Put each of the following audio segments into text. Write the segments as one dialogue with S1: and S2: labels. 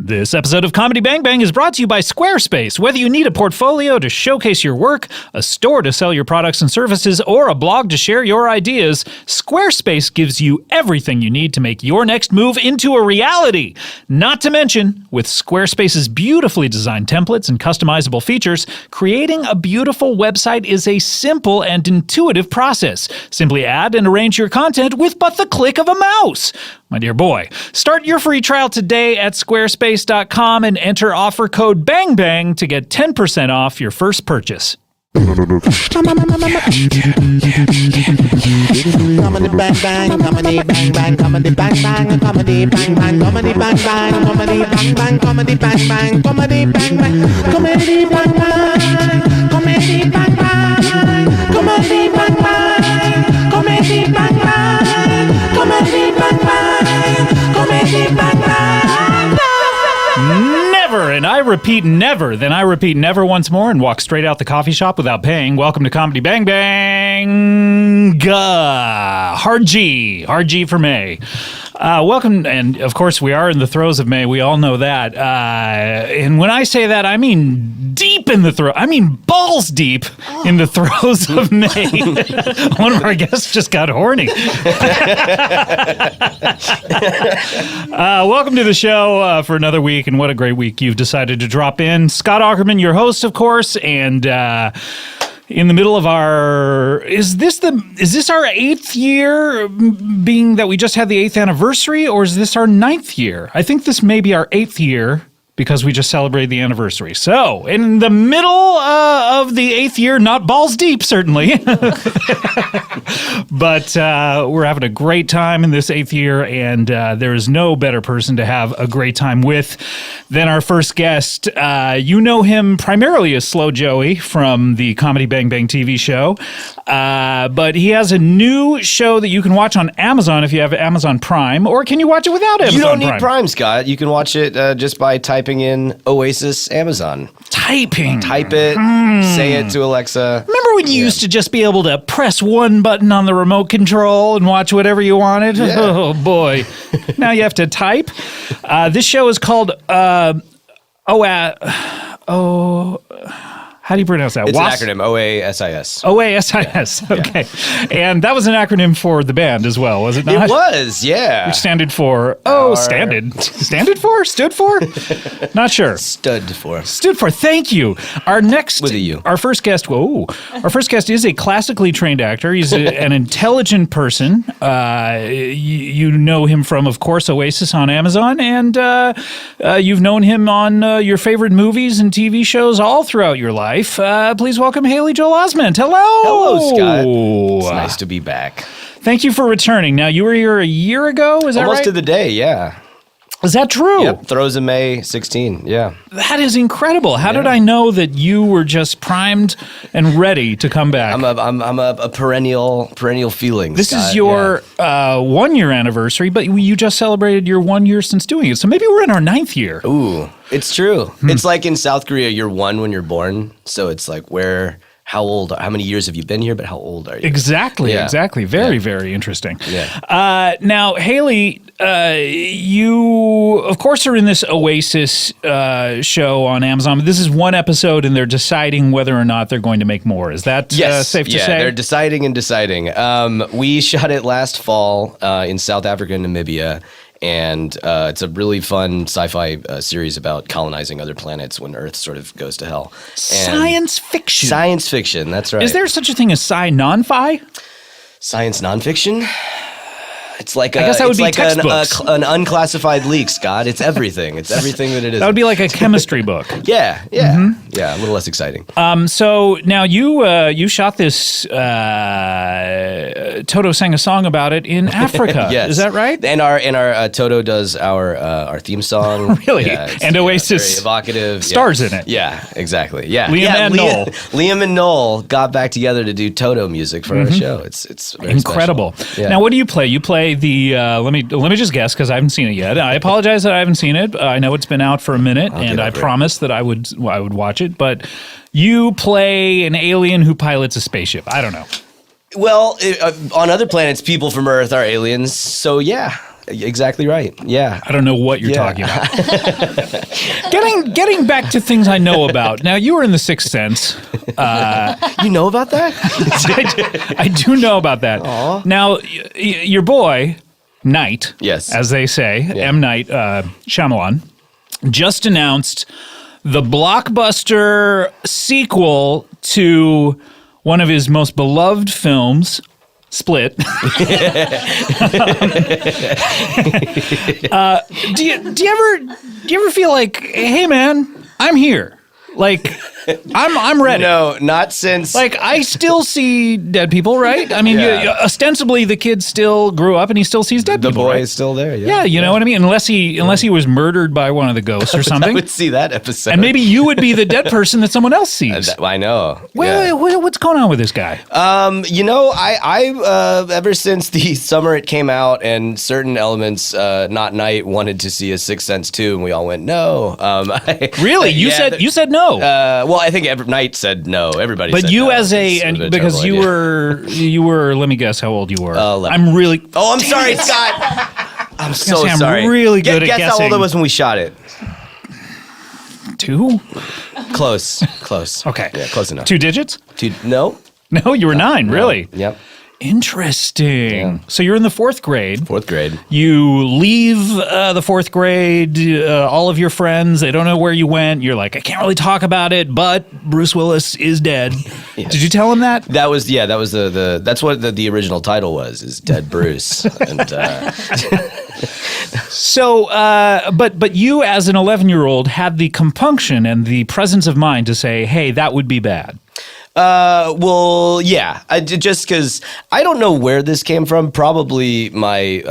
S1: This episode of Comedy Bang Bang is brought to you by Squarespace. Whether you need a portfolio to showcase your work, a store to sell your products and services, or a blog to share your ideas, Squarespace gives you everything you need to make your next move into a reality. Not to mention, with Squarespace's beautifully designed templates and customizable features, creating a beautiful website is a simple and intuitive process. Simply add and arrange your content with but the click of a mouse. My dear boy, start your free trial today at squarespace.com and enter offer code BANGBANG to get 10% off your first purchase.
S2: Comedy bang bang, comedy bang bang, comedy bang bang, comedy bang bang, comedy bang bang, comedy bang bang, comedy bang bang, comedy bang bang, comedy bang bang, comedy bang bang, comedy bang bang, comedy bang bang, comedy bang bang, comedy bang bang.
S1: Never, and I repeat never, then I repeat never once more and walk straight out the coffee shop without paying. Welcome to Comedy Bang Bang. Hard G for May. Welcome, and of course we are in the throes of May. We all know that. And when I say that, I mean deep in the throes. I mean balls deep in the throes of May. One of our guests just got horny. Welcome to the show for another week, and what a great week you've decided to drop in. Scott Aukerman, your host, of course, and in the middle of our, is this our 8th year, being that we just had the 8th anniversary, or is this our 9th year? I think this may be our 8th year, because we just celebrated the anniversary. So, in the middle of the 8th year, not balls deep, certainly, but we're having a great time in this 8th year, and there is no better person to have a great time with than our first guest. You know him primarily as Slow Joey from the Comedy Bang Bang TV show, but he has a new show that you can watch on Amazon if you have Amazon Prime, or can you watch it without Amazon Prime?
S3: You don't need Prime, Scott. You can watch it just by typing in Oasis Amazon.
S1: Type it.
S3: Say it to Alexa.
S1: Remember when you used to just be able to press one button on the remote control and watch whatever you wanted?
S3: Yeah.
S1: Oh, boy. Now you have to type. This show is called, how do you pronounce that?
S3: It's an acronym, OASIS.
S1: OASIS, okay. And that was an acronym for the band as well, was it not?
S3: It was, yeah.
S1: Which stood for? Not sure.
S3: Stood for.
S1: Thank you. Our first guest is a classically trained actor. He's an intelligent person. You know him from, of course, Oasis on Amazon, and you've known him on your favorite movies and TV shows all throughout your life. Please welcome Haley Joel Osment. Hello.
S3: Hello, Scott. It's nice to be back.
S1: Thank you for returning. Now, you were here a year ago, is that right?
S3: Almost to the day, yeah.
S1: Is that true?
S3: Yep, throws of May 16, yeah.
S1: That is incredible. How did I know that you were just primed and ready to come back?
S3: I'm a perennial feeling.
S1: This
S3: Scott,
S1: is your 1-year anniversary, but you just celebrated your 1 year since doing it. So maybe we're in our 9th year.
S3: Ooh, it's true. It's like in South Korea, you're 1 when you're born. So it's like how many years have you been here, but how old are you?
S1: Exactly. Very interesting.
S3: Yeah.
S1: Now, Haley, you, of course, are in this Oasis show on Amazon. This is one episode, and they're deciding whether or not they're going to make more. Is that safe to say?
S3: Yeah, they're deciding. We shot it last fall in South Africa and Namibia. And it's a really fun sci-fi series about colonizing other planets when Earth sort of goes to hell.
S1: Science fiction.
S3: Science fiction, that's right.
S1: Is there such a thing as sci-non-fi?
S3: Science nonfiction? It's like
S1: I guess that would be textbooks.
S3: An unclassified leak, Scott. It's everything. It's everything that it is.
S1: That would be like a chemistry book.
S3: Yeah, a little less exciting.
S1: So now you shot this. Toto sang a song about it in Africa.
S3: Yes.
S1: Is that right?
S3: And our Toto does our theme song.
S1: Really?
S3: Yeah,
S1: and Oasis
S3: very evocative.
S1: stars in it.
S3: Yeah, exactly. Yeah,
S1: Liam
S3: and Noel got back together to do Toto music for our show. It's very
S1: incredible.
S3: Special. Yeah.
S1: Now, what do you play? You play the let me just guess because I haven't seen it yet. I apologize that I haven't seen it. I know it's been out for a minute, and I promised that I would watch it. But you play an alien who pilots a spaceship. I don't know.
S3: Well, on other planets, people from Earth are aliens. So yeah, Exactly right. Yeah.
S1: I don't know what you're talking about. Getting back to things I know about. Now, you were in The Sixth Sense.
S3: You know about that?
S1: I do know about that.
S3: Aw.
S1: Now, your boy, Knight,
S3: Yes.
S1: as they say,
S3: Yeah.
S1: M. Night Shyamalan, just announced the blockbuster sequel to one of his most beloved films, Split. Do you ever feel like, hey man, I'm here. Like, I'm ready.
S3: No, not since.
S1: Like, I still see dead people, right? I mean,
S3: Yeah.
S1: ostensibly the kid still grew up and he still sees dead
S3: the
S1: people.
S3: boy
S1: right?
S3: is still there.
S1: Yeah, you know what I mean? Unless he was murdered by one of the ghosts or
S3: I
S1: something.
S3: would see that episode.
S1: And maybe you would be the dead person that someone else sees.
S3: I know.
S1: Wait, what's going on with this guy?
S3: You know, I ever since the summer it came out and certain elements, not Night, wanted to see a Sixth Sense 2, and we all went no.
S1: Really? You said no.
S3: Well, I think Night said no. Everybody.
S1: But
S3: said
S1: you
S3: no.
S1: as
S3: It's
S1: and
S3: sort of a
S1: because
S3: terrible
S1: you
S3: idea.
S1: were let me guess how old you were.
S3: 11.
S1: I'm really
S3: Oh, I'm sorry, Scott. I'm so
S1: I'm
S3: sorry.
S1: really good at
S3: Guess how old
S1: guessing.
S3: I was when we shot it.
S1: 2.
S3: Close.
S1: Okay.
S3: Yeah, close enough.
S1: 2 digits?
S3: No.
S1: No, you were 9, really.
S3: Yep.
S1: Interesting.
S3: Yeah.
S1: So you're in the 4th grade.
S3: 4th grade.
S1: You leave the 4th grade, all of your friends, they don't know where you went. You're like, I can't really talk about it, but Bruce Willis is dead.
S3: Yes.
S1: Did you tell him that?
S3: That was the that's what the original title was, is Dead Bruce. And
S1: So, but you as an 11-year-old had the compunction and the presence of mind to say, hey, that would be bad.
S3: well, yeah. Just because I don't know where this came from. Probably my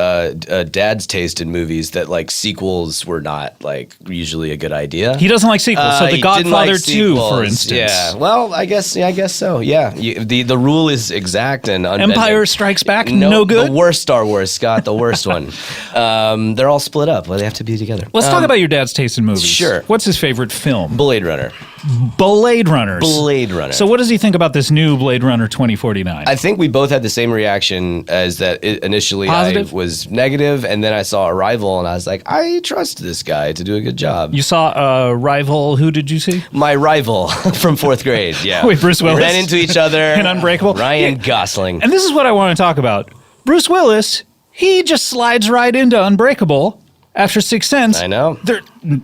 S3: dad's taste in movies that like sequels were not like usually a good idea.
S1: He doesn't like sequels. So The
S3: He didn't
S1: Godfather
S3: like
S1: 2, for
S3: sequels.
S1: instance.
S3: Yeah. Well, I guess so. Yeah. The rule is exact and unbending.
S1: Empire Strikes Back, no good?
S3: The worst Star Wars, Scott. The worst one. They're all split up. Well, they have to be together.
S1: Let's talk about your dad's taste in movies.
S3: Sure.
S1: What's his favorite film?
S3: Blade Runner.
S1: Blade Runners.
S3: Blade Runner.
S1: So what does he think about this new Blade Runner 2049?
S3: I think we both had the same reaction as that. Initially,
S1: Positive?
S3: I was negative, and then I saw Arrival, and I was like, I trust this guy to do a good job.
S1: You saw Rival, who did you see?
S3: My rival from 4th grade, yeah.
S1: Wait, Bruce Willis?
S3: We ran into each other.
S1: In Unbreakable?
S3: Ryan Gosling.
S1: And this is what I want to talk about. Bruce Willis, he just slides right into Unbreakable after Sixth Sense.
S3: I know.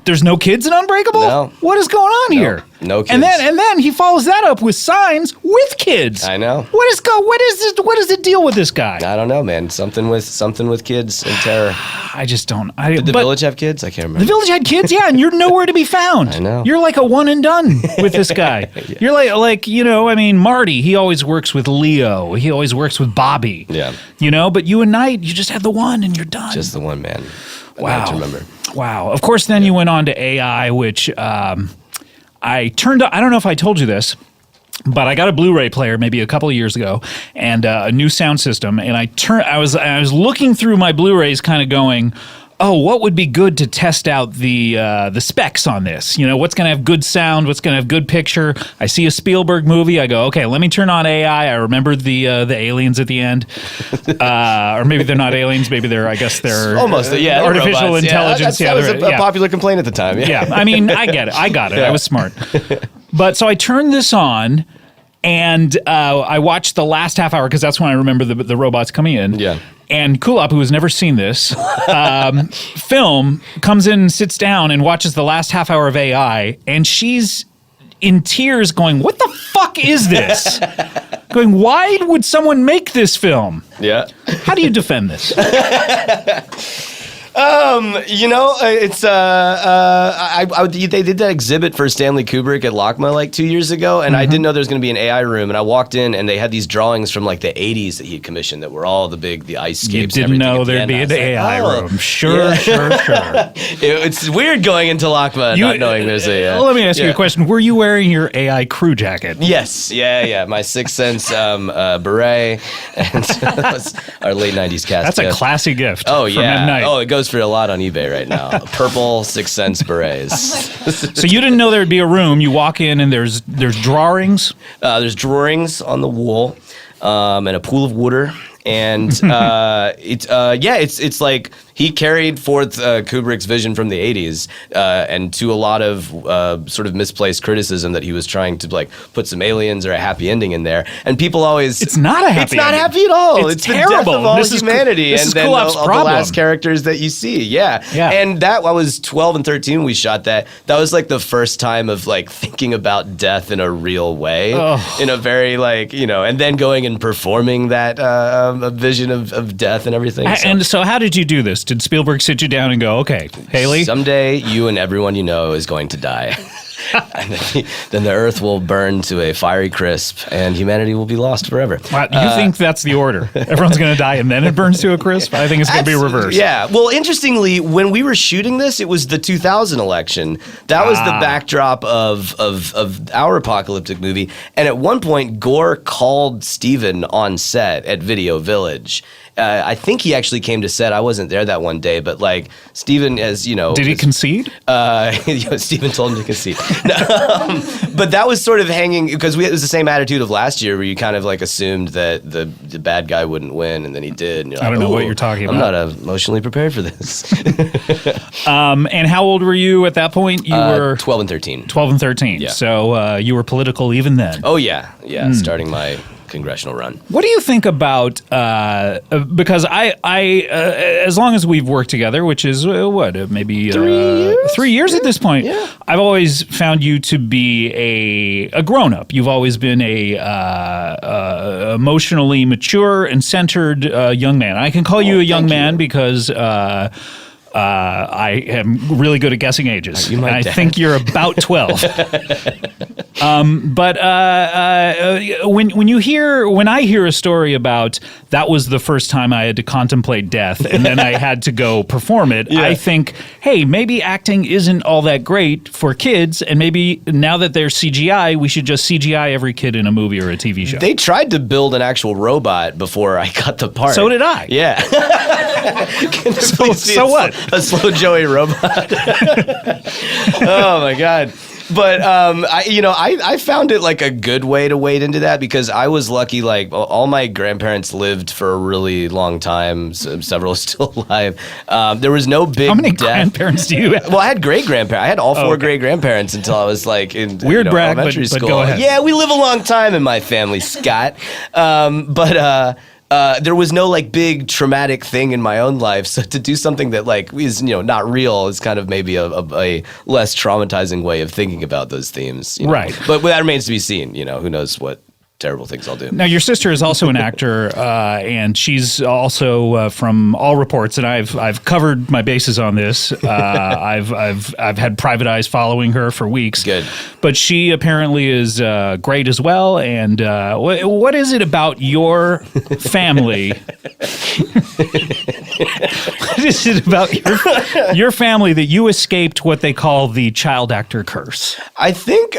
S1: There's no kids in Unbreakable?
S3: No.
S1: What is going on here?
S3: No kids.
S1: And then he follows that up with Signs with kids.
S3: I know.
S1: What is the deal with this guy?
S3: I don't know, man. Something with kids and terror.
S1: I just don't.
S3: Did the Village have kids? I can't remember.
S1: The Village had kids, yeah, and you're nowhere to be found.
S3: I know.
S1: You're like a one and done with this guy.
S3: Yeah.
S1: You're like I mean, Marty, he always works with Leo. He always works with Bobby.
S3: Yeah.
S1: But you and Knight, you just have the one and you're done.
S3: Just the one, man.
S1: Wow.
S3: I don't remember.
S1: Wow. Of course, then you went on to AI, which I turned on. I don't know if I told you this, but I got a Blu-ray player maybe a couple of years ago and a new sound system. And I was looking through my Blu-rays kind of going, oh, what would be good to test out the specs on this? What's going to have good sound? What's going to have good picture? I see a Spielberg movie. I go, okay, let me turn on AI. I remember the aliens at the end. Or maybe they're not aliens. Maybe they're
S3: Almost, yeah. they're
S1: artificial
S3: robots.
S1: intelligence.
S3: That was a
S1: yeah.
S3: popular complaint at the time.
S1: Yeah, I mean, I get it. I got it. I was smart. But so I turned this on, and I watched the last half hour because that's when I remember the robots coming in.
S3: Yeah.
S1: And Kulop, who has never seen this film, comes in and sits down and watches the last half hour of AI, and she's in tears going, what the fuck is this? Going, why would someone make this film?
S3: Yeah.
S1: How do you defend this?
S3: It's they did that exhibit for Stanley Kubrick at LACMA like 2 years ago, and I didn't know there was going to be an AI room, and I walked in and they had these drawings from like the 80s that he had commissioned that were all the ice scapes.
S1: You didn't know there'd be an AI room. Sure.
S3: It's weird going into LACMA not knowing there's a.
S1: Let me ask you a question. Were you wearing your AI crew jacket?
S3: Yes, yeah. My Sixth Sense beret, and our late 90s cast.
S1: That's a classy gift.
S3: Oh
S1: from
S3: yeah.
S1: M. Night.
S3: Oh, it goes for a lot on eBay right now. Purple Sixth Sense berets.
S1: So you didn't know there'd be a room. You walk in and there's drawings.
S3: There's drawings on the wall, and a pool of water. And it's like He carried forth Kubrick's vision from the 80s, and to a lot of sort of misplaced criticism that he was trying to like put some aliens or a happy ending in there. And people always...
S1: It's not a happy
S3: It's not
S1: ending.
S3: happy at all.
S1: It's
S3: the
S1: terrible.
S3: death of all
S1: This is
S3: humanity.
S1: this
S3: and
S1: is
S3: then
S1: Kulop's
S3: the
S1: problem.
S3: last characters that you see. Yeah. And that, I was 12 and 13 when we shot that. That was like the first time of like thinking about death in a real way. In a very like, and then going and performing that a vision of death and everything.
S1: And so how did you do this? Did Spielberg sit you down and go, okay, Haley?
S3: Someday you and everyone you know is going to die. And then the earth will burn to a fiery crisp and humanity will be lost forever.
S1: Wow, you think that's the order? Everyone's going to die and then it burns to a crisp? I think it's going to be reversed.
S3: Yeah. Well, interestingly, when we were shooting this, it was the 2000 election. That was the backdrop of our apocalyptic movie. And at one point, Gore called Steven on set at Video Village. I think he actually came to set. I wasn't there that one day, but like Steven, as you know,
S1: did he concede?
S3: Steven told him to concede. But that was sort of hanging because it was the same attitude of last year, where you kind of like assumed that the bad guy wouldn't win, and then he did. And you're like,
S1: I don't know what you're talking about.
S3: I'm not emotionally prepared for this.
S1: And how old were you at that point? You were
S3: 12 and 13.
S1: 12 and 13.
S3: Yeah.
S1: So you were political even then.
S3: Oh yeah, starting my congressional run.
S1: What do you think about, because I as long as we've worked together, which is maybe 3 years at this point, I've always found you to be a grown-up. You've always been a emotionally mature and centered young man. I can call you a young man because I am really good at guessing ages.
S3: You
S1: and I think you're about 12. But when I hear a story about that was the first time I had to contemplate death and then I had to go perform it, I think, hey, maybe acting isn't all that great for kids, and maybe now that there's CGI, we should just CGI every kid in a movie or a TV show.
S3: They tried to build an actual robot before I got the part.
S1: So did I.
S3: Yeah.
S1: So what?
S3: A slow Joey robot. Oh my God. But I found it like a good way to wade into that because I was lucky. Like all my grandparents lived for a really long time. Several are still alive. There was no big.
S1: How many
S3: death.
S1: grandparents do you have?
S3: Well, I had great grandparents. I had all four great grandparents until I was like in
S1: weird brag,
S3: elementary
S1: but
S3: school.
S1: go ahead.
S3: Yeah, we live a long time in my family, Scott. There was no like big traumatic thing in my own life, so to do something that like is not real is kind of maybe a less traumatizing way of thinking about those themes,
S1: right?
S3: But that remains to be seen. Who knows what terrible things I'll do.
S1: Now, your sister is also an actor, and she's also, from all reports, and I've covered my bases on this. I've had private eyes following her for weeks.
S3: Good,
S1: but she apparently is great as well. And what is it about your family? What is it about your family that you escaped what they call the child actor curse?
S3: I think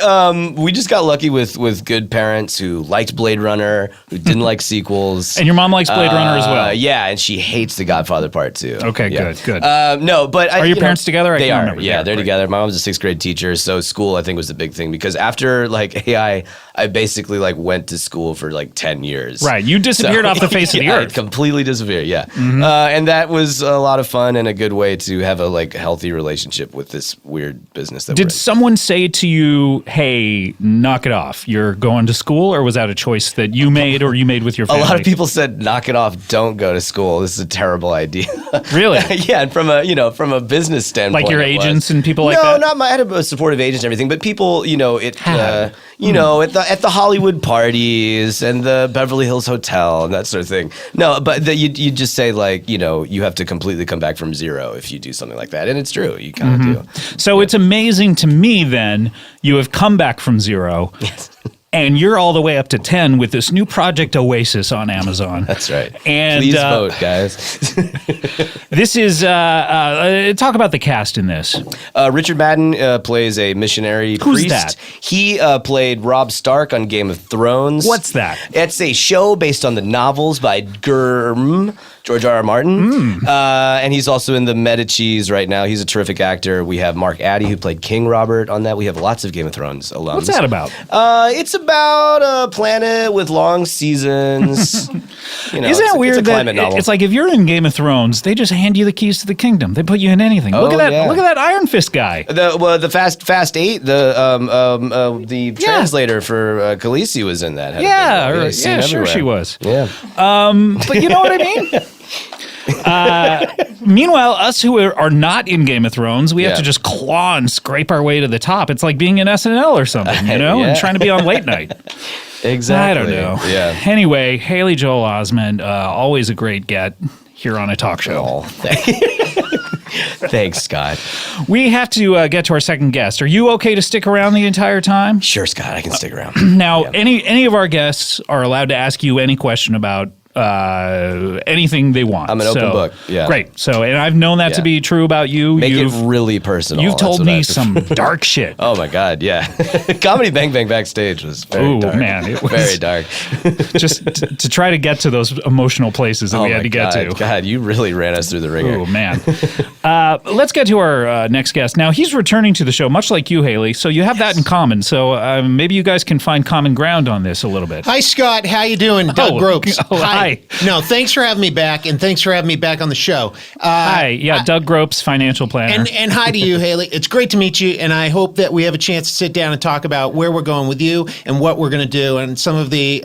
S3: we just got lucky with good parents who liked Blade Runner, who didn't like sequels.
S1: And your mom likes Blade Runner as well.
S3: Yeah, and she hates The Godfather Part 2.
S1: Okay,
S3: yeah.
S1: good.
S3: No, but
S1: are your parents together?
S3: They are. Yeah, they're together. My mom's a 6th grade teacher, so school I think was the big thing because after like AI, I basically like went to school for like 10 years.
S1: Right, you disappeared off the face of the earth.
S3: I completely disappeared. Yeah, and that was a lot of fun and a good way to have a like healthy relationship with this weird business. That
S1: Did someone say to you, "Hey, knock it off. You're going to school," or was that a choice that you made or you made with your family?
S3: A lot of people said, "Knock it off. Don't go to school. This is a terrible idea."
S1: Really?
S3: Yeah, and from a business standpoint,
S1: like your agents and people like
S3: that.
S1: that.
S3: No, not my. I had a supportive agents and everything, but people, at the Hollywood parties and the Beverly Hills Hotel and that sort of thing. No, but you just say like, you have to completely come back from zero if you do something like that, and it's true. You kind of do.
S1: So it's amazing to me. Then you have come back from zero.
S3: Yes.
S1: And you're all the way up to 10 with this new project Oasis on Amazon.
S3: That's right.
S1: And
S3: please vote, guys.
S1: This is talk about the cast in this.
S3: Richard Madden plays a missionary priest.
S1: Who's that?
S3: He played Robb Stark on Game of Thrones.
S1: What's that?
S3: It's a show based on the novels by Gurm. George R.R. Martin. And he's also in the Medicis right now. He's a terrific actor. We have Mark Addy, who played King Robert on that. We have lots of Game of Thrones alums.
S1: What's that about?
S3: It's about a planet with long seasons.
S1: Isn't that weird?
S3: It's a climate novel.
S1: It's like if you're in Game of Thrones, they just hand you the keys to the kingdom. They put you in anything. Look at that!
S3: Yeah.
S1: Look at that Iron Fist guy.
S3: The Fast Eight. The translator for Khaleesi was in that.
S1: Sure she was.
S3: Yeah.
S1: But you know what I mean? Meanwhile, us who are not in Game of Thrones, we have to just claw and scrape our way to the top. It's like being in SNL or something, and trying to be on late night.
S3: Exactly.
S1: I don't know.
S3: Yeah.
S1: Anyway, Haley Joel Osment, always a great get here on a talk show.
S3: Thanks, Scott.
S1: We have to get to our second guest. Are you okay to stick around the entire time?
S3: Sure, Scott. I can stick around.
S1: Now, any of our guests are allowed to ask you any question about anything they want.
S3: I'm an open book. Yeah.
S1: Great. So, and I've known that to be true about you.
S3: Make it really personal.
S1: You've told me some dark shit.
S3: Oh my God. Yeah. Comedy Bang Bang backstage was very dark.
S1: Man, it was
S3: very dark.
S1: Just to try to get to those emotional places that we had to get to.
S3: God, you really ran us through the ringer.
S1: Oh man. Let's get to our next guest. Now he's returning to the show, much like you, Haley. So you have that in common. So maybe you guys can find common ground on this a little bit.
S4: Hi, Scott. How you doing? Doug Gropes.
S1: Hi.
S4: No, thanks for having me back, and thanks for having me back on the show.
S1: Hi. Yeah, Doug Gropes, financial planner.
S4: And hi to you, Haley. It's great to meet you, and I hope that we have a chance to sit down and talk about where we're going with you and what we're going to do, and some of the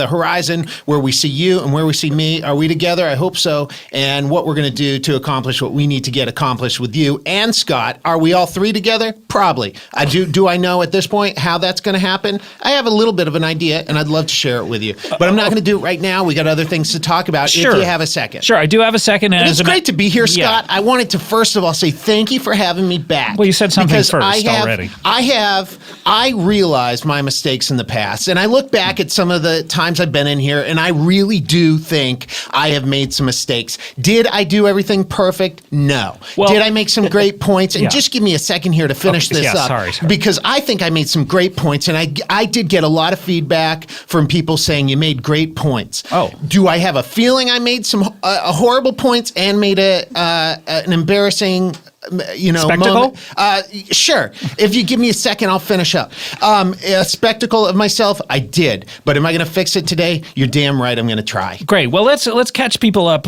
S4: horizon where we see you and where we see me. Are we together? I hope so. And what we're going to do to accomplish what we need to get accomplished with you and Scott. Are we all three together? Probably. Do I know at this point how that's going to happen? I have a little bit of an idea, and I'd love to share it with you. But I'm not going to do it right now. We got other things to talk about if you have a second.
S1: Sure, I do have a second. And
S4: it's great to be here, Scott. I wanted to first of all say thank you for having me back.
S1: Well, you said something
S4: because
S1: first already.
S4: I realized my mistakes in the past, and I look back at some of the times I've been in here, and I really do think I have made some mistakes. Did I do everything perfect? No.
S1: Well,
S4: did I make some great points? And just give me a second here to finish this up.
S1: Sorry.
S4: Because I think I made some great points, and I did get a lot of feedback from people saying you made great points.
S1: Oh.
S4: Do I have a feeling I made some horrible points and made an embarrassing
S1: spectacle?
S4: moment? Sure. If you give me a second, I'll finish up. A spectacle of myself, I did. But am I going to fix it today? You're damn right. I'm going to try.
S1: Great. Well, let's catch people up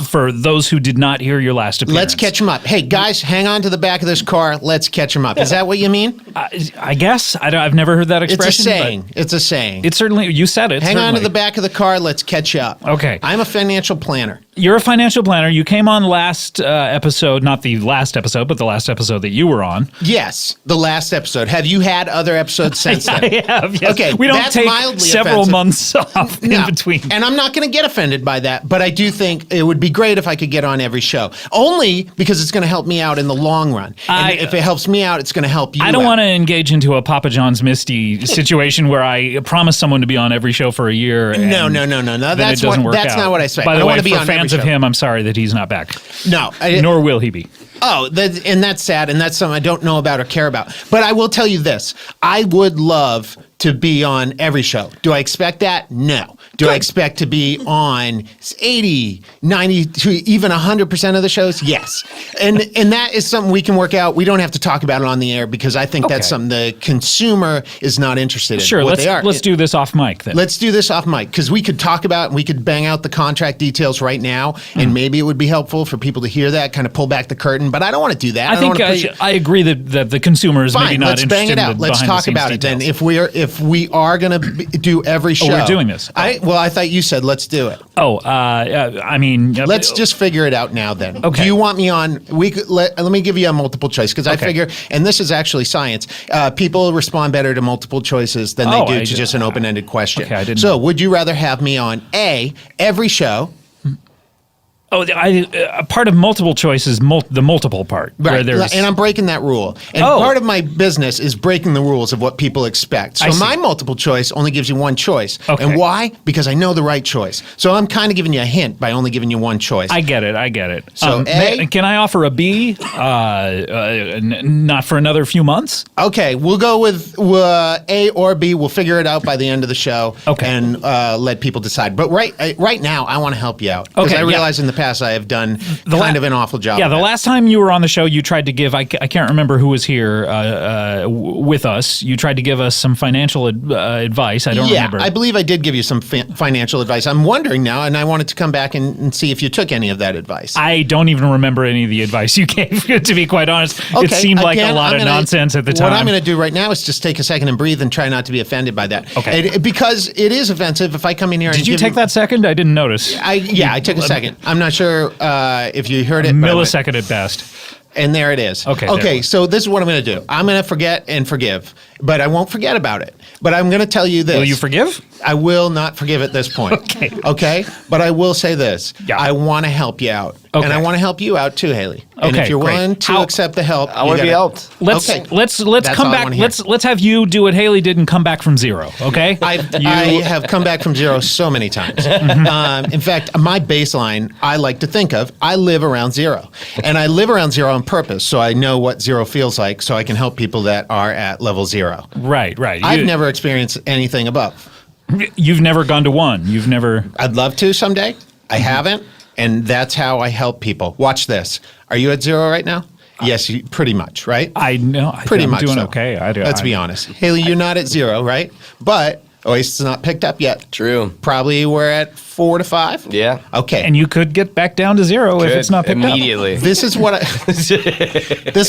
S1: for those who did not hear your last appearance.
S4: Let's catch them up. Hey, guys, hang on to the back of this car. Let's catch them up. Is that what you mean?
S1: I guess. I've never heard that expression.
S4: It's a saying. It's a saying.
S1: It's certainly, you said it.
S4: Hang
S1: certainly.
S4: on to the back of the car. Let's catch up.
S1: Okay.
S4: I'm a financial planner.
S1: You're a financial planner. You came on last episode, not the last episode, but the last episode that you were on.
S4: Yes, the last episode. Have you had other episodes since then?
S1: I have, yes.
S4: Okay,
S1: we don't
S4: that's
S1: take
S4: mildly
S1: several
S4: offensive.
S1: months off in between.
S4: And I'm not going to get offended by that, but I do think it would be great if I could get on every show. Only because it's going to help me out in the long run. And if it helps me out, it's going to help you
S1: I don't
S4: out.
S1: want to engage into a Papa John's Misty situation where I promise someone to be on every show for a year. And
S4: No.
S1: That's
S4: not what I say.
S1: By
S4: I
S1: the
S4: don't
S1: way,
S4: want to be
S1: for
S4: on
S1: fans
S4: every
S1: of
S4: show.
S1: him, I'm sorry that he's not back.
S4: No.
S1: Nor will he be.
S4: And that's sad, and that's something I don't know about or care about. But I will tell you this. I would love to be on every show. Do I expect that? No. Do I expect to be on 80, 90, to even 100% of the shows? Yes. And that is something we can work out. We don't have to talk about it on the air because I think that's something the consumer is not interested in.
S1: Sure, let's do this off mic then.
S4: Let's do this off mic because we could talk about and we could bang out the contract details right now, and maybe it would be helpful for people to hear that, kind of pull back the curtain. But I don't want to do that.
S1: I agree that the consumer is maybe not
S4: let's
S1: interested
S4: bang it out.
S1: in
S4: Let's talk
S1: behind-the-scenes
S4: about it then.
S1: details.
S4: If we are going to do every show,
S1: we're doing this.
S4: I thought you said let's do it.
S1: I mean,
S4: Let's just figure it out now then.
S1: Okay.
S4: Do you want me on? Let me give you a multiple choice because I figure, and this is actually science. People respond better to multiple choices than they do to just an open-ended question.
S1: Okay, I didn't
S4: So,
S1: know.
S4: would you rather have me on A, every show?
S1: Oh, part of multiple choice is the multiple part. Where
S4: Right,
S1: there's,
S4: and I'm breaking that rule. And part of my business is breaking the rules of what people expect. So
S1: I see.
S4: my multiple choice only gives you one choice.
S1: Okay.
S4: And why? Because I know the right choice. So I'm kind of giving you a hint by only giving you one choice.
S1: I get it.
S4: So A?
S1: Can I offer a B? Not for another few months?
S4: Okay, we'll go with A or B. We'll figure it out by the end of the show.
S1: Okay.
S4: And let people decide. But right now, I want to help you out. Because
S1: Okay,
S4: I
S1: yeah.
S4: realize in the past I have done kind of an awful job.
S1: Yeah,
S4: of
S1: the
S4: that.
S1: last time you were on the show, you tried to give, I can't remember who was here with us. You tried to give us some financial advice. I don't remember.
S4: I believe I did give you some financial advice. I'm wondering now, and I wanted to come back and see if you took any of that advice.
S1: I don't even remember any of the advice you gave, to be quite honest. It
S4: Okay,
S1: seemed like
S4: again,
S1: a lot of nonsense at the time.
S4: What I'm going to do right now is just take a second and breathe and try not to be offended by that.
S1: Okay.
S4: Because it is offensive if I come in here and
S1: Did you take that second? I didn't notice.
S4: I took a second. I'm not sure if you heard it. but I went-
S1: Millisecond at best.
S4: And there it is.
S1: Okay, there it
S4: Okay.
S1: was.
S4: So this is what I'm going to do. I'm going to forget and forgive, but I won't forget about it. But I'm going to tell you this.
S1: Will you forgive?
S4: I will not forgive at this point.
S1: Okay.
S4: Okay. But I will say this.
S1: Yeah.
S4: I want to help you out.
S1: Okay.
S4: And I want to help you out too, Haley. And
S1: Okay,
S4: if you're
S1: great.
S4: willing to
S1: How-
S4: accept the help,
S3: I want to be helped.
S1: Let's
S4: Okay.
S1: let's
S4: That's
S1: come
S4: all I
S1: back.
S4: wanna hear.
S1: Let's have you do what Haley did and come back from zero. Okay.
S4: I have come back from zero so many times. In fact, my baseline, I like to think of, I live around zero. And I live around zero on purpose, so I know what zero feels like, so I can help people that are at level zero.
S1: Right.
S4: I've never experienced anything above.
S1: You've never gone to one. You've never.
S4: I'd love to someday. I haven't, and that's how I help people. Watch this. Are you at zero right now? Yes, pretty much, right?
S1: I know.
S4: Pretty
S1: I'm
S4: much
S1: doing
S4: so.
S1: okay.
S4: Let's be honest. Haley, you're not at zero, right? But Oasis is not picked up yet.
S3: True.
S4: Probably we're at 4 to 5.
S3: Yeah.
S4: Okay.
S1: And you could get back down to zero if it's not picked up.
S3: immediately.
S4: This is what this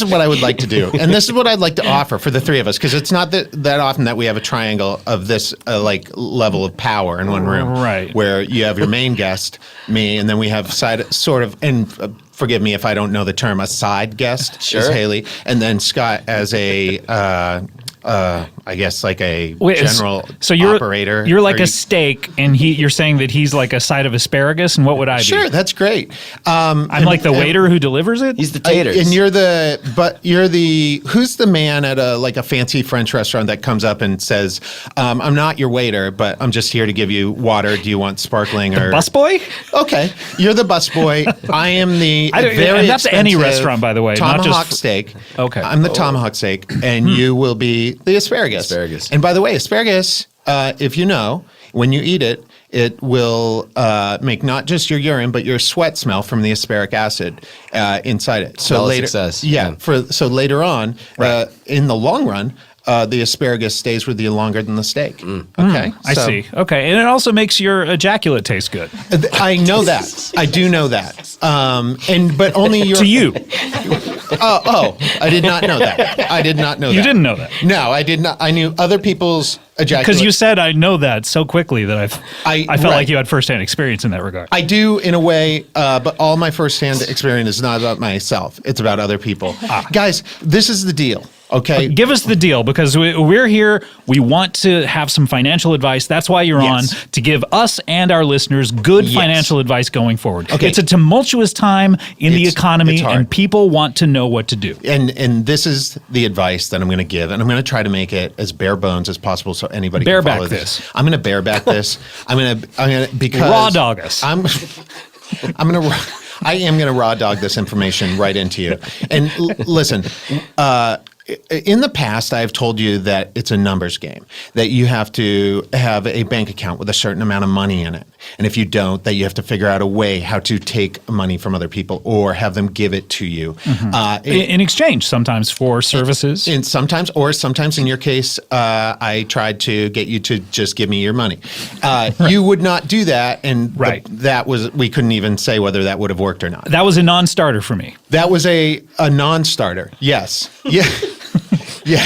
S4: is what I would like to do, and this is what I'd like to offer for the three of us, because it's not that often that we have a triangle of this like level of power in one room,
S1: Right.
S4: Where you have your main guest, me, and then we have sort of and. Forgive me if I don't know the term. A side guest is
S3: Sure.
S4: Haley, and then Scott as a, I guess like a
S1: Wait,
S4: general
S1: so you're
S4: operator.
S1: You're like
S4: Are
S1: a
S4: you-
S1: you're saying that he's like a side of asparagus, and what would I be?
S4: Sure, that's great.
S1: I'm like the waiter who delivers it.
S3: He's the taters.
S4: And you're who's the man at a fancy French restaurant that comes up and says, I'm not your waiter, but I'm just here to give you water. Do you want sparkling or
S1: busboy.
S4: Okay, you're the busboy. I am the
S1: I don't-
S4: very
S1: and that's any
S4: expensive
S1: restaurant, by the way, not
S4: Tomahawk
S1: just
S4: steak.
S1: Okay.
S4: I'm the tomahawk steak, and you will be the asparagus.
S3: Asparagus.
S4: And by the way, asparagus, if you know, when you eat it, it will make not just your urine, but your sweat smell from the asparic acid inside it. So
S3: Smell of
S4: later,
S3: success.
S4: yeah.
S3: Yeah.
S4: So later on, in the long run, the asparagus stays with you longer than the steak. Okay,
S1: I
S4: So-
S1: see. Okay, and it also makes your ejaculate taste good
S4: I know that. I do know that. But only your
S1: to you.
S4: I did not know that. I did not know that.
S1: You didn't know that
S4: No, I did not. I knew other people's ejaculate.
S1: because you said I know that so quickly that I felt
S4: right.
S1: like you had firsthand experience in that regard.
S4: I do in a way, but all my firsthand experience is not about myself. It's about other people. Guys, this is the deal. Okay.
S1: Give us the deal, because we're here. We want to have some financial advice. That's why you're
S4: Yes.
S1: on, to give us and our listeners good
S4: Yes.
S1: financial advice going forward.
S4: Okay.
S1: It's a tumultuous time in the
S4: It's
S1: economy,
S4: hard.
S1: and people want to know what to do.
S4: And this is the advice that I'm going to give, and I'm going to try to make it as bare bones as possible so anybody can
S1: Bareback
S4: follow
S1: this.
S4: I'm going to bareback this. I'm going to because
S1: Raw dog us.
S4: I am going to raw dog this information right into you. And listen, in the past, I've told you that it's a numbers game, that you have to have a bank account with a certain amount of money in it. And if you don't, that you have to figure out a way how to take money from other people or have them give it to you.
S1: In exchange, sometimes for services.
S4: And sometimes in your case, I tried to get you to just give me your money. You would not do that, and
S1: Right.
S4: we couldn't even say whether that would have worked or not.
S1: That was a non-starter for me.
S4: That was a non-starter. Yes. Yeah. Yeah.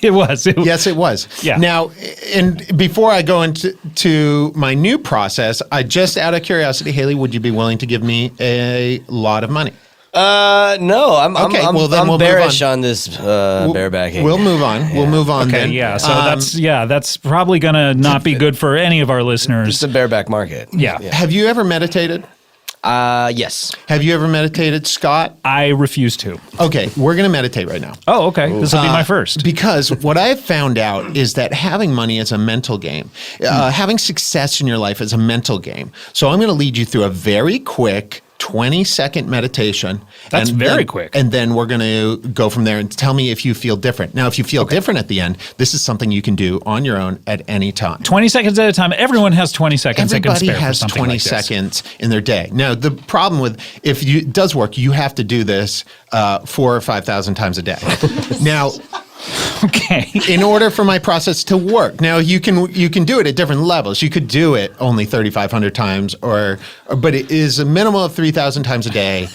S1: It was.
S4: Yes, it was.
S1: Yeah.
S4: Now, and before I go into my new process, I just out of curiosity, Haley, would you be willing to give me a lot of money?
S3: No, I'm
S4: Okay,
S3: I'm,
S4: well, then
S3: I'm
S4: we'll move
S3: bearish
S4: on.
S3: on this barebacking.
S4: We'll move on. We'll move on
S1: Okay,
S4: then.
S1: yeah. So that's probably gonna not be good for any of our listeners.
S3: It's a bareback market.
S1: Yeah.
S4: Have you ever meditated?
S3: Yes.
S4: Have you ever meditated, Scott?
S1: I refuse to.
S4: Okay, we're going to meditate right now.
S1: Oh, okay. This will be my first.
S4: Because what I've found out is that having money is a mental game. Having success in your life is a mental game. So I'm going to lead you through a very quick 20-second meditation.
S1: That's very quick.
S4: And then we're going to go from there and tell me if you feel different. Now, if you feel different at the end, this is something you can do on your own at any time.
S1: 20 seconds at a time. Everyone has 20 seconds they can
S4: Everybody
S1: spare for
S4: has
S1: something
S4: 20
S1: like this.
S4: seconds in their day. Now, the problem with it does work, you have to do this 4,000 or 5,000 times a day. Now,
S1: Okay.
S4: in order for my process to work. Now you can do it at different levels. You could do it only 3,500 times, but it is a minimum of 3,000 times a day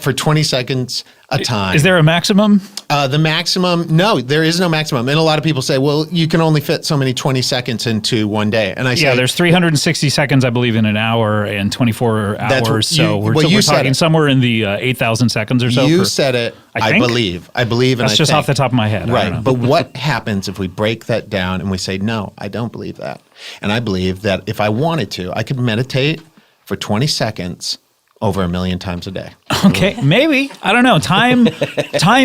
S4: for 20 seconds a time.
S1: Is there a maximum?
S4: The maximum? No, there is no maximum. And a lot of people say, well, you can only fit so many 20 seconds into one day. And I say,
S1: Yeah, there's 360 seconds, I believe, in an hour and 24
S4: That's what
S1: hours. So
S4: you-
S1: we're
S4: well, you said
S1: talking
S4: it.
S1: somewhere in the 8,000 seconds or so.
S4: you
S1: for-
S4: said it.
S1: I
S4: I
S1: think?
S4: believe. And
S1: That's
S4: I
S1: just
S4: think.
S1: off the top of my head. I
S4: Right.
S1: don't know.
S4: But what happens if we break that down and we say, no, I don't believe that. And I believe that if I wanted to, I could meditate for 20 seconds over 1 million times a day.
S1: Okay, maybe. I don't know. Time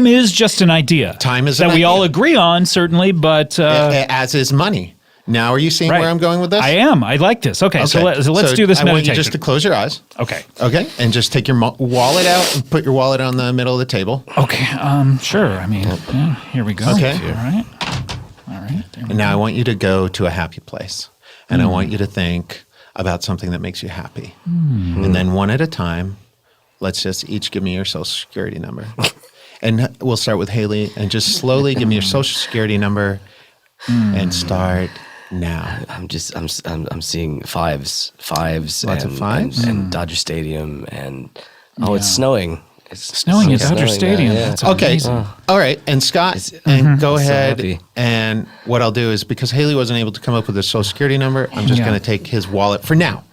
S1: is just an idea.
S4: Time is
S1: that
S4: an
S1: we all
S4: idea.
S1: agree on, certainly, but
S4: As is money. Now, are you seeing
S1: right.
S4: where I'm going with this?
S1: I am. I like this. Okay, so let's do this
S4: I want
S1: meditation.
S4: you just to close your eyes.
S1: Okay.
S4: Okay. And just take your wallet out and put your wallet on the middle of the table.
S1: Okay. Sure. I mean, yeah, here we go.
S4: Okay.
S1: All right. There we
S4: And now I want you to go to a happy place. And I want you to think about something that makes you happy. And then one at a time, let's just each give me your social security number. And we'll start with Haley and just slowly give me your social security number and start now.
S3: I'm seeing fives.
S4: Lots
S3: and,
S4: of fives?
S3: and Dodger Stadium and it's snowing. It's
S1: Snowing at Dodger
S3: snowing now,
S1: Stadium.
S3: yeah.
S1: That's
S4: Okay.
S1: amazing.
S4: All right. And Scott,
S3: It's-
S4: and go
S3: so
S4: ahead.
S3: happy.
S4: And what I'll do is because Haley wasn't able to come up with his social security number, I'm just
S1: Yeah.
S4: going to take his wallet for now.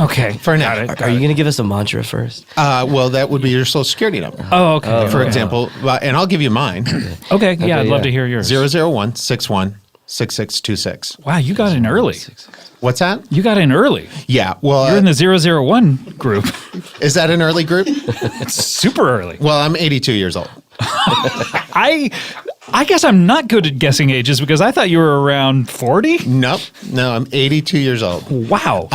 S1: Okay.
S4: For now.
S1: Got it.
S3: Are you going to give us a mantra first?
S4: Well, that would be your social security number.
S1: Oh, okay.
S4: For example, and I'll give you mine.
S1: Okay. Yeah, I'd love
S3: yeah.
S1: to hear yours.
S4: 001 61 6626.
S1: Wow, you got in early.
S4: What's that?
S1: You got in early.
S4: Yeah. Well,
S1: You're in the 001 group.
S4: is that an early group?
S1: It's super early.
S4: Well, I'm 82 years old.
S1: I guess I'm not good at guessing ages because I thought you were around 40.
S4: Nope. No, I'm 82 years old.
S1: Wow.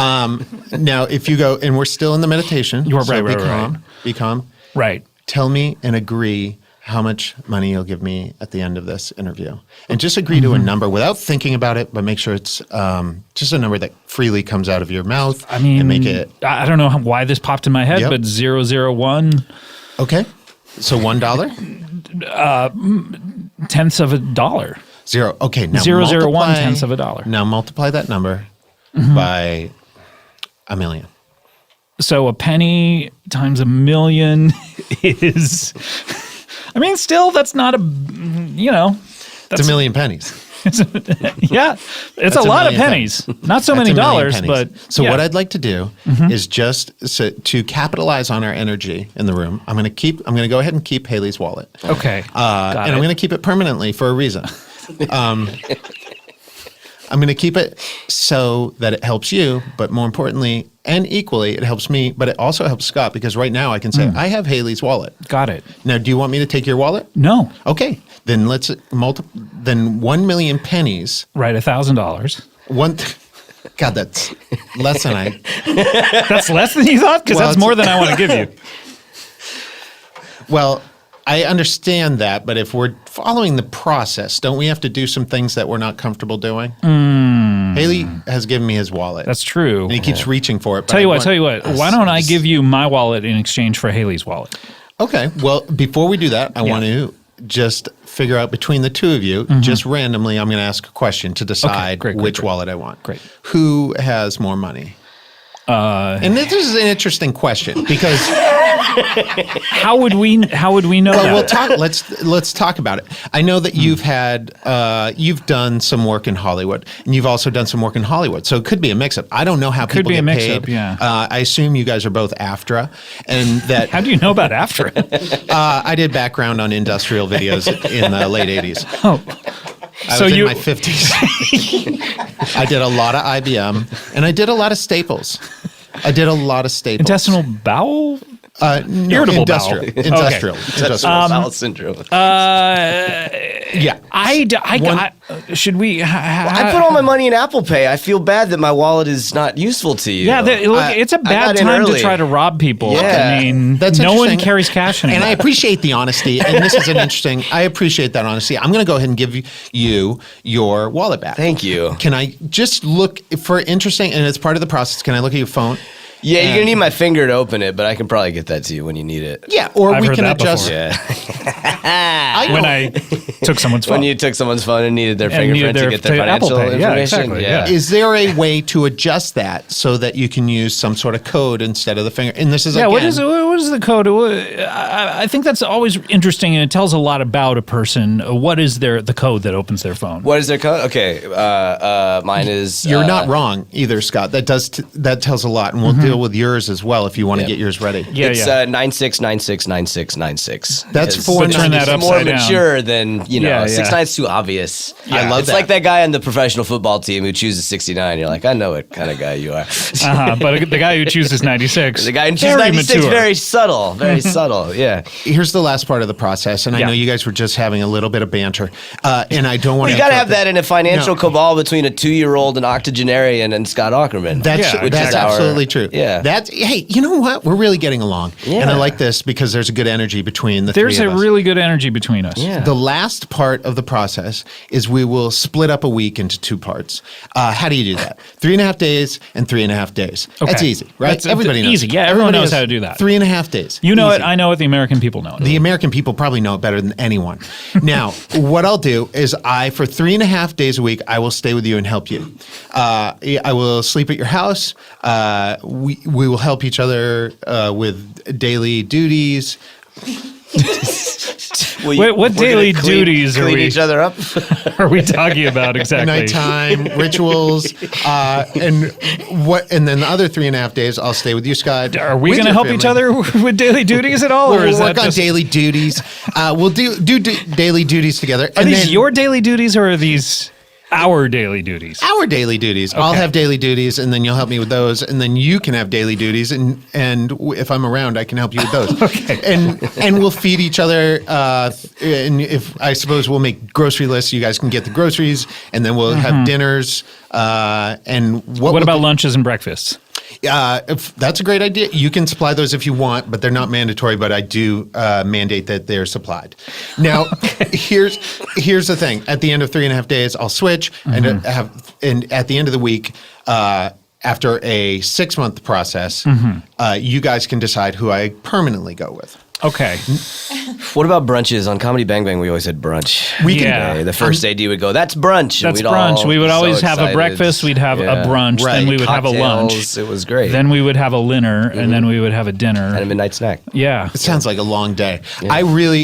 S4: Now, if you go, and we're still in the meditation.
S1: You are
S4: so
S1: right,
S4: be
S1: right,
S4: calm.
S1: right.
S4: Be calm.
S1: Right.
S4: Tell me and agree how much money you'll give me at the end of this interview. And just agree to a number without thinking about it, but make sure it's just a number that freely comes out of your mouth.
S1: I mean,
S4: and make it.
S1: I don't know why this popped in my head,
S4: Yep.
S1: but 001
S4: Okay. So $1?
S1: tenths of a dollar.
S4: Zero. Okay. Now
S1: 001
S4: multiply-
S1: tenths of a dollar.
S4: Now multiply that number by 1 million.
S1: So a penny times 1 million is, I mean, still, that's not
S4: It's
S1: that's
S4: 1 million pennies.
S1: yeah, it's
S4: That's
S1: a
S4: a
S1: lot of
S4: million
S1: pennies. Not so
S4: That's
S1: many
S4: 1 million
S1: dollars,
S4: pennies.
S1: but
S4: so
S1: yeah.
S4: what I'd like to do is just to capitalize on our energy in the room. I'm going to go ahead and keep Haley's wallet.
S1: Okay.
S4: And I'm going to keep it permanently for a reason. I'm going to keep it so that it helps you, but more importantly and equally, it helps me, but it also helps Scott because right now I can say, I have Haley's wallet.
S1: Got it.
S4: Now, do you want me to take your wallet?
S1: No.
S4: Okay, then let's then 1 million pennies.
S1: Right, $1,000.
S4: God, that's less than I.
S1: That's less than you thought? Because
S4: Well,
S1: that's
S4: it's-
S1: more than I want to give you.
S4: Well, I understand that, but if we're following the process, don't we have to do some things that we're not comfortable doing? Haley has given me his wallet.
S1: That's true.
S4: And he keeps reaching for it. but
S1: Tell you
S4: I
S1: what.
S4: want-
S1: Why don't I give you my wallet in exchange for Haley's wallet?
S4: Okay. Well, before we do that, I want to just figure out between the two of you, just randomly, I'm going to ask a question to decide
S1: great,
S4: which
S1: great.
S4: wallet I want.
S1: Great.
S4: Who has more money? And this is an interesting question because
S1: How would we know that?
S4: we'll talk. Let's talk about it. I know that you've done some work in Hollywood, and you've also done some work in Hollywood. So it could be a mix-up. I don't know how people
S1: be a
S4: get
S1: mix-up,
S4: paid.
S1: yeah.
S4: I assume you guys are both AFTRA, and that
S1: How do you know about after it?
S4: I did background on industrial videos in the late '80s.
S1: Oh.
S4: I
S1: So
S4: was
S1: you-
S4: in my 50s. I did a lot of IBM, and I did a lot of Staples. I did a lot of staples.
S1: Intestinal bowel?
S4: No,
S1: Irritable
S4: industrial.
S1: bowel.
S4: Industrial. Industrial.
S3: Bowel syndrome.
S4: Yeah.
S1: Should we?
S3: I put all my money in Apple Pay. I feel bad that my wallet is not useful to you.
S1: Yeah, it's a bad
S3: got in
S1: time to
S3: early.
S1: try to rob people.
S3: Yeah.
S1: I mean,
S4: That's
S1: no one
S4: interesting.
S1: carries cash anymore.
S4: And I appreciate the honesty. And this is an interesting, I appreciate that honesty. I'm going to go ahead and give you your wallet back.
S3: Thank you.
S4: Can I just look for interesting, and it's part of the process, can I look at your phone?
S3: Yeah, you're gonna need my finger to open it, but I can probably get that to you when you need it.
S4: Yeah, or
S1: I've
S4: we
S1: heard
S4: can
S1: that
S4: adjust.
S1: before.
S3: Yeah.
S1: when I took someone's phone.
S3: When you took someone's phone and needed their
S1: And
S3: fingerprint
S1: needed
S3: to get their
S1: their Apple
S3: financial
S1: Pay. Yeah,
S3: information.
S1: exactly, yeah.
S4: Is there a way to adjust that so that you can use some sort of code instead of the finger? And this is
S1: Yeah,
S4: again,
S1: what is the code? I think that's always interesting, and it tells a lot about a person. What is the code that opens their phone?
S3: What is their code? Okay, mine is.
S4: You're not wrong either, Scott. That tells a lot, and we'll deal with yours as well if you want to get yours ready.
S1: Yeah,
S3: It's
S1: yeah.
S3: 96969696.
S4: That's
S3: Because
S4: four
S1: But turn that
S3: it's
S1: upside
S3: more
S1: down.
S3: mature than,
S1: Yeah,
S3: 69 is too obvious.
S4: I love
S3: it's
S4: that.
S3: like that guy on the professional football team who chooses 69. You're like, I know what kind of guy you are.
S1: But the guy who chooses 96.
S3: The guy who chooses
S1: very
S3: 96
S1: mature.
S3: very subtle, very subtle. Yeah.
S4: Here's the last part of the process, and I
S1: Yeah.
S4: know you guys were just having a little bit of banter, and I don't want
S3: You
S4: to.
S3: got to have that in a financial
S4: No.
S3: cabal between a 2-year-old, an octogenarian, and Scott Aukerman.
S4: That's
S1: Yeah,
S3: which
S4: that's
S3: is our-
S4: absolutely true.
S3: Yeah.
S4: Hey, you know what? We're really getting along, and I
S3: Yeah.
S4: like this because there's a good energy between the
S1: There's
S4: three
S1: a
S4: of us.
S1: really good energy between us.
S3: Yeah.
S4: The last part of the process is we will split up a week into 2 parts. How do you do that? 3.5 days and 3.5 days.
S1: Okay.
S4: That's easy, right?
S1: That's
S4: Everybody knows.
S1: easy. Yeah, everyone
S4: Everybody
S1: knows how to do that.
S4: 3.5 days.
S1: You know
S4: Easy.
S1: it. I know it. The American people know it.
S4: The American people probably know it better than anyone. Now, what I'll do is for 3.5 days a week, I will stay with you and help you. I will sleep at your house. We will help each other with daily duties.
S3: Well,
S1: Wait, what
S3: we're gonna
S1: daily duties are
S3: clean
S1: we-
S3: each other up?
S1: are we talking about exactly?
S4: Nighttime rituals, and then the other 3.5 days I'll stay with you, Scott.
S1: Are we
S4: with
S1: going to
S4: your
S1: help
S4: family.
S1: each other with daily duties at all, or
S4: We'll
S1: is that
S4: work on
S1: just,
S4: daily duties. We'll do daily duties together.
S1: are these your daily duties or are these our daily duties?
S4: Our daily duties. I'll have daily duties, and then you'll help me with those, and then you can have daily duties, and if I'm around, I can help you with those.
S1: Okay.
S4: And we'll feed each other, and if I suppose we'll make grocery lists. You guys can get the groceries, and then we'll have dinners. And
S1: What about lunches and breakfasts?
S4: if that's a great idea. You can supply those if you want, but they're not mandatory. But I do mandate that they're supplied. Now, here's the thing. At the end of 3.5 days, I'll switch and at the end of the week, after a 6-month process, you guys can decide who I permanently go with.
S1: Okay.
S3: What about brunches? On Comedy Bang Bang, we always had brunch.
S4: We can-
S1: Yeah.
S3: The first AD would go, that's brunch. And
S1: That's
S3: we'd
S1: brunch.
S3: all
S1: We would
S3: be so
S1: always have a
S3: excited.
S1: breakfast. We'd have
S3: Yeah.
S1: a brunch.
S4: Right.
S1: Then we would have a lunch.
S3: Cocktails. It was great.
S1: Then we would have a dinner, and then we would have a dinner.
S3: and a midnight snack.
S1: Yeah.
S4: It sounds like a long day.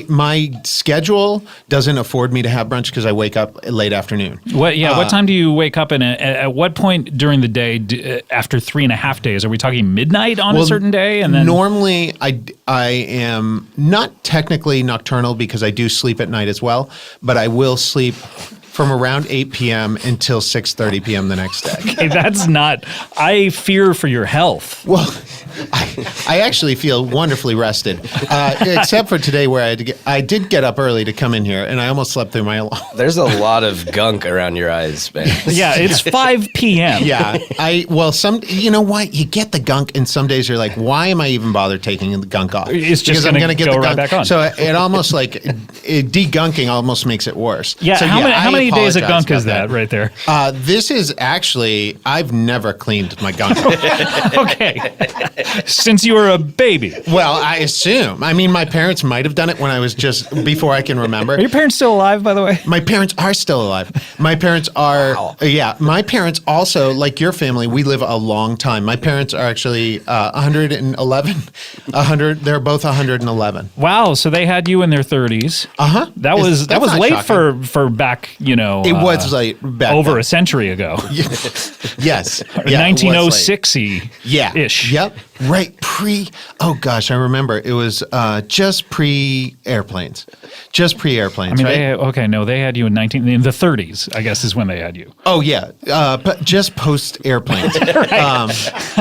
S4: My schedule doesn't afford me to have brunch because I wake up late afternoon.
S1: What time do you wake up? And at what point during the day, after 3.5 days, are we talking midnight on a certain day? And then
S4: normally I am not technically nocturnal because I do sleep at night as well, but I will sleep from around 8 p.m. until 6:30 p.m. the next day.
S1: Hey, that's not. I fear for your health.
S4: Well, I actually feel wonderfully rested, except for today where I did get up early to come in here, and I almost slept through my alarm.
S3: There's a lot of gunk around your eyes, man.
S1: Yeah, it's 5 p.m.
S4: Yeah, you know what? You get the gunk, and some days you're like, why am I even bother taking the gunk off?
S1: It's just
S4: because I'm
S1: gonna
S4: going to get
S1: go
S4: the
S1: right
S4: gunk.
S1: back on.
S4: So it almost like de-gunking almost makes it worse.
S1: Yeah,
S4: So,
S1: how many days of
S4: apologize
S1: gunk is
S4: about
S1: that right there?
S4: This is actually, I've never cleaned my gunk.
S1: Okay. Since you were a baby.
S4: Well, I assume. I mean, my parents might have done it when I was just before I can remember.
S1: Are your parents still alive, by the way?
S4: My parents are still alive. My parents are, my parents also, like your family, we live a long time. My parents are actually 111. They're both 111.
S1: Wow, so they had you in their 30s.
S4: Uh-huh.
S1: That was
S4: not
S1: late
S4: shocking.
S1: for back,
S4: It was late back
S1: over
S4: then.
S1: a century ago.
S4: Yes. Yeah, it was late.
S1: 1906-y.
S4: Yeah.
S1: Ish.
S4: Yep. Right, oh gosh, I remember. It was just pre-airplanes. Just pre-airplanes, right?
S1: They had you in the 30s, I guess is when they had you.
S4: Oh, yeah, but just post-airplanes.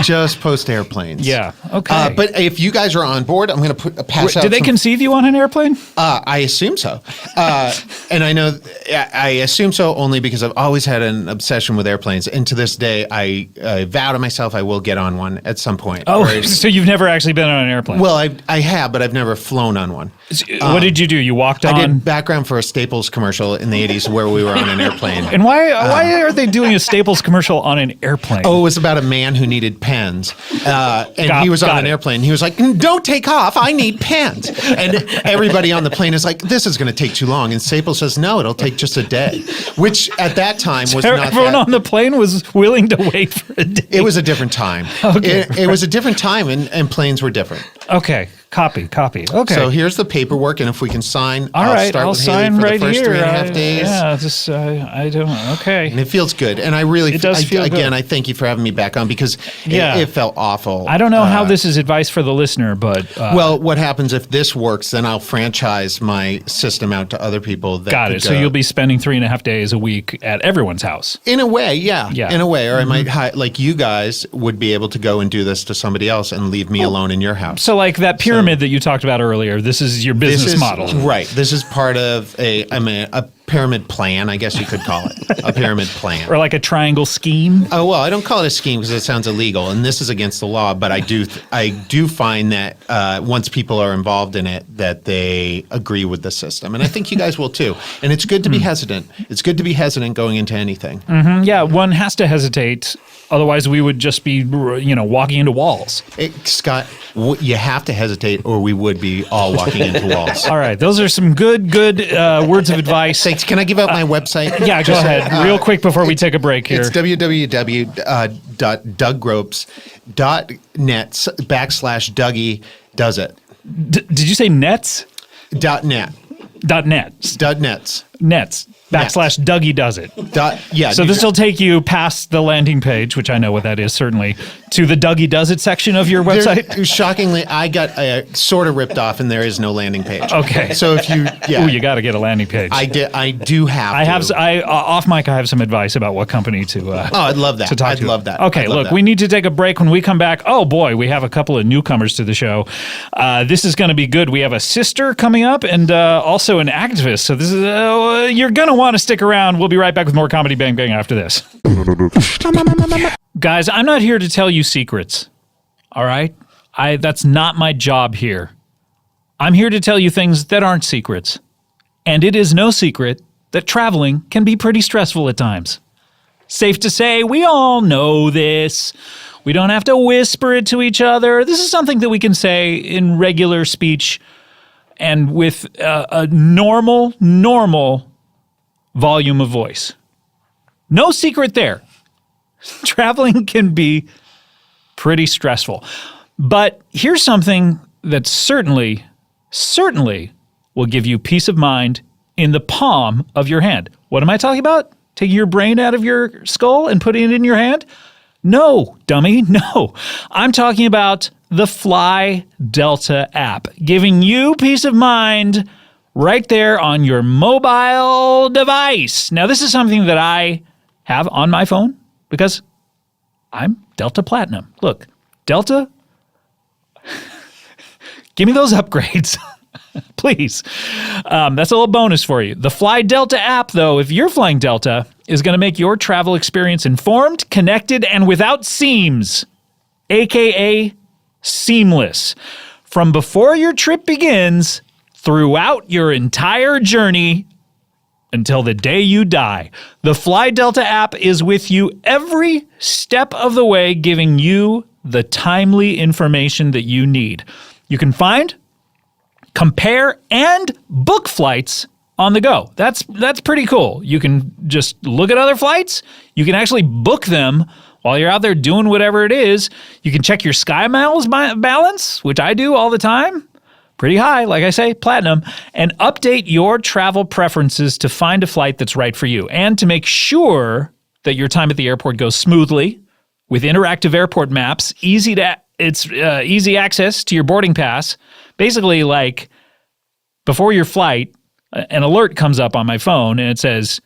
S4: Just post-airplanes.
S1: Yeah, okay.
S4: But if you guys are on board, I'm going to pass out
S1: Did they conceive you on an airplane?
S4: I assume so. And I know, I assume so only because I've always had an obsession with airplanes. And to this day, I vow to myself I will get on one at some point.
S1: Oh, so you've never actually been on an airplane?
S4: Well, I have, but I've never flown on one.
S1: What did you do? You walked on?
S4: I did background for a Staples commercial in the 80s where we were on an airplane.
S1: And why are they doing a Staples commercial on an airplane?
S4: Oh, it was about a man who needed pens. And he was on an airplane. He was like, don't take off. I need pens. And everybody on the plane is like, this is going to take too long. And Staples says, no, it'll take just a day. Which at that time was not
S1: everyone on the plane was willing to wait for a day.
S4: It was a different time.
S1: Okay.
S4: It was a different time, and planes were different.
S1: Okay. Copy. Okay.
S4: So here's the paperwork, and if we can sign,
S1: I'll sign
S4: for
S1: right
S4: the first
S1: here.
S4: 3.5 days.
S1: Yeah, just I don't. Okay.
S4: And it feels good, and I really
S1: It does feel
S4: again.
S1: good.
S4: I thank you for having me back on because it felt awful.
S1: I don't know how this is advice for the listener, but
S4: well, what happens if this works? Then I'll franchise my system out to other people. That
S1: got
S4: could
S1: it. So
S4: go.
S1: you'll be spending 3.5 days a week at everyone's house.
S4: In a way, yeah. In a way, or I
S1: Mm-hmm.
S4: might like you guys would be able to go and do this to somebody else and leave me alone in your house.
S1: So like that pyramid that you talked about earlier, this is your business model.
S4: Right. This is part of a pyramid plan, I guess you could call it. A pyramid plan.
S1: Or like a triangle scheme.
S4: Oh, well, I don't call it a scheme because it sounds illegal, and this is against the law, but I do find that once people are involved in it, that they agree with the system. And I think you guys will too. And it's good to be hesitant. It's good to be hesitant going into anything.
S1: Mm-hmm. Yeah, one has to hesitate. Otherwise, we would just be, walking into walls.
S4: Scott, you have to hesitate or we would be all walking into walls.
S1: All right. Those are some good words of advice.
S4: Thanks. Can I give out my website?
S1: Yeah, go ahead. Real quick before we take a break here.
S4: It's www.dougropes.net/Dougie does it.
S1: Did you say nets?
S4: .net.
S1: .nets.
S4: .nets.
S1: Nets. /Dougie does it. So this will take you past the landing page, which I know what that is, certainly, to the Dougie Does It section of your website.
S4: Shockingly, I got sort of ripped off, and there is no landing page.
S1: Okay.
S4: So if you,
S1: Ooh, you got to get a landing page.
S4: I do have to.
S1: Off mic, I have some advice about what company to.
S4: I'd love that.
S1: To talk
S4: I'd
S1: to.
S4: love that.
S1: Okay, look, we need to take a break. When we come back, oh boy, we have a couple of newcomers to the show. This is going to be good. We have a sister coming up, and also an activist. So this is you're going to want to stick around. We'll be right back with more Comedy Bang Bang after this. Guys, I'm not here to tell you secrets. All right? That's not my job here. I'm here to tell you things that aren't secrets. And it is no secret that traveling can be pretty stressful at times. Safe to say, we all know this. We don't have to whisper it to each other. This is something that we can say in regular speech and with a normal volume of voice. No secret there. Traveling can be pretty stressful. But here's something that certainly will give you peace of mind in the palm of your hand. What am I talking about? Taking your brain out of your skull and putting it in your hand? No, dummy, no. I'm talking about the Fly Delta app, giving you peace of mind right there on your mobile device. Now, this is something that I have on my phone because I'm Delta Platinum. Look, Delta, give me those upgrades, please. That's a little bonus for you. The Fly Delta app, though, if you're flying Delta, is going to make your travel experience informed, connected, and without seams, aka seamless. From before your trip begins throughout your entire journey until the day you die. The Fly Delta app is with you every step of the way, giving you the timely information that you need. You can find, compare, and book flights on the go. That's pretty cool. You can just look at other flights. You can actually book them while you're out there doing whatever it is. You can check your Sky Miles balance, which I do all the time. Pretty high, like I say, platinum, and update your travel preferences to find a flight that's right for you and to make sure that your time at the airport goes smoothly with interactive airport maps, easy to It's easy access to your boarding pass. Basically, like before your flight, an alert comes up on my phone and it says,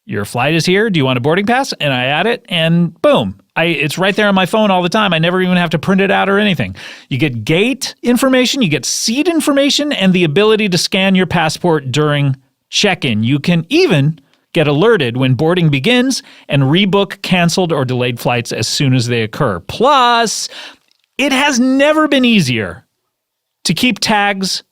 S1: your flight is here. Do you want a boarding pass? And I add it and boom. It's right there on my phone all the time. I never even have to print it out or anything. You get gate information, you get seat information, and the ability to scan your passport during check-in. You can even get alerted when boarding begins and rebook canceled or delayed flights as soon as they occur. Plus, it has never been easier to keep tags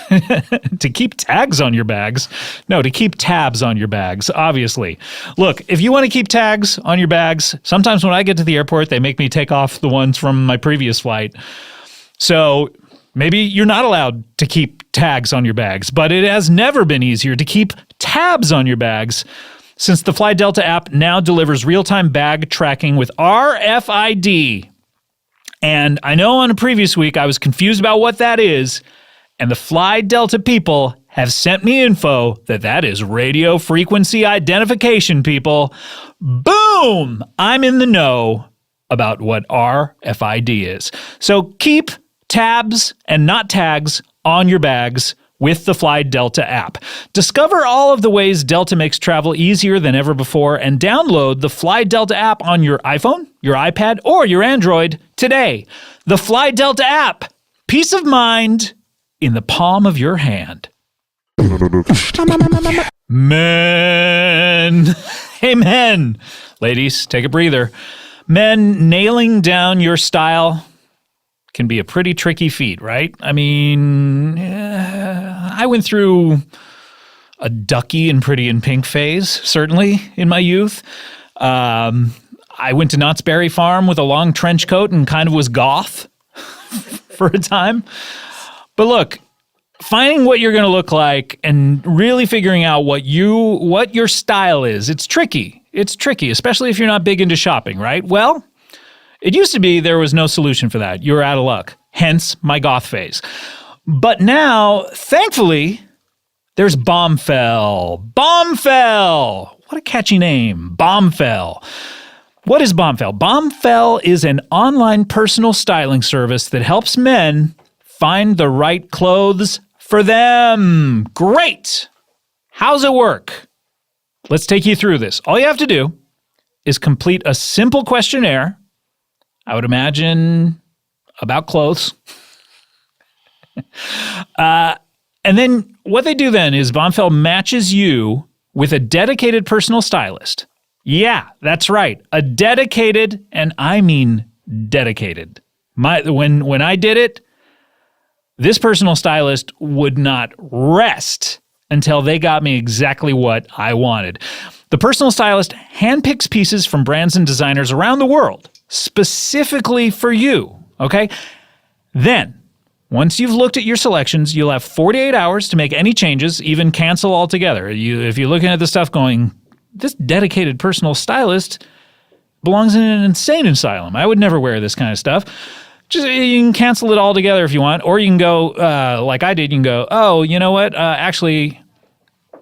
S1: to keep tags on your bags. No, to keep tabs on your bags, obviously. Look, if you want to keep tags on your bags, sometimes when I get to the airport, they make me take off the ones from my previous flight. So maybe you're not allowed to keep tags on your bags, but it has never been easier to keep tabs on your bags since the Fly Delta app now delivers real-time bag tracking with RFID. And I know on a previous week I was confused about what that is, and the Fly Delta people have sent me info that is radio frequency identification, people. Boom! I'm in the know about what RFID is. So keep tabs and not tags on your bags with the Fly Delta app. Discover all of the ways Delta makes travel easier than ever before and download the Fly Delta app on your iPhone, your iPad, or your Android today. The Fly Delta app. Peace of mind in the palm of your hand. Men. Hey, men. Ladies, take a breather. Men, nailing down your style can be a pretty tricky feat, right? I mean, I went through a ducky and pretty in pink phase, certainly, in my youth. I went to Knott's Berry Farm with a long trench coat and kind of was goth for a time. But look, finding what you're going to look like and really figuring out what your style is, it's tricky. It's tricky, especially if you're not big into shopping, right? Well, it used to be there was no solution for that. You were out of luck, hence my goth phase. But now, thankfully, there's Bombfell. Bombfell! What a catchy name, Bombfell. What is Bombfell? Bombfell is an online personal styling service that helps men find the right clothes for them. Great! How's it work? Let's take you through this. All you have to do is complete a simple questionnaire, I would imagine about clothes. And then what they do then is Bombfell matches you with a dedicated personal stylist. Yeah, that's right. A dedicated, and I mean dedicated. When I did it, this personal stylist would not rest until they got me exactly what I wanted. The personal stylist handpicks pieces from brands and designers around the world, specifically for you, okay? Then, once you've looked at your selections, you'll have 48 hours to make any changes, even cancel altogether. If you're looking at the stuff going, this dedicated personal stylist belongs in an insane asylum. I would never wear this kind of stuff. Just you can cancel it all together if you want, or you can go like I did. You can go, oh, you know what? Actually,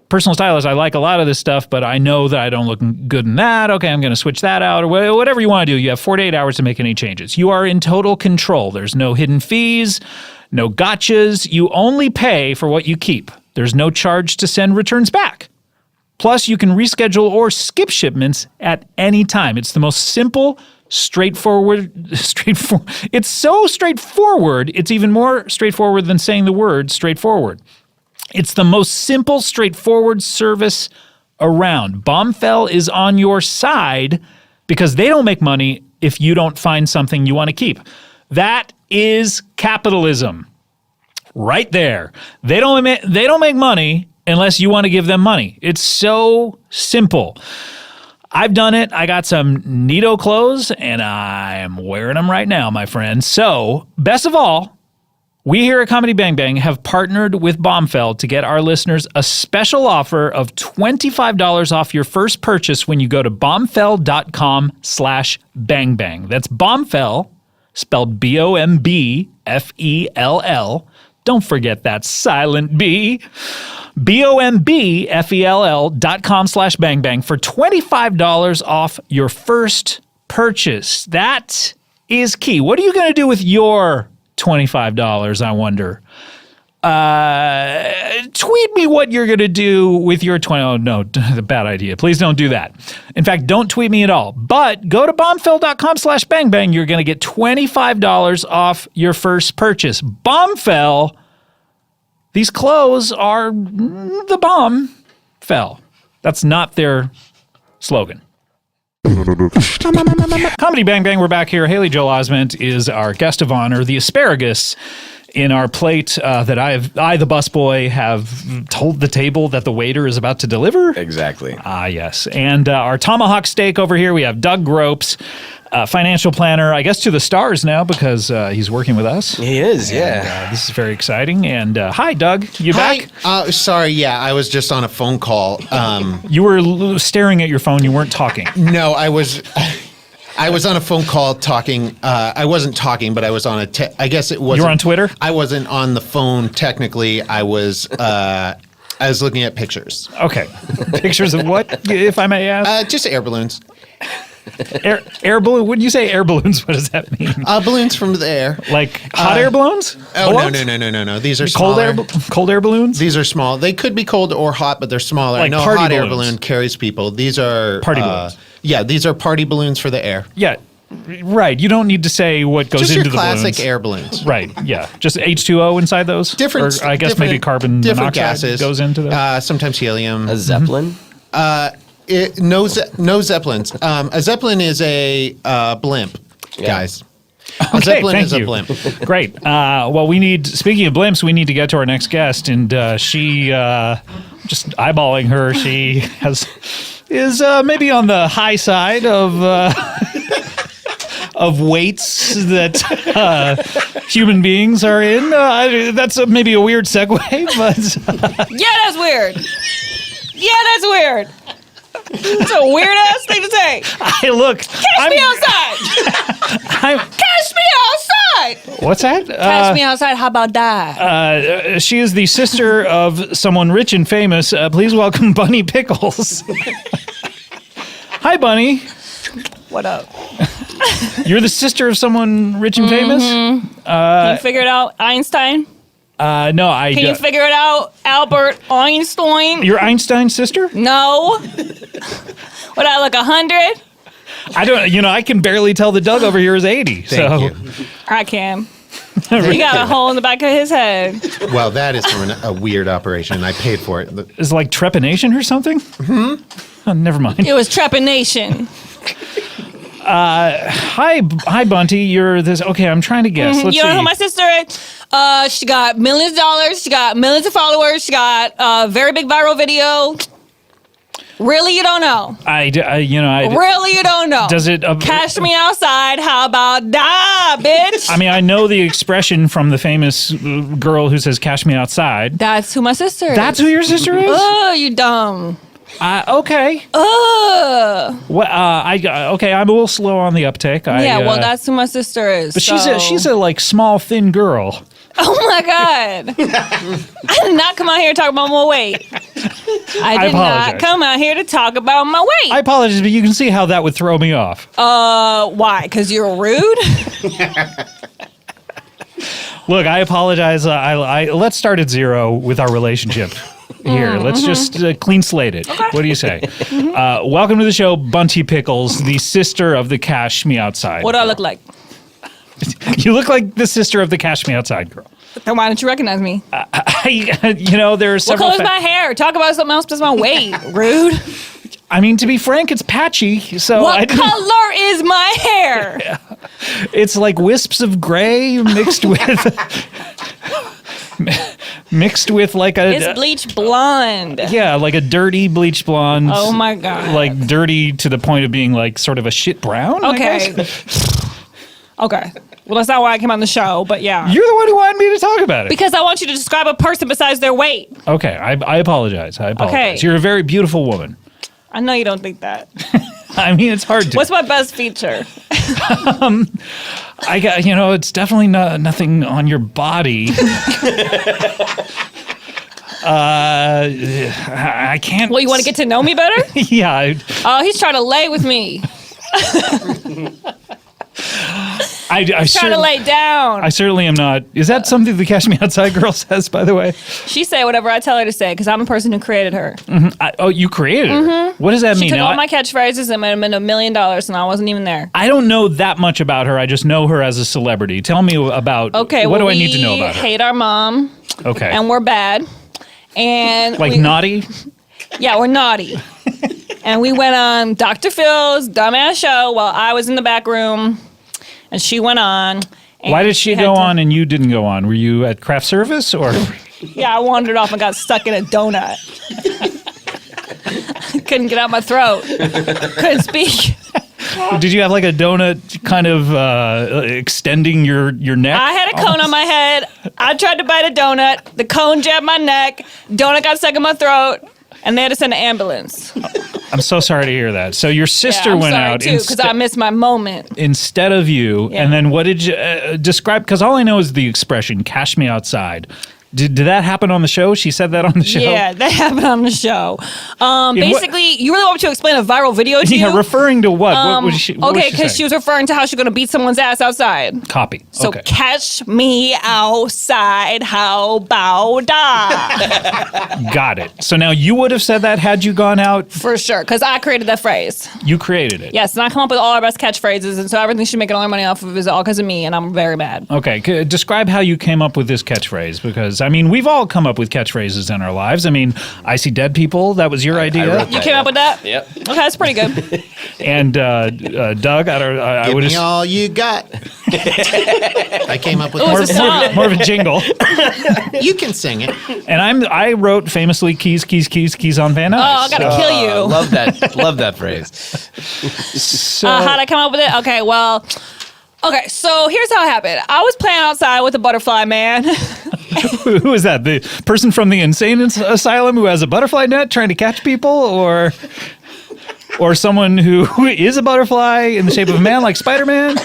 S1: personal stylist, I like a lot of this stuff, but I know that I don't look good in that. Okay, I'm going to switch that out, or whatever you want to do. You have 48 hours to make any changes. You are in total control. There's no hidden fees, no gotchas. You only pay for what you keep. There's no charge to send returns back. Plus, you can reschedule or skip shipments at any time. It's the most simple, straightforward. It's so straightforward, it's even more straightforward than saying the word straightforward. It's the most simple, straightforward service around. Bombfell is on your side because they don't make money if you don't find something you want to keep. That is capitalism. Right there. They don't make money unless you want to give them money. It's so simple. I've done it. I got some neato clothes, and I'm wearing them right now, my friends. So, best of all, we here at Comedy Bang Bang have partnered with Bombfell to get our listeners a special offer of $25 off your first purchase when you go to bombfell.com/bangbang. That's Bombfell, spelled B-O-M-B-F-E-L-L. Don't forget that silent B. bombfell.com/bangbang for $25 off your first purchase. That is key. What are you going to do with your $25, I wonder? Tweet me what you're going to do with your 20. Oh, no, bad idea. Please don't do that. In fact, don't tweet me at all. But go to bombfell.com/bangbang. You're going to get $25 off your first purchase. Bombfell. These clothes are the bomb fell. That's not their slogan. Comedy Bang Bang, we're back here. Haley Joel Osment is our guest of honor. The asparagus in our plate that I, the busboy, have told the table that the waiter is about to deliver.
S3: Exactly.
S1: Ah, yes. And our tomahawk steak over here, we have Doug Gropes, financial planner, I guess to the stars now because he's working with us.
S3: He is, yeah.
S1: This is very exciting. And hi, Doug. You back?
S4: Sorry, yeah, I was just on a phone call.
S1: You were staring at your phone. You weren't talking.
S4: No, I was on a phone call talking. I wasn't talking, but I was on I guess it was.
S1: You were on Twitter?
S4: I wasn't on the phone technically. I was looking at pictures.
S1: Okay. Pictures of what, if I may ask?
S4: Just air balloons.
S1: Air balloon? When you say air balloons, what does that mean?
S4: Balloons from the air.
S1: Like hot air balloons?
S4: Oh,
S1: Balloons?
S4: no. These are
S1: Cold
S4: smaller.
S1: Cold air balloons?
S4: These are small. They could be cold or hot, but they're smaller.
S1: Like
S4: I know a
S1: party
S4: hot air
S1: balloons.
S4: balloon carries people. These are
S1: Party balloons.
S4: Yeah, these are party balloons for the air.
S1: Yeah. Right. You don't need to say what goes
S4: Just
S1: into
S4: your
S1: the
S4: classic
S1: balloons.
S4: air balloons.
S1: Right. Yeah. Just H2O inside those?
S4: Different.
S1: Or I guess maybe carbon
S4: different
S1: monoxide
S4: gases
S1: goes into those?
S4: Sometimes helium.
S3: A Zeppelin?
S4: No Zeppelins. A Zeppelin is a blimp, guys. A
S1: Okay,
S4: Zeppelin
S1: thank
S4: is
S1: you.
S4: a blimp.
S1: Great. Well, speaking of blimps, we need to get to our next guest. And she, just eyeballing her, she is maybe on the high side of weights that human beings are in. That's maybe a weird segue, but...
S5: Yeah, that's weird. It's a weird ass thing to say.
S1: Hey, look.
S5: Catch me outside. Catch me outside.
S1: What's that?
S5: Catch me outside. How about that?
S1: She is the sister of someone rich and famous. Please welcome Bunny Pickles. Hi, Bunny.
S5: What up?
S1: You're the sister of someone rich and famous?
S5: Can you figure it out, Einstein?
S1: No, I...
S5: Can you figure it out, Albert Einstein?
S1: You're Einstein's sister?
S5: No. What, I look 100?
S1: I don't... I can barely tell the Doug over here is 80.
S4: Thank you.
S5: I can. He got a hole in the back of his head.
S4: Well, that is from a weird operation. I paid for it.
S1: Is it like trepanation or something? Mm-hmm. Oh, never mind.
S5: It was trepanation.
S1: Hi, Bunty. You're this... Okay, I'm trying to guess. Let's
S5: You
S1: see.
S5: know who my sister is? She got millions of dollars. She got millions of followers. She got a very big viral video. Really, you don't know?
S1: Really,
S5: you don't know?
S1: Does it...
S5: Catch me outside. How about that, bitch?
S1: I mean, I know the expression from the famous girl who says, "Cash me outside."
S5: That's who my sister is.
S1: That's who your sister is?
S5: Oh, you dumb.
S1: Okay.
S5: Ugh.
S1: Well, okay, I'm a little slow on the uptake.
S5: Well, that's who my sister is.
S1: But she's a like small, thin girl.
S5: Oh my God. I did not come out here to talk about my weight. I did not come out here to talk about my weight.
S1: I apologize, but you can see how that would throw me off.
S5: Why? Because you're rude?
S1: Look, I apologize. Let's start at zero with our relationship. Here, let's just clean slate it. Okay. What do you say? Welcome to the show, Bunty Pickles, the sister of the Cash Me Outside.
S5: What do I look like?
S1: You look like the sister of the Cash Me Outside girl.
S5: Then why don't you recognize me?
S1: There are several...
S5: What color's my hair? Talk about something else besides my weight. Rude.
S1: I mean, to be frank, it's patchy, so...
S5: What color is my hair?
S1: Yeah. It's like wisps of gray mixed with... mixed with like a...
S5: It's bleach blonde.
S1: Yeah, like a dirty bleach blonde.
S5: Oh my God.
S1: Like dirty to the point of being like sort of a shit brown,
S5: Okay.
S1: I guess.
S5: Okay. Well, that's not why I came on the show, but yeah.
S1: You're the one who wanted me to talk about it.
S5: Because I want you to describe a person besides their weight.
S1: Okay, I apologize.
S5: Okay.
S1: You're a very beautiful woman.
S5: I know you don't think that.
S1: I mean, it's hard to.
S5: What's my best feature?
S1: I got, it's definitely nothing on your body. I can't.
S5: Well, you want to get to know me better?
S1: Yeah.
S5: Oh, he's trying to lay with me.
S1: I
S5: Trying to
S1: certainly,
S5: lay down.
S1: I certainly am not. Is that something the Cash Me Outside girl says, by the way?
S5: She say whatever I tell her to say because I'm the person who created her.
S1: You created her. What does that
S5: She
S1: mean?
S5: took
S1: Now,
S5: all my catchphrases and made them into $1 million, and I wasn't even there.
S1: I don't know that much about her. I just know her as a celebrity. Tell me about.
S5: Okay,
S1: what
S5: well,
S1: do I need to know
S5: we
S1: about her?
S5: hate our mom,
S1: Okay.
S5: and we're bad, and
S1: Like naughty?
S5: Yeah, we're naughty. And we went on Dr. Phil's dumbass show while I was in the back room, and she went on. And
S1: Why did she
S5: had
S1: go
S5: to-
S1: on and you didn't go on? Were you at craft service or?
S5: Yeah, I wandered off and got stuck in a donut. Couldn't get out my throat. Couldn't speak.
S1: Did you have like a donut kind of extending your neck?
S5: I had a cone on my head. I tried to bite a donut. The cone jabbed my neck. Donut got stuck in my throat. And they had to send an ambulance.
S1: I'm so sorry to hear that. So your sister
S5: I'm
S1: went
S5: sorry
S1: out
S5: too, because I missed my moment.
S1: instead of you.
S5: Yeah.
S1: And then what did you describe? Because all I know is the expression "cash me outside." Did that happen on the show? She said that on the show?
S5: Yeah, that happened on the show. Basically, you really want me to explain a viral video to you?
S1: Yeah, referring to what? What was she?
S5: Okay, because she was referring to how she's going to beat someone's ass outside.
S1: Copy.
S5: So
S1: Okay.
S5: catch me outside, how about that?
S1: Got it. So now you would have said that had you gone out.
S5: For sure, because I created that phrase.
S1: You created it.
S5: Yes, and I come up with all our best catchphrases, and so everything she's making all her money off of is all because of me, and I'm very mad.
S1: Okay, describe how you came up with this catchphrase, because I mean we've all come up with catchphrases in our lives. I mean, I see dead people. That was your idea.
S3: wrote
S5: You came up with that?
S3: Yep.
S5: Okay, that's pretty good.
S1: And Doug, I
S4: Give
S1: would
S4: me
S1: have
S4: all you got. I came up with
S5: It was a song.
S1: more of a jingle.
S4: You can sing it.
S1: And I wrote famously keys on Van Nuys.
S5: Oh, I gotta kill you.
S3: Love that. Love that phrase.
S1: So
S5: How'd I come up with it? Okay, so here's how it happened. I was playing outside with a butterfly man.
S1: who is that? The person from the insane asylum who has a butterfly net trying to catch people, or someone who is a butterfly in the shape of a man like Spider-Man?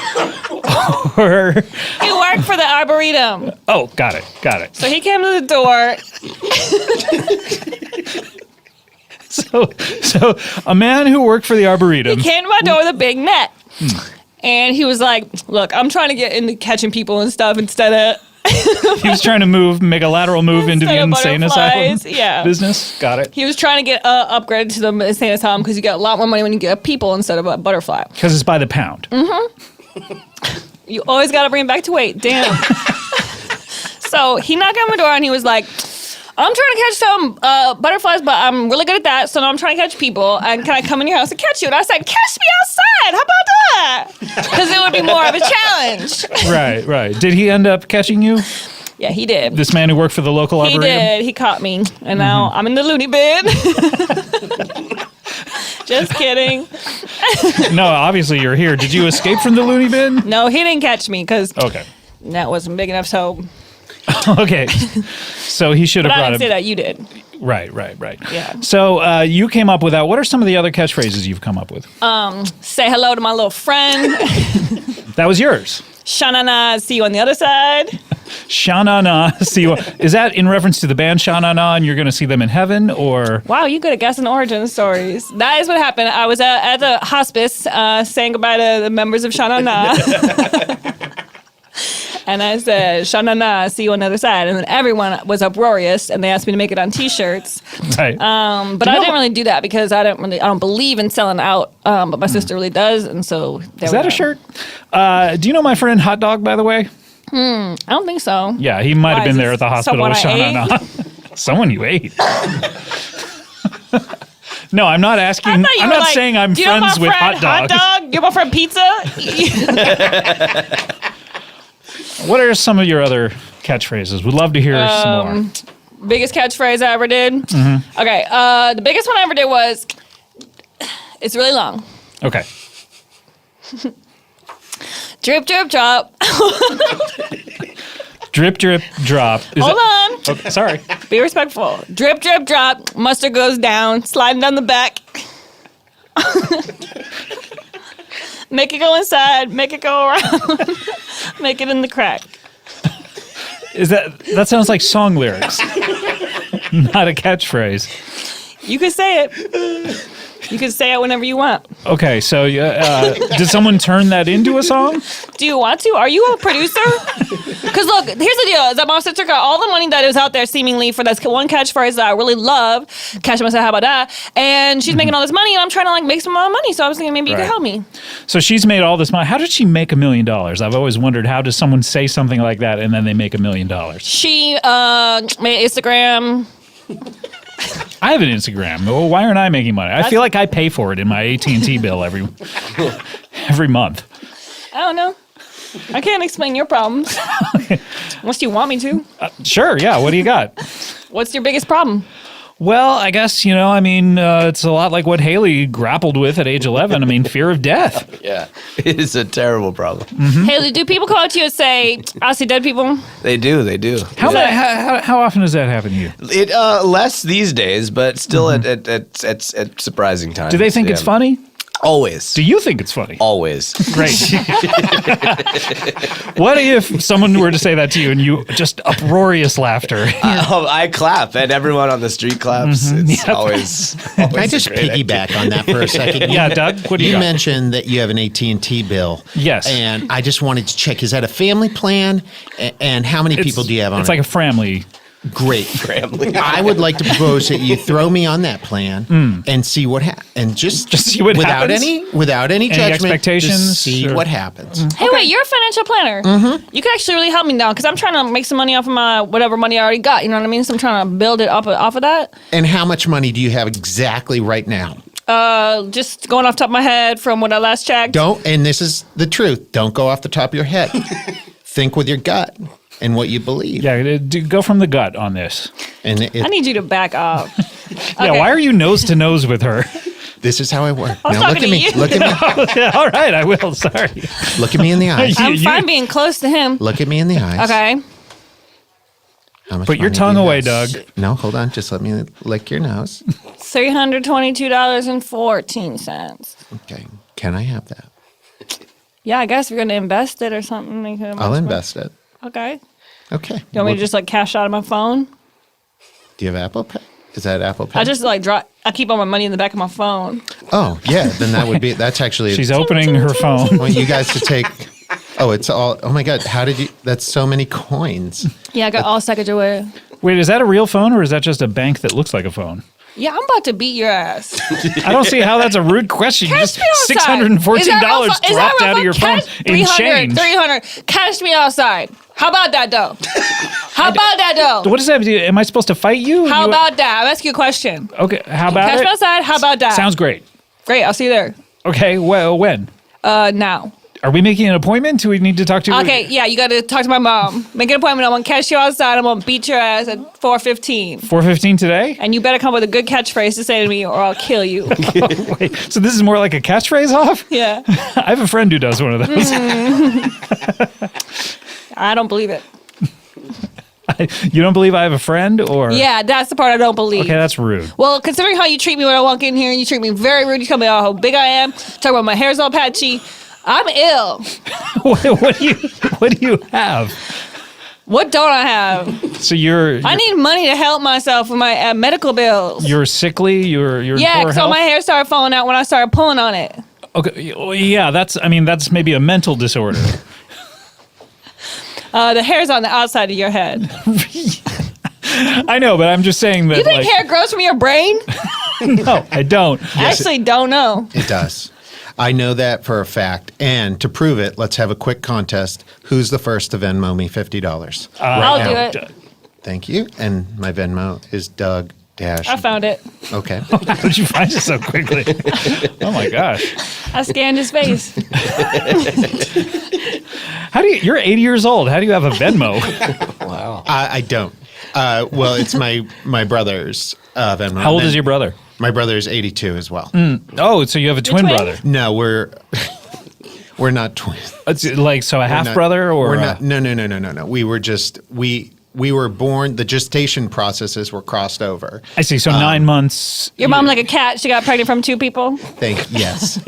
S1: Or
S5: He worked for the Arboretum.
S1: oh, got it.
S5: So he came to the door.
S1: So a man who worked for the Arboretum.
S5: He came to my door with a big net. And he was like, look, I'm trying to get into catching people and stuff instead of
S1: He was trying to make a lateral move into the
S5: Instead of
S1: insane asylum
S5: butterflies, yeah.
S1: business. Got it.
S5: he was trying to get upgraded to the insane asylum because you get a lot more money when you get people instead of a butterfly.
S1: Because it's by the pound.
S5: You always got to bring it back to weight. Damn. So he knocked on my door and he was like, I'm trying to catch some butterflies, but I'm really good at that. So now I'm trying to catch people. And can I come in your house and catch you? And I said, catch me outside. How about that? Because it would be more of a challenge.
S1: Right. Did he end up catching you?
S5: Yeah, he did.
S1: This man who worked for the local
S5: He
S1: Arboretum?
S5: did. He caught me. And now I'm in the loony bin. Just kidding.
S1: No, obviously you're here. Did you escape from the loony bin?
S5: No, he didn't catch me because
S1: Okay.
S5: that wasn't big enough. So,
S1: Okay. So he should
S5: but
S1: have
S5: I
S1: brought
S5: didn't say
S1: it.
S5: that. You did.
S1: Right.
S5: Yeah.
S1: So you came up with that. What are some of the other catchphrases you've come up with?
S5: Say hello to my little friend.
S1: That was yours.
S5: Sha-na-na, see you on the other side.
S1: Sha-na-na. See you. Is that in reference to the band Sha-na-na and you're going to see them in heaven, or?
S5: Wow, you good at guessing origin stories. That is what happened. I was at the hospice saying goodbye to the members of Sha-na-na. And I said, Sha-na-na, see you on the other side. And then everyone was uproarious, and they asked me to make it on T-shirts.
S1: Right.
S5: But I didn't really do that because I don't believe in selling out. But my sister really does, and so
S1: Is that a shirt? Do you know my friend Hot Dog, by the way?
S5: I don't think so.
S1: Yeah, he might have
S5: Why,
S1: been
S5: is
S1: there
S5: this
S1: at the hospital with
S5: someone I
S1: Sha-na-na. Someone you ate. No, I'm not asking.
S5: I thought you
S1: I'm
S5: were
S1: not
S5: like,
S1: saying I'm
S5: "Do you know my
S1: friends with
S5: friend
S1: Hot Dog.
S5: Hot Dog? You're my friend Pizza.
S1: What are some of your other catchphrases? We'd love to hear some more.
S5: Biggest catchphrase I ever did.
S1: Mm-hmm.
S5: Okay, the biggest one I ever did was. It's really long.
S1: Okay.
S5: Drip, drip, drop.
S1: Drip, drip, drop.
S5: Hold on.
S1: Okay, sorry.
S5: Be respectful. Drip, drip, drop. Mustard goes down, sliding down the back. Make it go inside. Make it go around. Make it in the crack.
S1: That sounds like song lyrics, not a catchphrase.
S5: You can say it. You can say it whenever you want.
S1: Okay, so did someone turn that into a song?
S5: Do you want to? Are you a producer? Because look, here's the deal: is that my sister got all the money that is out there, seemingly for this one catchphrase that I really love. Catch myself, how about that? And she's making all this money, and I'm trying to like make some more money. So I was thinking maybe you could help me.
S1: So she's made all this money. How did she make $1 million? I've always wondered, how does someone say something like that and then they make $1 million?
S5: She made Instagram.
S1: I have an Instagram. Well, why aren't I making money? I feel like I pay for it in my AT&T bill every month.
S5: I don't know. I can't explain your problems. Unless you want me to.
S1: Sure, yeah. What do you got?
S5: What's your biggest problem?
S1: Well, I guess, it's a lot like what Haley grappled with at age 11. I mean, fear of death.
S3: Yeah, it is a terrible problem.
S5: Haley, do people call to you and say, I see dead people?
S3: They do.
S1: How often does that happen to you?
S3: It less these days, but still at surprising times.
S1: Do they think it's funny?
S3: Always.
S1: Do you think it's funny?
S3: Always.
S1: Great. What if someone were to say that to you and you just uproarious laughter?
S3: I clap, and everyone on the street claps. It's always
S4: Can I just piggyback on that for a second?
S1: Yeah, Doug, what do you got?
S4: mentioned that you have an AT&T bill.
S1: Yes.
S4: And I just wanted to check, is that a family plan? And how many people do you have on
S1: It's
S4: it?
S1: like a family.
S4: Great. I would like to propose that you throw me on that plan and see what and just
S1: see what
S4: without
S1: happens?
S4: without any judgment,
S1: expectations?
S4: just see
S1: Sure.
S4: what happens.
S5: Hey, wait, you're a financial planner. You could actually really help me now because I'm trying to make some money off of my whatever money I already got. You know what I mean? So I'm trying to build it off of that.
S4: And how much money do you have exactly right now?
S5: Just going off the top of my head from when I last checked.
S4: And this is the truth. Don't go off the top of your head. Think with your gut and what you believe.
S1: Yeah, go from the gut on this.
S4: And
S5: I need you to back up.
S1: Yeah, why are you nose to nose with her?
S4: this is how I work.
S5: I was
S4: Now look
S5: talking
S4: at me.
S5: to you.
S4: Look at me.
S1: Yeah, all right, I will. Sorry.
S4: Look at me in the eyes.
S5: I'm fine being close to him.
S4: Look at me in the eyes.
S5: Okay.
S4: How much
S1: Put your
S4: money
S1: tongue
S4: do you
S1: away,
S4: have?
S1: Doug.
S4: No, hold on. Just let me lick your nose.
S5: $322.14.
S4: Okay. Can I have that?
S5: Yeah, I guess we're going to invest it or something.
S4: I'll invest it.
S5: Okay.
S4: Okay.
S5: You want me to just like cash out of my phone?
S4: Do you have Apple Pay? Is that Apple Pay?
S5: I just like I keep all my money in the back of my phone.
S4: Oh, yeah. Then that's actually.
S1: She's opening her phone.
S4: I want you guys to take. Oh, it's all. Oh my God. How did you? That's so many coins.
S5: Yeah, I got all second away.
S1: Wait, is that a real phone or is that just a bank that looks like a phone?
S5: Yeah, I'm about to beat your ass.
S1: I don't see how that's a rude question. You
S5: Cash
S1: just
S5: me outside.
S1: $614
S5: Is that
S1: dropped
S5: real
S1: out of your phone
S5: Cash?
S1: in
S5: 300,
S1: change.
S5: 300. Cash me outside. How about that, though? How about that, though?
S1: What does that do? Am I supposed to fight you?
S5: How about that? I'll ask you a question.
S1: Okay, how about
S5: Cash
S1: it?
S5: me outside. How about that?
S1: Sounds great.
S5: Great. I'll see you there.
S1: Okay, well, when?
S5: Now.
S1: Are we making an appointment? Do we need to talk to you?
S5: Okay, yeah, you got to talk to my mom. Make an appointment. I'm going to catch you outside. I'm going to beat your ass at 4:15.
S1: 4:15 today?
S5: And you better come with a good catchphrase to say to me or I'll kill you.
S1: Wait, so this is more like a catchphrase off?
S5: Yeah.
S1: I have a friend who does one of those.
S5: I don't believe it.
S1: You don't believe I have a friend, or?
S5: Yeah, that's the part I don't believe.
S1: Okay, that's rude.
S5: Well, considering how you treat me when I walk in here, and you treat me very rude. You tell me how big I am. Talk about my hair's all patchy. I'm ill.
S1: What do you have?
S5: What don't I have?
S1: So you're
S5: I need money to help myself with my medical bills.
S1: you're sickly. You're in
S5: Yeah,
S1: poor
S5: so
S1: health?
S5: my hair started falling out when I started pulling on it.
S1: Okay, well, yeah, that's maybe a mental disorder.
S5: The hair's on the outside of your head.
S1: I know, but I'm just saying that.
S5: You think hair grows from your brain?
S1: No, I don't.
S5: I actually don't know.
S4: It does. I know that for a fact. And to prove it, let's have a quick contest. Who's the first to Venmo me $50?
S5: I'll
S4: now.
S5: do it.
S4: Thank you. And my Venmo is Doug Dash.
S5: I found it.
S4: Okay.
S1: How did you find it so quickly? Oh my gosh!
S5: I scanned his face.
S1: How do you're 80 years old? How do you have a Venmo?
S3: Wow.
S4: I don't. Well, it's my brother's Venmo.
S1: How old is your brother?
S4: My brother is 82 as well.
S1: Oh, so you have a twin
S5: twins?
S1: brother.
S4: No, we're not twins.
S1: It's like so a half
S4: Not-
S1: brother, or
S4: we're not. No. We were just we were born. The gestation processes were crossed over.
S1: I see. So 9 months.
S5: Your mom like a cat. She got pregnant from two people.
S4: Yes,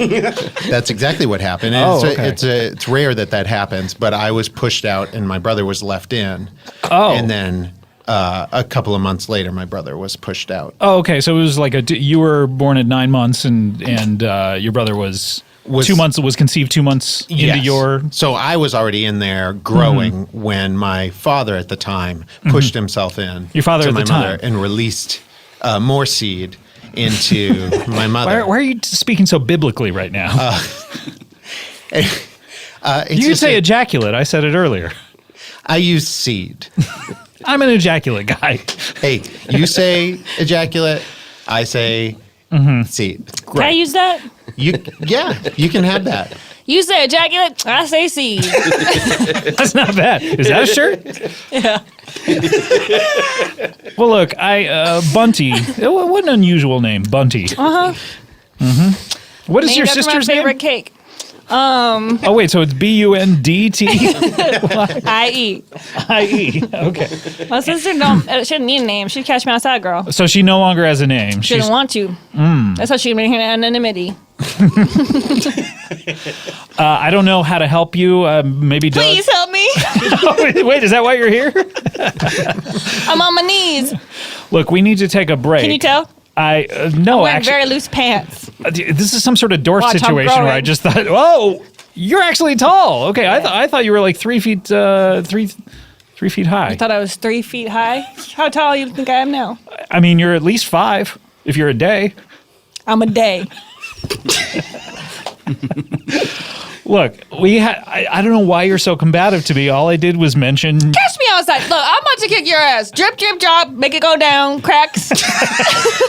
S4: that's exactly what happened. And
S1: Oh,
S4: it's rare that happens. But I was pushed out, and my brother was left in.
S1: Oh.
S4: and then a couple of months later, my brother was pushed out.
S1: Oh, okay. So it was like you were born at 9 months, and your brother was 2 months. Was conceived 2 months into
S4: Yes.
S1: your.
S4: So I was already in there growing when my father at the time pushed himself in.
S1: Your father
S4: to
S1: at
S4: my
S1: the
S4: mother
S1: time.
S4: and released more seed into my mother.
S1: Why are you speaking so biblically right now?
S4: It's
S1: you could
S4: just
S1: say
S4: a-
S1: ejaculate. I said it earlier.
S4: I use seed.
S1: I'm an ejaculate guy.
S4: Hey, you say ejaculate, I say seed.
S5: Can I use that?
S4: You can have that.
S5: You say ejaculate, I say seed.
S1: That's not bad. Is that a shirt?
S5: Yeah.
S1: Well, look, Bunty. What an unusual name, Bunty.
S5: Uh-huh.
S1: What is your
S5: Named after
S1: sister's
S5: my favorite
S1: name?
S5: cake.
S1: Oh, wait, so it's BUNDT?
S5: I.E.
S1: I-E. Okay.
S5: My sister shouldn't need a name. She'd catch me outside, girl.
S1: So she no longer has a name.
S5: She didn't want to. That's why she made her anonymity.
S1: I don't know how to help you. Maybe Doug.
S5: Please help me.
S1: Wait, is that why you're here?
S5: I'm on my knees.
S1: Look, we need to take a break.
S5: Can you tell?
S1: No,
S5: Wearing
S1: actually,
S5: very loose pants.
S1: this is some sort of dwarf
S5: Watch, I'm
S1: situation where I
S5: growing.
S1: just thought, oh, you're actually tall. Okay, I thought you were like 3 feet, 3 feet high.
S5: I thought I was 3 feet high. How tall do you think I am now?
S1: I mean, you're at least 5 if you're a day.
S5: I'm a day.
S1: Look, I don't know why you're so combative to me. All I did was mention.
S5: Catch me outside. Look, I'm about to kick your ass. Drip, drip, drop. Make it go down. Cracks.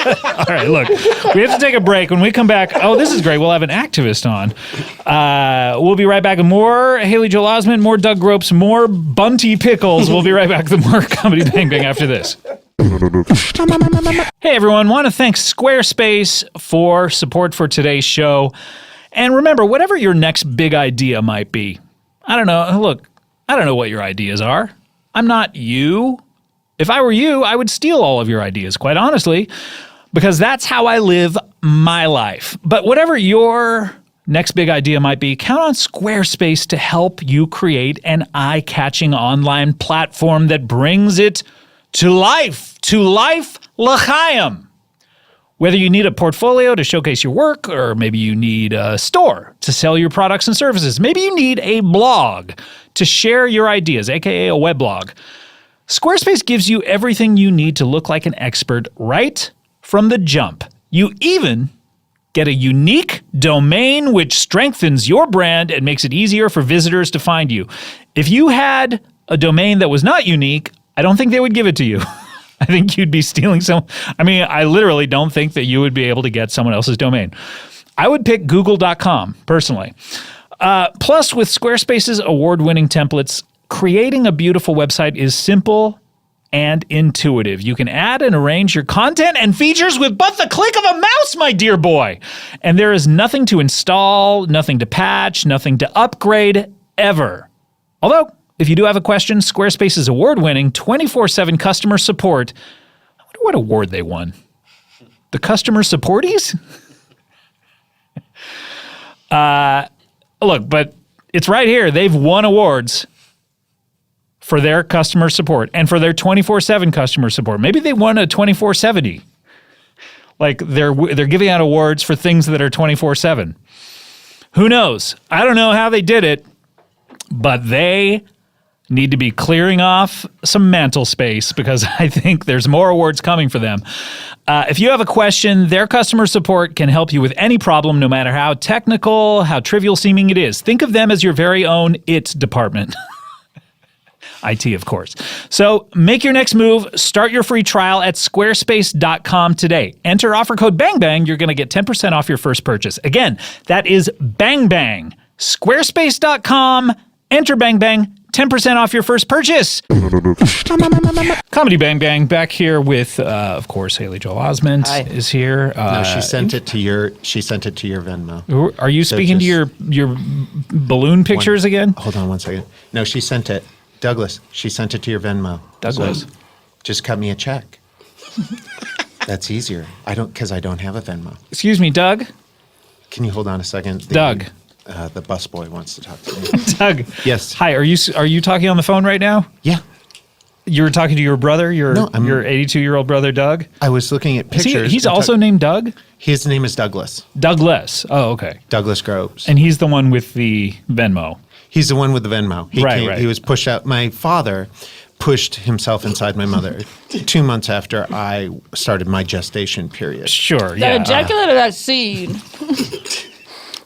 S1: All right, look, we have to take a break. When we come back, oh, this is great. We'll have an activist on. We'll be right back with more Haley Joel Osment, more Doug Gropes, more Bunty Pickles. We'll be right back with more Comedy Bang Bang after this. Hey, everyone. Want to thank Squarespace for support for today's show. And remember, whatever your next big idea might be, I don't know. Look, I don't know what your ideas are. I'm not you. If I were you, I would steal all of your ideas, quite honestly, because that's how I live my life. But whatever your next big idea might be, count on Squarespace to help you create an eye-catching online platform that brings it to life l'chaim. Whether you need a portfolio to showcase your work, or maybe you need a store to sell your products and services, maybe you need a blog to share your ideas, aka a weblog, Squarespace gives you everything you need to look like an expert right from the jump. You even get a unique domain which strengthens your brand and makes it easier for visitors to find you. If you had a domain that was not unique, I don't think they would give it to you. I think you'd be stealing I literally don't think that you would be able to get someone else's domain. I would pick google.com, personally. Plus, with Squarespace's award-winning templates, creating a beautiful website is simple and intuitive. You can add and arrange your content and features with but the click of a mouse, my dear boy. And there is nothing to install, nothing to patch, nothing to upgrade, ever. Although, if you do have a question, Squarespace's award-winning 24/7 customer support. I wonder what award they won. The customer supporties? Look, but it's right here. They've won awards for their customer support and for their 24/7 customer support. Maybe they won a 24/70. Like they're giving out awards for things that are 24/7. Who knows? I don't know how they did it, but they need to be clearing off some mantle space because I think there's more awards coming for them. If you have a question, their customer support can help you with any problem, no matter how technical, how trivial seeming it is. Think of them as your very own IT department. IT, of course. So make your next move. Start your free trial at squarespace.com today. Enter offer code BANGBANG. You're going to get 10% off your first purchase. Again, that is BANGBANG. Squarespace.com. Enter BANGBANG. 10% off your first purchase. Comedy Bang Bang back here with, of course, Haley Joel Osment is here.
S4: No, she sent it to your Venmo.
S1: Are you speaking to your balloon pictures again?
S4: Hold on one second. No, she sent it. Douglas, she sent it to your Venmo.
S1: Douglas.
S4: So just cut me a check. That's easier. Because I don't have a Venmo.
S1: Excuse me, Doug?
S4: Can you hold on a second?
S1: Doug.
S4: The busboy wants to talk to me.
S1: Doug.
S4: Yes.
S1: Hi, are you talking on the phone right now?
S4: Yeah.
S1: You were talking to your brother, your 82-year-old brother, Doug?
S4: I was looking at pictures.
S1: He's also named Doug?
S4: His name is Douglas.
S1: Douglas. Oh, okay.
S4: Douglas Groves.
S1: And he's the one with the Venmo.
S4: He's the one with the Venmo.
S1: Right.
S4: He was pushed out. My father pushed himself inside my mother 2 months after I started my gestation period.
S1: Sure,
S5: That ejaculate or that seed?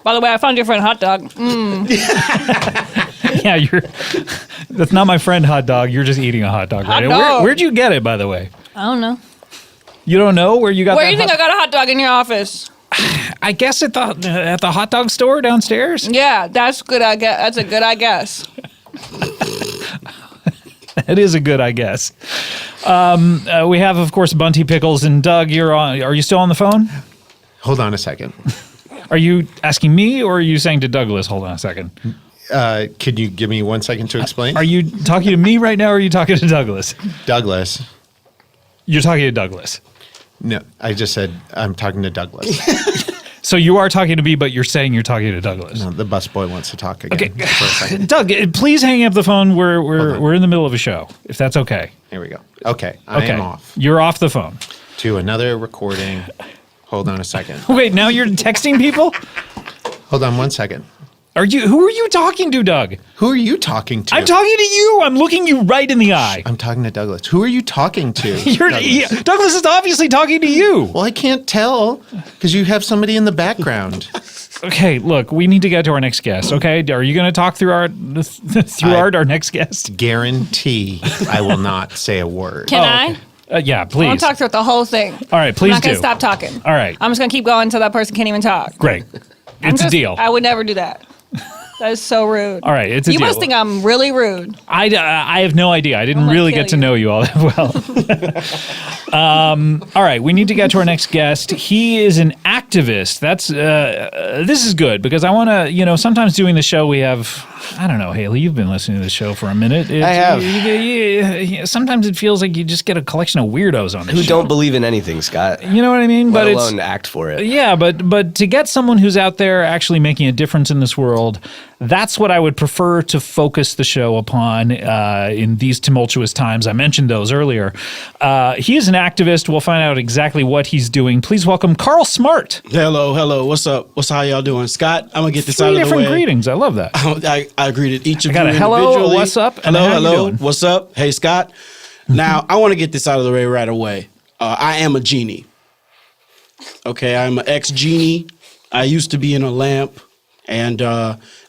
S5: By the way, I found your friend Hot Dog.
S1: Yeah, that's not my friend Hot Dog. You're just eating a hot dog.
S5: Hot
S1: Right?
S5: dog.
S1: Where'd you get it, by the way?
S5: I don't know.
S1: You don't know where you got
S5: Where
S1: that
S5: do you think I got a hot dog in your office?
S1: I guess at the hot dog store downstairs?
S5: Yeah, that's good. That's a good I guess.
S1: It is a good, I guess. We have, of course, Bunty Pickles and Doug. Are you still on the phone?
S4: Hold on a second.
S1: Are you asking me, or are you saying to Douglas? Hold on a second.
S4: Could you give me 1 second to explain?
S1: Are you talking to me right now, or are you talking to Douglas?
S4: Douglas.
S1: You're talking to Douglas.
S4: No, I just said I'm talking to Douglas.
S1: So you are talking to me, but you're saying you're talking to Douglas.
S4: No, the busboy wants to talk again
S1: Okay,
S4: for a second.
S1: Doug, please hang up the phone. We're in the middle of a show, if that's okay.
S4: Here we go. Okay, I am off
S1: You're off the phone.
S4: to another recording. Hold on a second.
S1: Wait, now you're texting people?
S4: Hold on 1 second.
S1: Who are you talking to, Doug?
S4: Who are you talking to?
S1: I'm talking to you. I'm looking you right in the eye.
S4: I'm talking to Douglas. Who are you talking to?
S1: Douglas. Douglas is obviously talking to you.
S4: Well, I can't tell because you have somebody in the background.
S1: Okay, look, we need to get to our next guest. Okay, are you going to talk through our next guest?
S4: Guarantee I will not say a word.
S5: Can I?
S1: Okay. Yeah,
S5: I
S1: please.
S5: want to talk through the whole thing.
S1: All right, please
S5: I'm not going
S1: do.
S5: to stop talking.
S1: All right.
S5: I'm just going to keep going until that person can't even talk.
S1: Great. It's a deal.
S5: I would never do that. That is so rude.
S1: All right, it's a
S5: You
S1: deal.
S5: must think I'm really rude.
S1: I have no idea. I didn't
S5: gonna
S1: really
S5: kill
S1: get to
S5: you.
S1: know you all that well. All right, we need to get to our next guest. He is an activist. This is good because I want to, sometimes doing the show we have, I don't know, Haley, you've been listening to the show for a minute.
S3: I have.
S1: Sometimes it feels like you just get a collection of weirdos on the
S3: Who
S1: show.
S3: don't believe in anything, Scott.
S1: You know what I mean?
S3: Let
S1: But
S3: alone act for it.
S1: Yeah, but to get someone who's out there actually making a difference in this world, that's what I would prefer to focus the show upon in these tumultuous times. I mentioned those earlier. He is an activist. We'll find out exactly what he's doing. Please welcome Carl Smart.
S6: Hello. What's up? How y'all doing? Scott, I'm going to get this out
S1: Three
S6: of the way.
S1: different greetings. I love that.
S6: I greeted each of
S1: got
S6: you
S1: a hello, a
S6: individually.
S1: what's up, and a how you
S6: Hello.
S1: doing?
S6: What's up? Hey, Scott. Now, I want to get this out of the way right away. I am a genie. Okay, I'm an ex-genie. I used to be in a lamp. And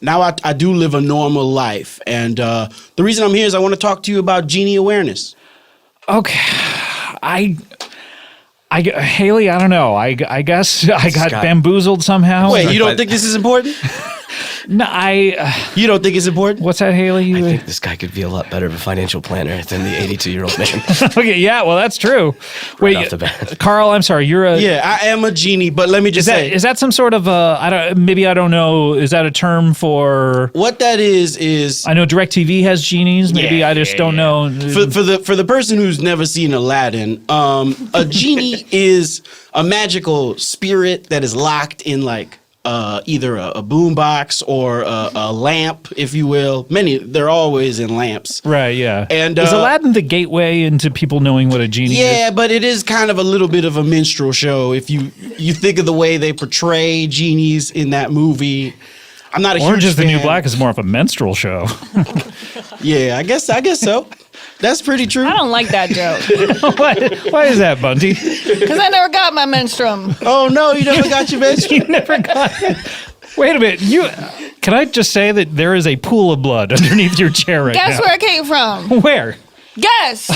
S6: now I do live a normal life. And the reason I'm here is I want to talk to you about genie awareness.
S1: Okay. Haley, I don't know. I guess I got
S3: Scott.
S1: bamboozled somehow.
S6: Wait, you don't think this is important?
S1: No,
S6: You don't think it's important?
S1: what's that, Haley?
S3: I think this guy could be a lot better of a financial planner than the 82-year-old man.
S1: Okay, yeah, well, that's true. Wait,
S3: off the bat.
S1: Carl, I'm sorry. You're a
S6: Yeah, I am a genie, but let me just say.
S1: Is that some sort of I don't know. Is that a term for?
S6: What that is
S1: I know DirecTV has genies. Maybe I just don't know.
S6: for the person who's never seen Aladdin, a genie is a magical spirit that is locked in like either a boombox or a lamp, if you will. They're always in lamps.
S1: Right, yeah.
S6: And,
S1: is Aladdin the gateway into people knowing what a genie is?
S6: Yeah, but it is kind of a little bit of a minstrel show if you think of the way they portray genies in that movie. I'm not a
S1: Orange
S6: huge
S1: is the New
S6: fan.
S1: Black is more of a menstrual show.
S6: Yeah, I guess so. That's pretty true.
S5: I don't like that joke
S1: Why is that, Bunty?
S5: because I never got my menstruum.
S6: Oh no, you never got your best.
S1: You never got it. Wait a minute. Can I just say that there is a pool of blood underneath your chair right
S5: Guess
S1: now?
S5: where it came from?
S1: Where?
S5: Guess.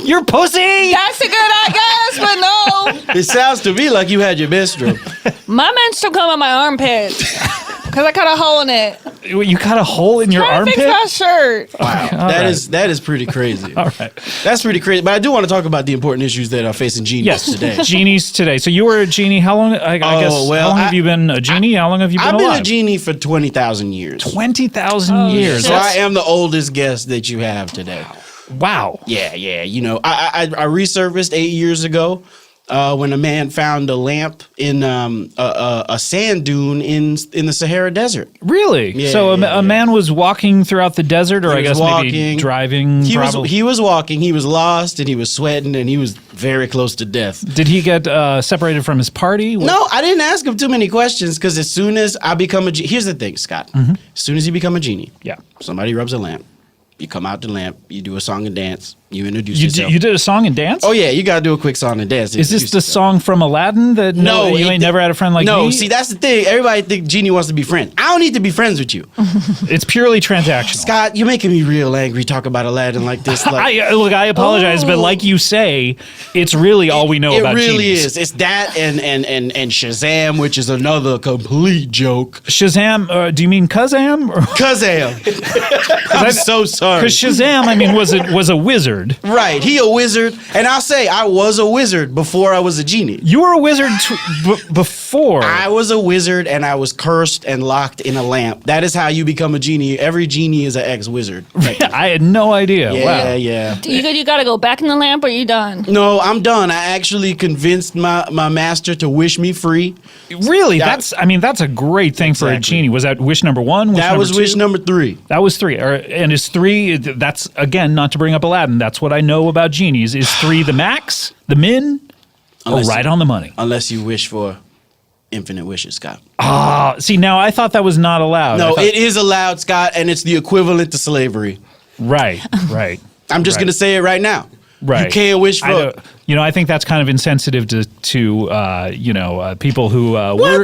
S1: Your pussy!
S5: That's a good I guess, but no.
S6: It sounds to me like you had your menstruum.
S5: My menstruum come out my armpit because I cut a hole in it.
S1: You cut a hole in your
S5: Trying to
S1: armpit?
S5: fix my shirt.
S6: Wow,
S1: All right.
S6: that is pretty crazy.
S1: All right.
S6: That's pretty crazy. But I do want to talk about the important issues that are facing genies
S1: Yes,
S6: today.
S1: genies today. So you were a genie. How long? I guess.
S6: well,
S1: how long have you been a genie? How long have you been
S6: I've
S1: alive?
S6: been a genie for 20,000 years.
S1: 20,000 years.
S6: So I am the oldest guest that you have today.
S1: Wow.
S6: Yeah. You know, I resurfaced 8 years ago. when a man found a lamp in a sand dune in the Sahara Desert.
S1: Really?
S6: Yeah,
S1: So
S6: yeah.
S1: a man was walking throughout the desert, or I
S6: He
S1: guess
S6: was
S1: maybe
S6: walking.
S1: driving.
S6: He
S1: probably.
S6: was walking. He was lost, and he was sweating, and he was very close to death.
S1: Did he get separated from his party?
S6: No, I didn't ask him too many questions because as soon as I become a genie, here's the thing, Scott. As soon as you become a genie,
S1: Yeah.
S6: somebody rubs a lamp. You come out the lamp. You do a song and dance. You introduce
S1: You
S6: yourself.
S1: did a song and dance?
S6: Oh yeah, you gotta do a quick song and dance. to
S1: Is this
S6: introduce
S1: the
S6: yourself.
S1: song from Aladdin that you ain't never had a friend like me?
S6: No, see that's the thing. Everybody think Genie wants to be friends. I don't need to be friends with you,
S1: It's purely transactional.
S6: Scott. You're making me real angry. Talk about Aladdin like this. Like,
S1: I apologize, but like you say, it's really all we know
S6: it
S1: about
S6: really
S1: genies.
S6: is. It's that and Shazam, which is another complete joke.
S1: Shazam, do you mean Kazam?
S6: Kazam. I'm so sorry.
S1: Because Shazam, I mean, was a wizard.
S6: Right, he a wizard, and I'll say I was a wizard before I was a genie.
S1: You were a wizard before.
S6: I was a wizard, and I was cursed and locked in a lamp. That is how you become a genie. Every genie is an ex-wizard.
S1: I had no idea.
S6: Yeah,
S1: Wow.
S6: yeah.
S5: You got to go back in the lamp, or you done?
S6: No, I'm done. I actually convinced my master to wish me free.
S1: Really?
S6: That-
S1: That's a great thing for a
S6: Exactly.
S1: genie. Was that wish number one?
S6: That was wish
S1: two?
S6: number 3.
S1: That was 3. And is 3, that's, again, not to bring up Aladdin, that's what I know about genies. Is 3 the max, the min, or
S6: Unless
S1: right
S6: you-
S1: on the money?
S6: Unless you wish for infinite wishes, Scott.
S1: See, now I thought that was not allowed.
S6: No,
S1: I thought-
S6: it is allowed, Scott, and it's the equivalent to slavery.
S1: Right.
S6: I'm just
S1: Right.
S6: going to say it right now.
S1: Right.
S6: You can't wish
S1: I
S6: for...
S1: know, I think that's kind of insensitive to people who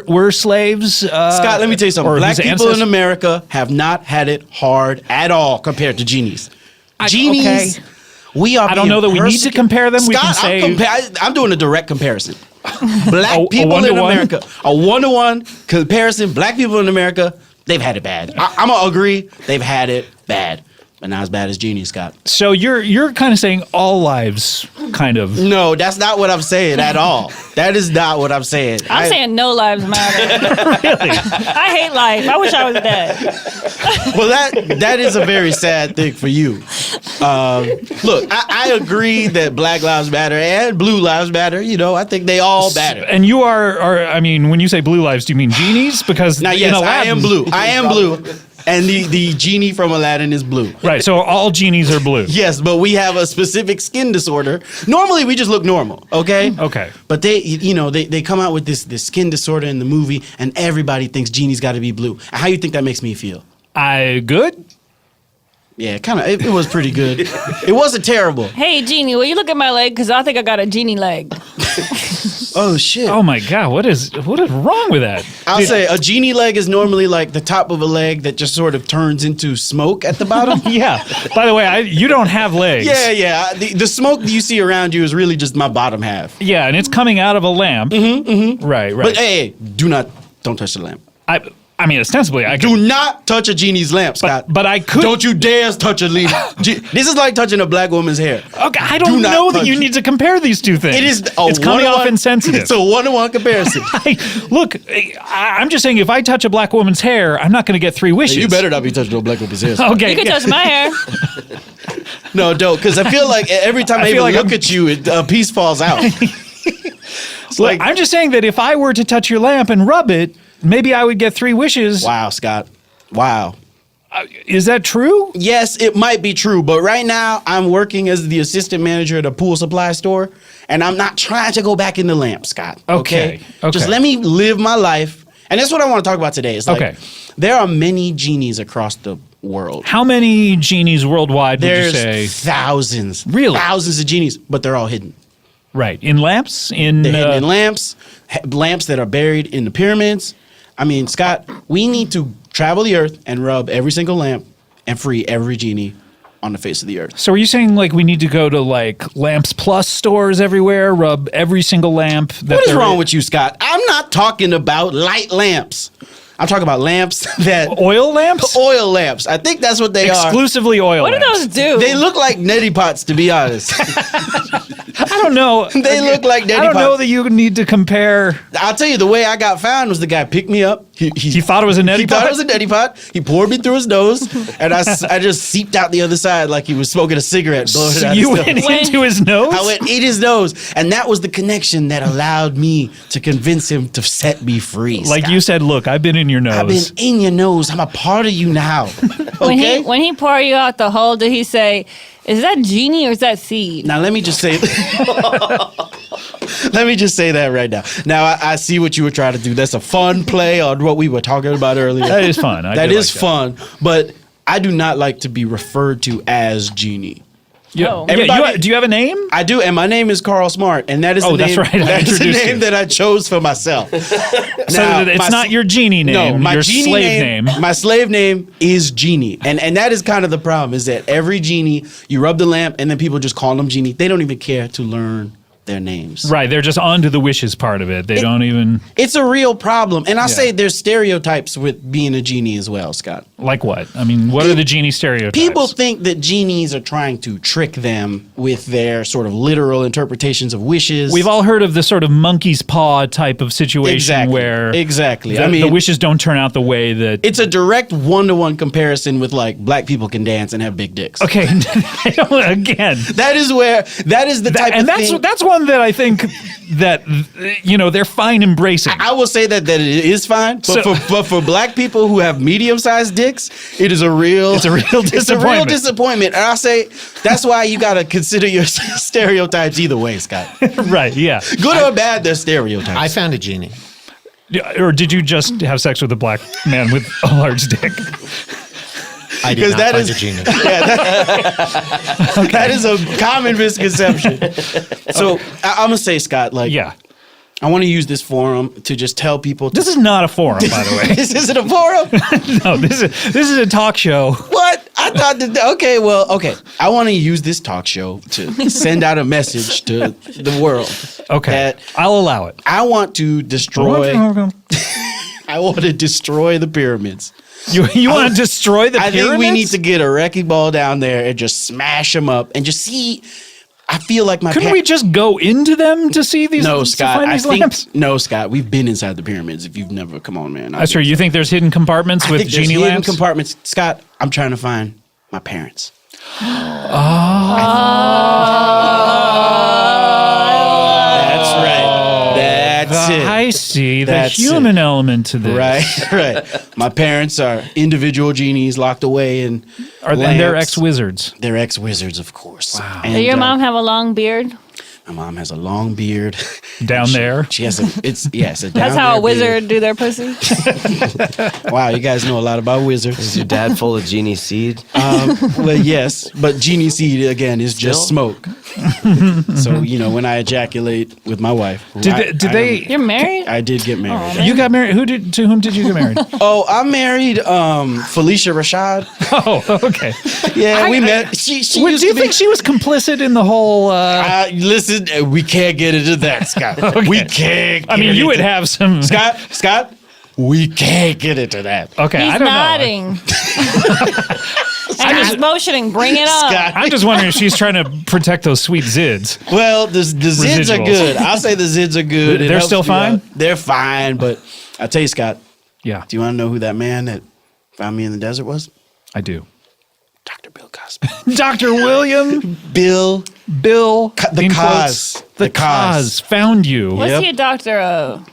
S1: were slaves.
S6: Scott, let me tell you something.
S1: or
S6: Black
S1: whose
S6: people in
S1: ancestors-
S6: America have not had it hard at all compared to genies. Genies,
S1: okay.
S6: we are.
S1: I don't know that we need to compare them. We can
S6: Scott,
S1: say-
S6: I'm doing a direct comparison. Black
S1: A
S6: people in
S1: one-to-one?
S6: America, a 1-to-1 comparison. Black people in America, they've had it bad. I'm gonna agree, they've had it bad, but not as bad as genies, Scott.
S1: So you're kind of saying all lives, kind of.
S6: No, that's not what I'm saying at all. That is not what I'm saying.
S5: I'm saying no lives matter.
S1: Really?
S5: I hate life. I wish I was dead.
S6: Well, that is a very sad thing for you. Look, I agree that Black Lives Matter and Blue Lives Matter. You know, I think they all matter.
S1: And you are. I mean, when you say blue lives, do you mean genies? Because
S6: Now,
S1: in
S6: yes, I
S1: Aladdin-
S6: am blue. I am blue. And the genie from Aladdin is blue.
S1: Right. So all genies are blue.
S6: Yes, but we have a specific skin disorder. Normally, we just look normal, okay?
S1: Okay.
S6: But they come out with this skin disorder in the movie, and everybody thinks genie's got to be blue. How you think that makes me feel?
S1: Good.
S6: Yeah, kind of. It was pretty good. It wasn't terrible.
S5: Hey, Genie, will you look at my leg? Because I think I got a genie leg.
S6: Oh shit.
S1: Oh my God. What is wrong with that?
S6: I'll say a genie leg is normally like the top of a leg that just sort of turns into smoke at the bottom.
S1: Yeah. By the way, you don't have legs.
S6: Yeah. The smoke that you see around you is really just my bottom half.
S1: Yeah, and it's coming out of a lamp. Mm-hmm. Right.
S6: But hey, don't touch the lamp.
S1: I mean, ostensibly, I
S6: Do not touch a genie's lamp, Scott.
S1: but I could.
S6: Don't you dare touch a lamp. This is like touching a black woman's hair.
S1: Okay, I don't
S6: Do not
S1: know that
S6: touch
S1: you
S6: it.
S1: need to compare these two things.
S6: It is.
S1: It's coming off insensitive.
S6: It's a 1-to-1 comparison.
S1: Look, I'm just saying, if I touch a black woman's hair, I'm not going to get 3 wishes.
S6: You better not be touching no black woman's hair. Scott.
S1: Okay.
S5: You can
S1: yeah.
S5: touch my hair.
S6: No, don't, because I feel like every time I
S1: feel
S6: even
S1: like
S6: look
S1: I'm-
S6: at you, a piece falls out. It's like,
S1: I'm just saying that if I were to touch your lamp and rub it, maybe I would get 3 wishes.
S6: wow, Scott. Wow.
S1: Is that true?
S6: Yes, it might be true, but right now I'm working as the assistant manager at a pool supply store, and I'm not trying to go back in the lamp, Scott.
S1: Okay.
S6: Just let me live my life, and that's what I want to talk about today. It's like,
S1: Okay.
S6: there are many genies across the world.
S1: How many genies worldwide would you
S6: There's
S1: say?
S6: thousands,
S1: Really?
S6: thousands of genies, but they're all hidden.
S1: Right. In lamps?
S6: They're hidden in lamps, lamps that are buried in the pyramids. I mean, Scott, we need to travel the earth and rub every single lamp and free every genie on the face of the earth.
S1: So are you saying like we need to go to like Lamps Plus stores everywhere, rub every single lamp?
S6: What is wrong with you, Scott? I'm not talking about light lamps. I'm talking about lamps that
S1: Oil lamps?
S6: oil lamps. I think that's what they are.
S1: Exclusively oil
S5: What do
S1: lamps.
S5: those do?
S6: They look like neti pots, to be honest.
S1: I don't know.
S6: They look like
S1: I
S6: neti
S1: don't know
S6: pots.
S1: that you need to compare.
S6: I'll tell you, the way I got found was the guy picked me up,
S1: He thought it was a neti
S6: He thought
S1: pot?
S6: it was a neti pot. He poured me through his nose, and I just seeped out the other side like he was smoking a cigarette. Blowing it out
S1: You
S6: his
S1: went
S6: nose.
S1: into his nose?
S6: I went in his nose, and that was the connection that allowed me to convince him to set me free.
S1: Like
S6: Scott.
S1: you said, look, I've been in your nose.
S6: I've been in your nose. I'm a part of you now. Okay.
S5: When he poured you out the hole, did he say, "Is that genie or is that seed?"
S6: Now let me just say. Let me just say that right now. Now I see what you were trying to do. That's a fun play on what we were talking about earlier.
S1: That is fun.
S6: That is fun, but I do not like to be referred to as Genie.
S5: Oh.
S1: Do you have a name?
S6: I do, and my name is Carl Smart, and that is the
S1: that's
S6: name.
S1: right. I
S6: That is the
S1: introduced
S6: name
S1: you.
S6: that I chose for myself.
S1: So it's not your genie name.
S6: No, my
S1: your
S6: genie
S1: slave name.
S6: My slave name is Genie, and that is kind of the problem. Is that every genie you rub the lamp, and then people just call them Genie. They don't even care to learn their names.
S1: Right, they're just onto the wishes part of it. They don't even
S6: It's a real problem, and I say there's stereotypes with being a genie as well, Scott.
S1: like what? I mean, what are the genie stereotypes?
S6: People think that genies are trying to trick them with their sort of literal interpretations of wishes.
S1: We've all heard of the sort of monkey's paw type of situation where
S6: exactly.
S1: the wishes don't turn out the way that.
S6: It's a direct one-to-one comparison with like black people can dance and have big dicks.
S1: Okay, again,
S6: That is the type
S1: and
S6: of thing.
S1: that's one that I think that they're fine embracing.
S6: I will say that it is fine, but for black people who have medium-sized dicks, it's a real disappointment. And I say that's why you got to consider your stereotypes either way, Scott.
S1: Right? Yeah.
S6: Good or bad, they're stereotypes.
S4: I found a genie.
S1: Or did you just have sex with a black man with a large dick?
S4: I did
S6: Because
S4: not
S6: that
S4: find
S6: is-
S4: a genie.
S6: That is a common misconception. So I'm gonna say, Scott, like,
S1: Yeah.
S6: I want to use this forum to just tell people.
S1: This is not a forum, by the way.
S6: This isn't a forum.
S1: No, this is a talk show.
S6: What? I thought that. Okay. I want to use this talk show to send out a message to the world.
S1: Okay,
S6: That
S1: I'll allow it.
S6: I want to destroy. I want to destroy the pyramids.
S1: You want to destroy the
S6: I
S1: pyramids?
S6: think we need to get a wrecking ball down there and just smash them up and just see. I feel like my.
S1: Couldn't we just go into them to see these?
S6: No,
S1: to
S6: Scott.
S1: find
S6: I
S1: these
S6: think
S1: lamps?
S6: no, Scott. We've been inside the pyramids. If you've never, come on, man.
S1: That's true. You think there's hidden compartments with
S6: think there's
S1: genie
S6: hidden
S1: lamps?
S6: compartments, Scott. I'm trying to find my parents. That's right. That's it.
S1: I see
S6: That's
S1: the human element to this.
S6: Right. My parents are individual genies locked away in.
S1: And they're
S6: lamps.
S1: ex-wizards.
S6: They're ex-wizards, of course. Wow.
S5: Does your mom have a long beard?
S6: My mom has a long beard.
S1: Down there.
S6: She has a. It's yes.
S5: That's how a wizard do their pussy.
S6: Wow, you guys know a lot about wizards.
S3: Is your dad full of genie seed?
S6: Well, yes, but genie seed again is just smoke. So when I ejaculate with my wife,
S1: Did they?
S5: You're married?
S6: I did get married.
S1: You got married? To whom did you get married?
S6: Oh, I married Felicia Rashad.
S1: Oh, okay.
S6: Yeah, we met. She
S1: Do
S6: used
S1: you
S6: to be.
S1: think she was complicit in the whole?
S6: Listen, we can't get into that, Scott. We can't.
S1: I mean, you would have some.
S6: Scott. We can't get into that.
S1: Okay,
S5: He's
S1: I don't
S5: nodding. And he's motioning. Bring it up.
S6: Scott.
S1: know. I'm just wondering if she's trying to protect those sweet zids.
S6: Well, the zids are
S1: Residuals.
S6: good. I'll say the zids are good. It
S1: They're
S6: helps
S1: still
S6: me
S1: fine?
S6: out. They're fine, but I'll tell you, Scott.
S1: Yeah,
S6: Do you want to know who that man that found me in the desert was?
S1: I do.
S6: Dr. Bill Cosby.
S1: Dr. William
S6: Bill.
S1: in
S6: cause.
S1: quotes, the cause found you.
S5: What's he a doctor of?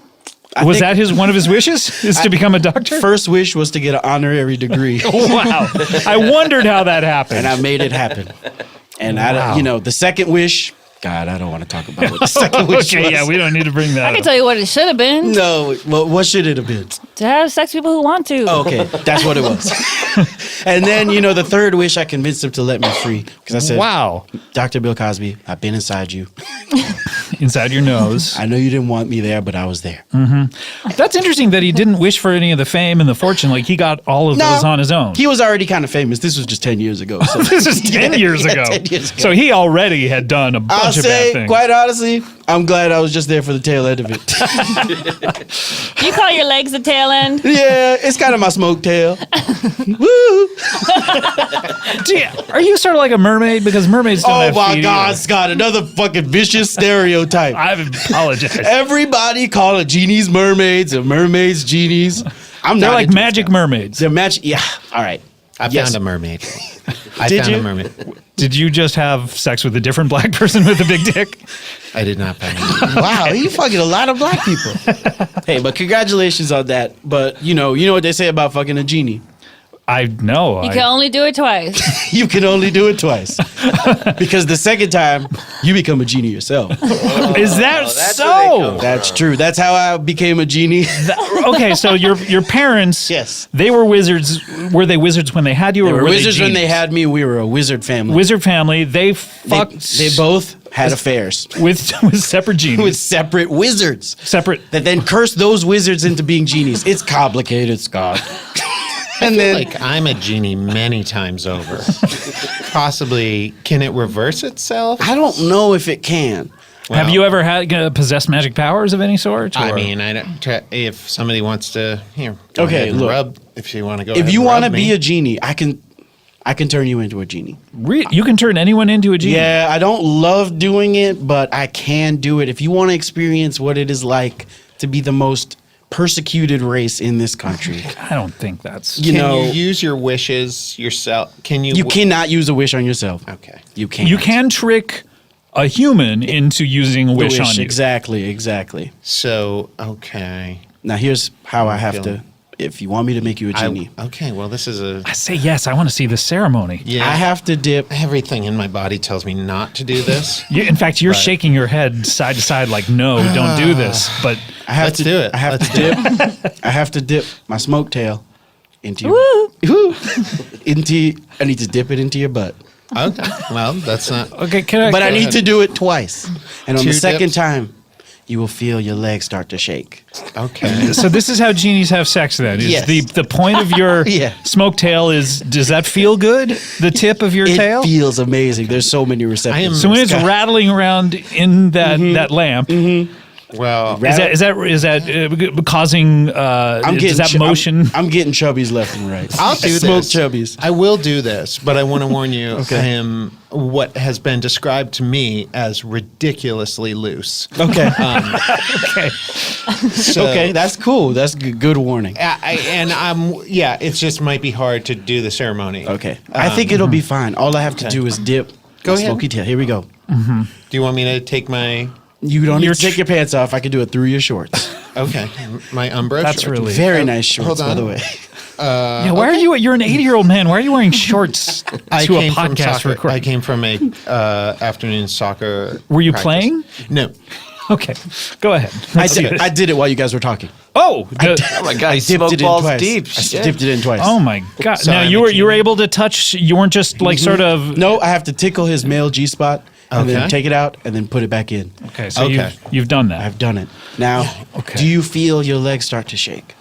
S1: Was that one of his wishes? Is to become a doctor?
S6: First wish was to get an honorary degree,
S1: Wow. I wondered how that happened.
S6: and I made it happen. And
S1: Wow.
S6: the second wish. God, I don't want to talk about what the second wish
S1: Okay,
S6: was.
S1: yeah, we don't need to bring that
S5: I can
S1: up.
S5: tell you what it should have been.
S6: No, well, what should it have been?
S5: To have sex with people who want to.
S6: Oh, okay, that's what it was. And then, the third wish, I convinced him to let me free because I said,
S1: Wow.
S6: Dr. Bill Cosby, I've been inside you.
S1: Inside your nose.
S6: I know you didn't want me there, but I was there.
S1: That's interesting that he didn't wish for any of the fame and the fortune. Like, he got all of those on his own.
S6: He was already kind of famous. This was just 10 years ago. So.
S1: This is 10 years ago.
S6: 10 years ago.
S1: So he already had done a bunch
S6: I'll
S1: of bad
S6: say,
S1: things.
S6: quite honestly, I'm glad I was just there for the tail end of it.
S5: You call your legs the tail end?
S6: Yeah, it's kind of my smoke tail. Woo!
S1: Are you sort of like a mermaid? Because mermaids don't
S6: Oh
S1: have
S6: my
S1: feet
S6: God,
S1: either.
S6: Scott, another fucking vicious stereotype.
S1: I apologize.
S6: Everybody call it genies mermaids and mermaids genies. I'm
S1: They're
S6: not
S1: like
S6: into
S1: magic
S6: scalp.
S1: mermaids.
S6: They're magic. Yeah. All right.
S4: I
S6: Yes.
S4: found a mermaid. I
S6: Did
S4: found
S6: you?
S4: a mermaid.
S1: Did you just have sex with a different black person with a big dick?
S4: I did not find a
S6: Wow, you fucking a lot of black people. Hey, but congratulations on that. But you know what they say about fucking a genie.
S1: I know.
S5: You can only do it twice.
S6: You can only do it twice. Because the second time, you become a genie yourself.
S1: Is that
S3: that's
S1: so?
S3: where they come
S6: That's true. That's how I became a genie.
S1: Okay, so your parents,
S6: Yes.
S1: they were wizards. Were they wizards when they had you,
S6: They
S1: or
S6: were
S1: were
S6: wizards
S1: they
S6: when they
S1: genies?
S6: had me. We were a wizard family.
S1: Wizard family? They
S6: They,
S1: fucked.
S6: they both had affairs
S1: with separate genies.
S6: with separate wizards
S1: separate.
S6: that then cursed those wizards into being genies. It's complicated, Scott. And then
S4: like I'm a genie many times over. Possibly, can it reverse itself?
S6: I don't know if it can.
S1: Have
S4: Well,
S1: you ever had possessed magic powers of any sort?
S4: I
S1: or-
S4: mean, I don't, if somebody wants to, here, go
S6: Okay,
S4: ahead and
S6: look.
S4: rub. If you want to go,
S6: If
S4: ahead
S6: you
S4: and
S6: want to
S4: rub
S6: be
S4: me.
S6: a genie, I can turn you into a genie.
S1: You can turn anyone into a genie.
S6: Yeah, I don't love doing it, but I can do it. If you want to experience what it is like to be the most persecuted race in this country,
S1: I don't think that's.
S6: you
S4: can
S6: know,
S4: you use your wishes yourself? Can you?
S6: you cannot use a wish on yourself.
S4: Okay.
S6: You can't.
S1: You can trick a human into using a
S6: The
S1: wish on you.
S6: Exactly.
S4: So okay.
S6: Now here's how I have
S4: feeling-
S6: to. If you want me to make you a genie,
S4: Okay. Well, this is a.
S1: I say yes. I want to see the ceremony.
S4: Yeah.
S6: I have to dip.
S4: Everything in my body tells me not to do this.
S1: In fact, you're
S4: Right.
S1: shaking your head side to side like, no, don't do this. But
S6: I have
S4: Let's
S6: to
S4: do it.
S6: I have
S4: Let's
S6: to dip. I have to dip my smoke tail into your,
S5: Woo!
S6: into. I need to dip it into your butt.
S4: Okay. Well, that's not.
S1: okay, can I?
S6: But I
S4: Go
S6: need
S4: ahead.
S6: to do it twice. And on
S4: Two
S6: the second
S4: dips?
S6: time, you will feel your legs start to shake.
S4: Okay.
S1: So this is how genies have sex. Then is
S6: Yes.
S1: the point of your
S6: Yeah.
S1: smoke tail is? Does that feel good? The tip of your
S6: It
S1: tail.
S6: feels amazing. There's so many receptors.
S4: I am-
S1: So when it's
S6: Scott.
S1: rattling around in that lamp,
S4: Well,
S1: is that causing? Does that motion?
S6: I'm getting chubbies left and right.
S4: I'll do
S6: Smoke
S4: this.
S6: chubbies.
S4: I will do this, but I want to warn you. I am what has been described to me as ridiculously loose.
S6: Okay.
S1: Okay.
S4: So,
S6: Okay, that's cool. That's good warning.
S4: it just might be hard to do the ceremony.
S6: Okay. I think it'll be fine. All I have to do is dip.
S4: Go
S6: my
S4: ahead.
S6: Smoky tail. Here we go.
S4: Do you want me to take my?
S6: You don't need
S1: Your
S6: to take your pants off. I can do it through your shorts.
S4: Okay, my Umbro.
S1: That's
S4: shorts.
S1: really-
S6: Very nice shorts,
S4: Hold
S6: by
S4: on.
S6: the way.
S1: Yeah, why are you? You're an 80-year-old man. Why are you wearing shorts to a
S4: from
S1: podcast
S4: soccer.
S1: recording?
S4: I came from a afternoon soccer.
S1: Were you
S4: practice.
S1: playing?
S4: No.
S1: Okay, go ahead.
S6: I did it while you guys were talking.
S1: Oh,
S3: Oh my god, he
S6: Dipped
S3: smoked
S6: it in
S3: balls
S6: twice.
S3: deep.
S6: I
S3: Shit.
S6: dipped it in twice.
S1: oh my God!
S4: So
S1: now
S4: I'm
S1: you
S4: a
S1: were
S4: genie.
S1: able to touch. You weren't just like sort of.
S6: No, I have to tickle his male G spot and
S4: Okay.
S6: then take it out and then put it back in.
S1: Okay, so
S4: Okay.
S1: you've done that.
S6: I've done it. Now,
S1: Okay.
S6: do you feel your legs start to shake?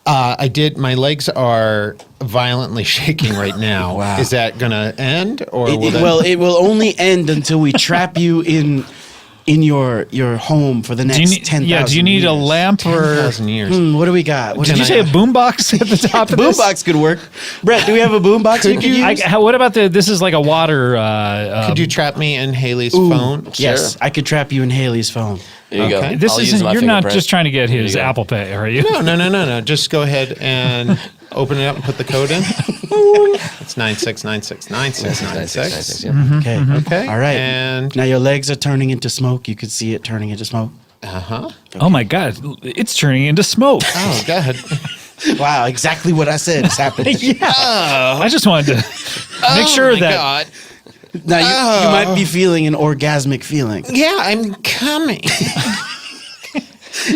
S4: I did. My legs are violently shaking right now.
S6: Wow.
S4: Is that going to end, or
S6: It,
S4: will
S6: it-
S4: that-
S6: well, it will only end until we trap you in your home for the
S1: do
S6: next
S1: you need,
S6: 10,000
S1: yeah, do you need a
S6: years.
S1: lamp or?
S4: 10,000 years?
S6: What do we got? What
S1: Did
S6: do
S1: you
S6: I
S1: say a
S6: have?
S1: boombox at the top of this?
S6: Boombox could work. Brett, do we have a boombox we could use?
S1: What about this is like a water.
S4: Could you trap me in Haley's phone?
S6: Yes, I could trap you in Haley's phone.
S3: There you
S4: Okay.
S3: go.
S1: This
S3: I'll use
S1: isn't.
S3: my
S1: You're not
S3: fingerprint.
S1: just trying to get
S3: There
S1: his
S3: you go.
S1: Apple Pay, are you?
S4: No. Just go ahead and open it up and put the code in. It's 96969696.
S3: Yeah.
S6: Okay.
S4: Okay.
S6: All right.
S4: And
S6: Now your legs are turning into smoke. You could see it turning into smoke.
S1: Oh my God! It's turning into smoke.
S4: oh, go ahead.
S6: Wow, exactly what I said is happening.
S1: I just wanted to make sure that.
S4: God.
S6: Now you might be feeling an orgasmic feeling.
S4: Yeah, I'm coming.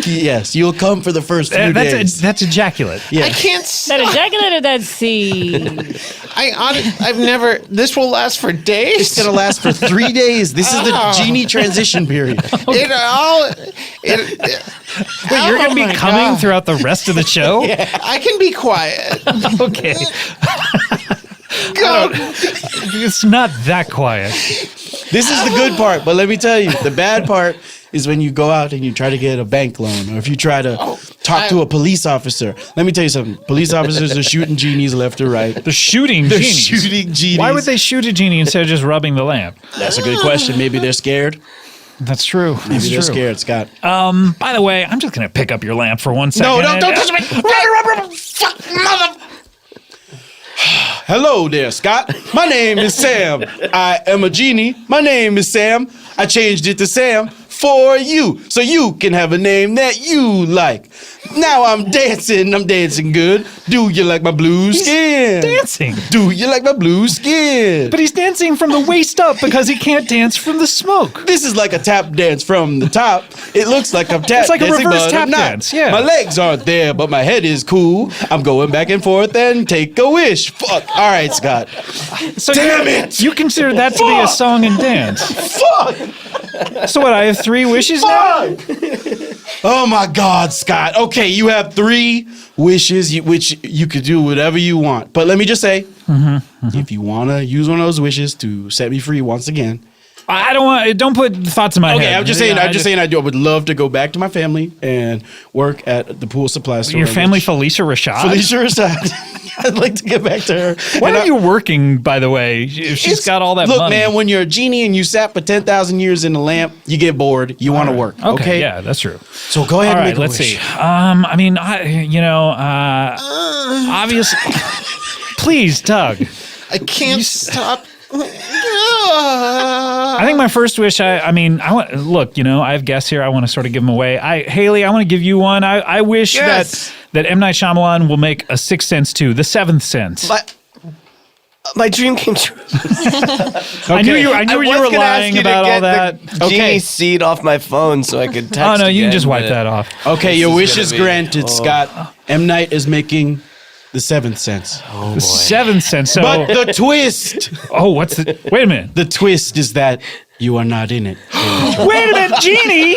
S6: Yes, you'll come for the first few days.
S1: That's ejaculate.
S6: Yeah.
S4: I can't.
S5: That ejaculate or that seed?
S4: I've never. This will last for days.
S6: It's gonna last for 3 days. This is the genie transition period.
S4: It all.
S1: Wait, you're going to be
S4: my
S1: coming
S4: God.
S1: throughout the rest of the show?
S4: I can be quiet.
S1: Okay.
S4: Go.
S1: It's not that quiet.
S6: This is the good part, but let me tell you, the bad part is when you go out and you try to get a bank loan, or if you try to talk to a police officer. Let me tell you something. Police officers are shooting genies left or right.
S1: They're shooting
S6: They're
S1: genies.
S6: shooting genies.
S1: Why would they shoot a genie instead of just rubbing the lamp?
S6: That's a good question. Maybe they're scared.
S1: That's true.
S6: Maybe
S1: That's
S6: they're
S1: true.
S6: scared, Scott.
S1: By the way, I'm just going to pick up your lamp for 1 second.
S6: No, don't touch me! Fuck, mother! Hello there, Scott. My name is Sam. I am a genie. My name is Sam. I changed it to Sam for you, so you can have a name that you like. Now I'm dancing good. Do you like my blue skin?
S1: dancing.
S6: Do you like my blue skin?
S1: But he's dancing from the waist up because he can't dance from the smoke.
S6: This is like a tap dance from the top. It looks like I'm tap
S1: It's like a
S6: dancing,
S1: reverse
S6: but
S1: tap
S6: I'm not.
S1: dance, yeah.
S6: My legs aren't there, but my head is cool. I'm going back and forth and take a wish. Fuck. All right, Scott.
S1: So
S6: Damn it!
S1: You consider that to be a song and dance.
S6: Fuck!
S1: So what, I have 3 wishes now?
S6: Oh my God, Scott. Okay, you have 3 wishes, which you could do whatever you want. But let me just say, if you want to use one of those wishes to set me free once again.
S1: I don't put thoughts in my head.
S6: Okay, I'm just saying I would love to go back to my family and work at the pool supply store.
S1: Your family, Felicia Rashad?
S6: Felicia Rashad. I'd like to get back to her.
S1: Why
S6: And
S1: are you working, by the way? If she's got all that
S6: Look,
S1: money.
S6: man, when you're a genie and you sat for 10,000 years in a lamp, you get bored. You want to work. Okay.
S1: Yeah, that's true.
S6: So go ahead
S1: All
S6: and
S1: right,
S6: make a
S1: let's
S6: wish.
S1: see. Obviously. Please, Doug.
S4: I can't stop.
S1: I think my first wish. I have guests here. I want to sort of give them away. Haley, I want to give you one. I wish
S3: Yes.
S1: that M. Night Shyamalan will make a Sixth Sense 2, The Seventh Sense.
S3: My dream came true.
S1: I knew you were lying about all that.
S3: The genie seed off my phone so I could text.
S1: Oh no, you can
S3: again,
S1: just wipe
S3: but-
S1: that off.
S6: Okay,
S3: This
S6: your
S3: is
S6: wish
S3: gonna
S6: is
S3: be-
S6: granted,
S3: oh.
S6: Scott. M. Night is making the Seventh Sense.
S3: Oh,
S1: The Seventh Sense. So,
S6: But the twist,
S1: what's the? Wait a minute.
S6: the twist is that you are not in it.
S1: Wait a minute, Genie.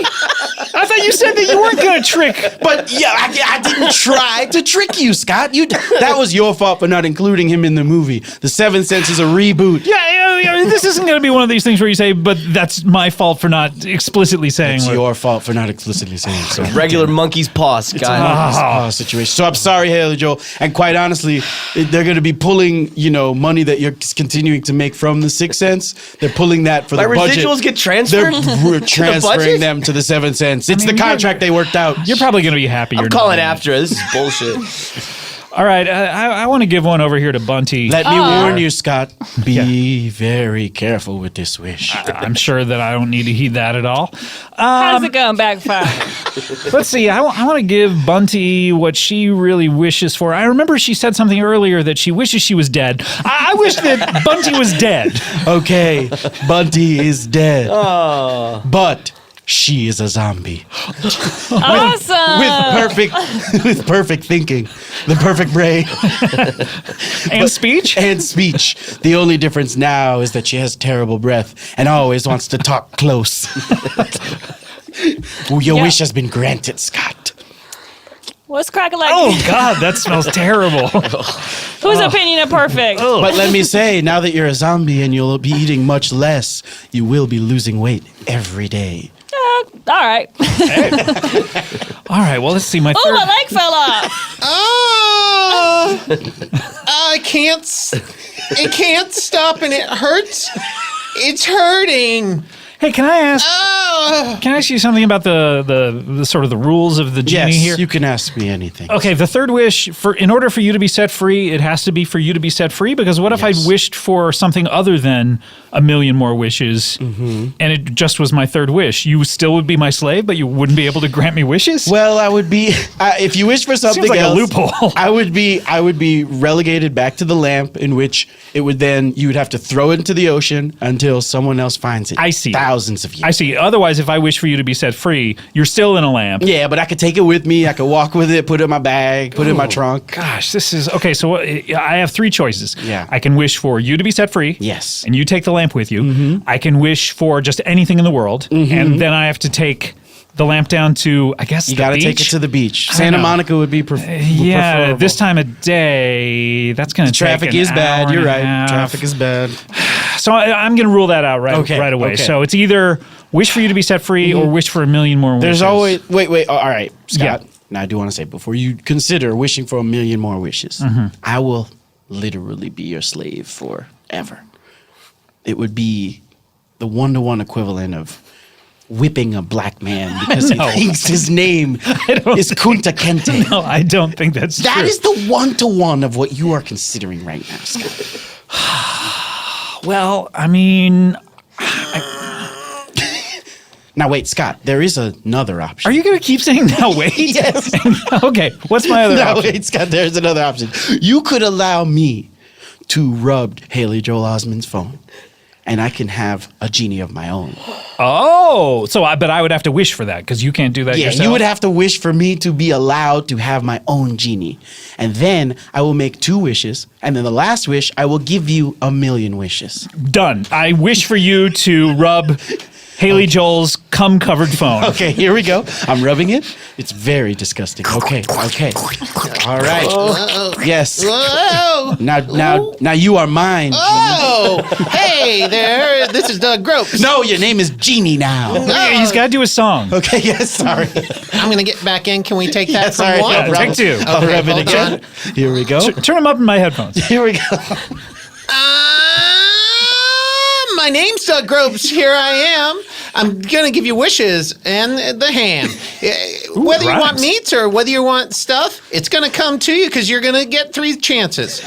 S1: I thought you said that you weren't going to trick.
S6: But yeah, I didn't try to trick you, Scott. That was your fault for not including him in the movie. The Seventh Sense is a reboot.
S1: Yeah, this isn't going to be one of these things where you say, but that's my fault for not explicitly saying.
S6: It's your fault for not explicitly saying so.
S3: Regular monkey's paw, Scott.
S6: Situation. So I'm sorry, Haley Joel. And quite honestly, they're going to be pulling, money that you're continuing to make from the Sixth Sense. They're pulling that for
S3: My
S6: the budget.
S3: residuals get transferred.
S6: They're transferring
S3: budget?
S6: them to the Seventh Sense. It's the contract they worked out.
S1: You're probably going to be happy.
S3: I'm calling after. This is bullshit.
S1: All right, I want to give one over here to Bunty.
S6: Let me warn you, Scott. Be very careful with this wish.
S1: I'm sure that I don't need to heed that at all.
S5: How's it going? Backfire.
S1: Let's see. I want to give Bunty what she really wishes for. I remember she said something earlier that she wishes she was dead. I wish that Bunty was dead.
S6: Okay, Bunty is dead. But she is a zombie.
S5: Awesome.
S6: With perfect thinking. The perfect brain.
S1: And speech?
S6: And speech. The only difference now is that she has terrible breath and always wants to talk close. Well, your wish has been granted, Scott.
S5: What's cracking like?
S1: Oh, God, that smells terrible.
S5: Whose opinion are perfect?
S6: But let me say, now that you're a zombie and you'll be eating much less, you will be losing weight every day.
S5: All right.
S1: All right, well, let's see. My
S5: Oh,
S1: third.
S5: my leg fell off.
S4: I can't. It can't stop, and it hurts. It's hurting.
S1: Hey, can I ask you something about the sort of the rules of the genie
S6: Yes,
S1: here?
S6: you can ask me anything.
S1: Okay, the third wish, in order for you to be set free, it has to be for you to be set free, because what if I wished for something other than a million more wishes, and it just was my third wish? You still would be my slave, but you wouldn't be able to grant me wishes?
S6: Well, I would be if you wish for something
S1: Seems like a
S6: else,
S1: loophole.
S6: I would be relegated back to the lamp, in which it would then you would have to throw it into the ocean until someone else finds it.
S1: I see.
S6: Thousands of years.
S1: I see. Otherwise, if I wish for you to be set free, you're still in a lamp.
S6: Yeah, but I could take it with me. I could walk with it, put it in my bag, put it in my trunk.
S1: Gosh, this is okay. So I have 3 choices.
S6: Yeah.
S1: I can wish for you to be set free.
S6: Yes.
S1: And you take the lamp with you. I can wish for just anything in the world, and then I have to take the lamp down to, I guess,
S6: You
S1: the
S6: got to take
S1: beach.
S6: it to the beach.
S1: I don't
S6: Santa
S1: know.
S6: Monica would be
S1: Yeah,
S6: preferable.
S1: this time of day, that's going to take
S6: Traffic
S1: an
S6: is bad.
S1: hour
S6: You're
S1: and a
S6: right.
S1: half.
S6: Traffic is bad.
S1: So I'm going to rule that out right away.
S6: okay.
S1: So it's either wish for you to be set free or wish for a million more wishes.
S6: There's always wait. All right, Scott.
S1: Yeah.
S6: Now I do want to say, before you consider wishing for a million more wishes, I will literally be your slave forever. It would be the 1-to-1 equivalent of whipping a black man because
S1: No.
S6: he thinks his name is Kunta Kente.
S1: No, I don't think that's
S6: That
S1: true.
S6: is the one-to-one of what you are considering right now, Scott.
S1: Well, I mean,
S6: Now, wait, Scott, there is another option.
S1: are you going to keep saying now wait?
S6: Yes.
S1: Okay, what's my other
S6: No,
S1: option?
S6: wait, Scott, there's another option. You could allow me to rub Haley Joel Osment's phone, and I can have a genie of my own.
S1: Oh, but I would have to wish for that because you can't do that
S6: Yeah,
S1: yourself.
S6: you would have to wish for me to be allowed to have my own genie. And then I will make 2 wishes, and then the last wish, I will give you 1,000,000 wishes.
S1: Done. I wish for you to rub Haley Joel's cum-covered phone.
S6: Okay, here we go. I'm rubbing it. It's very disgusting. Okay. All right. Yes.
S4: Whoa!
S6: Now you are mine.
S4: Oh! Hey there! This is Doug Gropes.
S6: No, your name is Genie now.
S1: He's got to do a song.
S6: Okay, yes, sorry.
S4: I'm gonna get back in. Can we take that
S6: Yes,
S4: from
S6: sorry.
S4: one?
S6: No problem.
S1: Take 2.
S6: I'll
S4: Okay,
S6: rub it
S4: hold
S6: again.
S4: on.
S6: Here we go.
S1: Turn him up in my headphones.
S6: Here we go.
S4: My name's Doug Gropes. Here I am. I'm gonna give you wishes and the ham. Whether you want
S1: rhymes.
S4: meat or whether you want stuff, it's gonna come to you because you're gonna get 3 chances.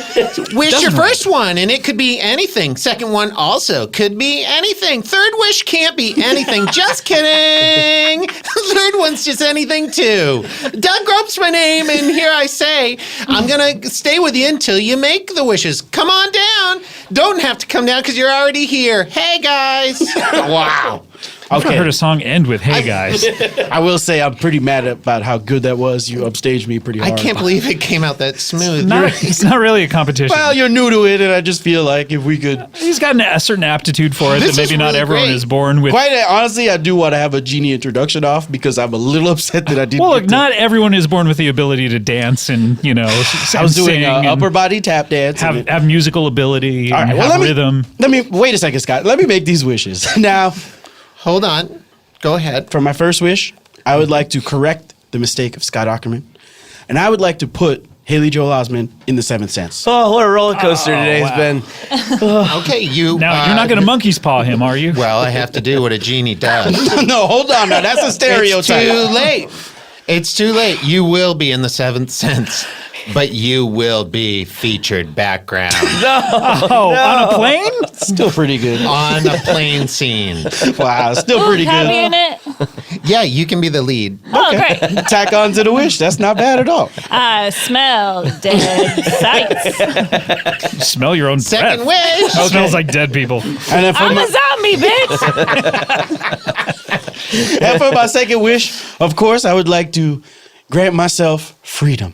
S4: Wish your first one, and it could be anything. Second one also could be anything. Third wish can't be anything. Just kidding. Third one's just anything too. Doug Gropes my name, and here I say, I'm gonna stay with you until you make the wishes. Come on down. Don't have to come down because you're already here. Hey guys.
S6: Wow.
S1: I've never
S6: Okay.
S1: heard a song end with "Hey guys."
S6: I will say I'm pretty mad about how good that was. You upstaged me pretty
S4: I
S6: hard.
S4: can't believe it came out that smooth.
S1: It's not really a competition.
S6: Well, you're new to it, and I just feel like if we could.
S1: He's got a certain aptitude for it
S4: This
S1: that
S4: is
S1: maybe not
S4: really
S1: everyone
S4: great.
S1: is born with.
S6: Quite honestly, I do want to have a Genie introduction off because I'm a little upset that I didn't.
S1: Well,
S6: get
S1: look,
S6: to-
S1: not everyone is born with the ability to dance and
S6: I was doing
S1: sing and
S6: upper body tap dance. and
S1: have musical ability
S6: All
S1: and
S6: right, well,
S1: have
S6: let me,
S1: rhythm.
S6: let me wait a second, Scott. Let me make these wishes now.
S4: Hold on. Go ahead.
S6: For my first wish, I would like to correct the mistake of Scott Aukerman, and I would like to put Haley Joel Osment in the 7th sense.
S3: Oh, what a roller coaster today's been.
S4: Okay, you.
S1: Now you're not going to monkey's paw him, are you?
S4: Well, I have to do what a genie does.
S6: No, hold on. Now that's a
S4: It's
S6: stereotype.
S4: too late. It's too late. You will be in the 7th sense, but you will be featured background
S1: Oh, on a plane?
S6: Still pretty good.
S4: on a plane scene.
S6: Wow, still
S5: Ooh,
S6: pretty
S5: can I be
S6: good.
S5: in it?
S4: Yeah, you can be the lead.
S5: Oh, great.
S6: Tack on to the wish. That's not bad at all.
S5: I smell dead sights.
S1: Smell your own
S4: Second
S1: breath.
S4: wish.
S1: It smells like dead people.
S6: And then for,
S5: I'm
S6: my,
S5: a zombie, bitch.
S6: and for my second wish, of course, I would like to grant myself freedom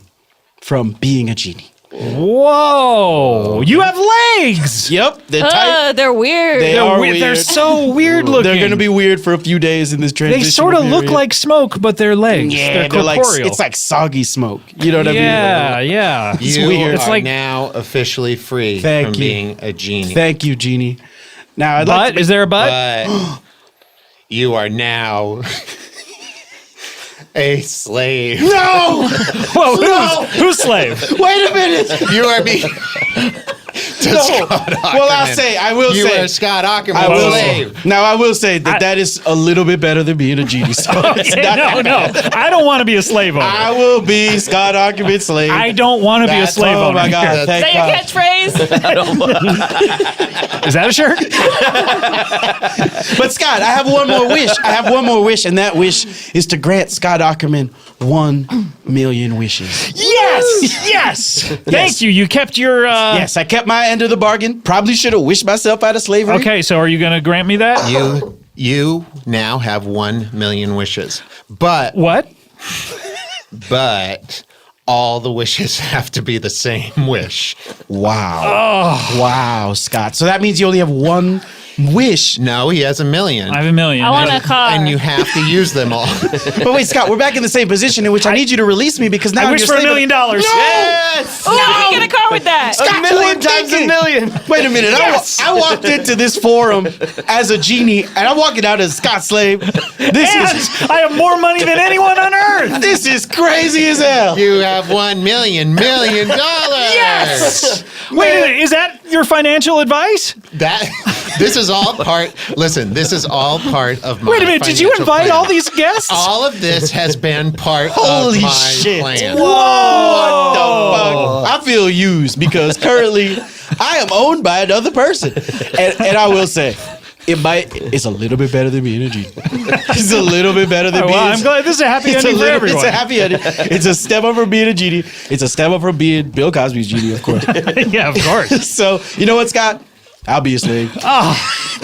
S6: from being a genie.
S1: Whoa! You have legs.
S6: Yep, they're tight.
S5: They're weird.
S6: They are
S1: They're
S6: weird.
S1: so weird looking.
S6: They're going to be weird for a few days in this transition.
S1: They sort of look
S6: period.
S1: like smoke, but they're legs.
S6: Yeah,
S1: they're
S6: like
S1: corporeal.
S6: it's like soggy smoke. You know what
S1: yeah,
S6: I mean?
S1: yeah.
S4: You
S6: weird.
S1: It's
S4: are
S1: like-
S4: now officially free
S6: Thank
S4: from
S6: you.
S4: being a genie.
S6: Thank you, Genie. Now I'd like
S1: But is there a but?
S4: But you are now a slave.
S6: No!
S1: Whoa, who's slave?
S6: Wait a minute!
S4: You are being.
S6: No. Well, I will
S4: You
S6: say.
S4: are Scott Aukerman,
S6: I will
S4: slave.
S6: say. Now I will say that is a little bit better than being a genie. So it's not
S1: No. I don't want to be a slave owner.
S6: I will be Scott Aukerman slave.
S1: I don't want to be a
S4: That's-
S1: slave
S6: oh
S1: owner.
S6: my God!
S5: Is
S6: Thank
S5: that your
S6: God.
S5: catchphrase?
S1: Is that a shirt?
S6: But Scott, I have one more wish. And that wish is to grant Scott Aukerman 1,000,000 wishes.
S1: Yes. Thank you. You kept your.
S6: Yes, I kept my end of the bargain. Probably should have wished myself out of slavery.
S1: Okay, so are you going to grant me that?
S4: You now have 1,000,000 wishes. But
S1: What?
S4: all the wishes have to be the same wish.
S6: Wow. Wow, Scott. So that means you only have one wish.
S4: No, he has 1,000,000.
S1: I have 1,000,000.
S5: I want a car.
S4: And you have to use them all.
S6: But wait, Scott, we're back in the same position in which I need you to release me because now
S1: I
S6: I'm
S1: wish
S6: your
S1: for $1
S6: slave.
S1: million.
S4: Yes!
S5: No, you can get a car with that.
S6: Scott,
S3: A million
S6: what are you
S3: times a
S6: thinking?
S3: million.
S6: Wait a minute.
S1: Yes.
S6: I walked into this forum as a genie, and I'm walking out as Scott slave. This is
S1: And I have more money than anyone on earth.
S6: this is crazy as hell.
S4: You have $1,000,000 million.
S1: Yes. Wait a minute. Is that your financial advice?
S4: That This is all part. Listen, this is all part of my.
S1: Wait a minute, did you
S4: financial
S1: invite
S4: plan.
S1: all these guests?
S4: All of this has been part
S6: Holy
S4: of my
S6: shit.
S4: plan.
S6: What the fuck? I feel used because currently I am owned by another person. And I will say, it's a little bit better than being a genie. It's a little bit better than being
S1: Well, I'm glad this is a happy
S6: it's a
S1: ending for
S6: little,
S1: everyone.
S6: It's a happy ending. It's a step up from being a genie. It's a step up from being Bill Cosby's genie, of course.
S1: Yeah, of course.
S6: So, you know what, Scott? I'll be a slave.
S1: All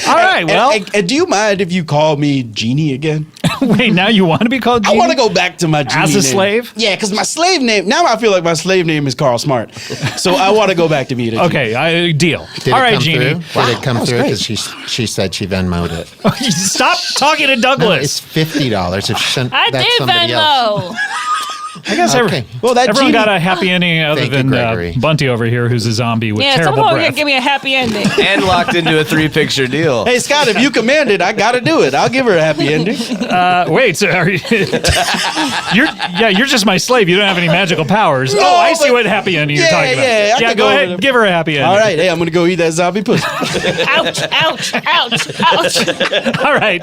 S1: right, well,
S6: And do you mind if you call me Genie again?
S1: wait, now you want to be called
S6: I
S1: Genie?
S6: want to go back to my Genie
S1: As a
S6: name.
S1: slave?
S6: Yeah, because my slave name, now I feel like my slave name is Carl Smart. So I want to go back to being a Genie.
S1: Okay, deal.
S4: Did
S1: All
S4: it
S1: right,
S4: come
S1: Jeannie.
S4: through? Did it come
S6: that was
S4: through?
S6: great.
S4: Because she said she Venmo'd it.
S1: Stop talking to
S4: No,
S1: Douglas.
S4: it's $50 if she sent
S5: I
S4: that's
S5: did
S4: somebody else.
S5: Venmo.
S1: I guess
S4: Okay.
S6: Well, that
S1: everyone
S6: Genie-
S1: got a happy ending other
S4: Thank you,
S1: than
S4: Gregory.
S1: Bunty over here, who's a zombie with
S5: Yeah,
S1: terrible
S5: somehow
S1: breath.
S5: give me a happy ending.
S3: And locked into a 3-picture deal.
S6: Hey, Scott, if you command it, I got to do it. I'll give her a happy ending.
S1: Wait, so are you, you're just my slave. You don't have any magical powers.
S6: No,
S1: oh, I see
S6: but-
S1: what happy ending you're
S6: Yeah,
S1: talking about.
S6: yeah, I
S1: Yeah,
S6: can
S1: go
S6: go
S1: ahead.
S6: with it.
S1: Give her a happy ending.
S6: All right, hey, I'm going to go eat that zombie pussy.
S5: Ouch, ouch, ouch, ouch.
S1: All right.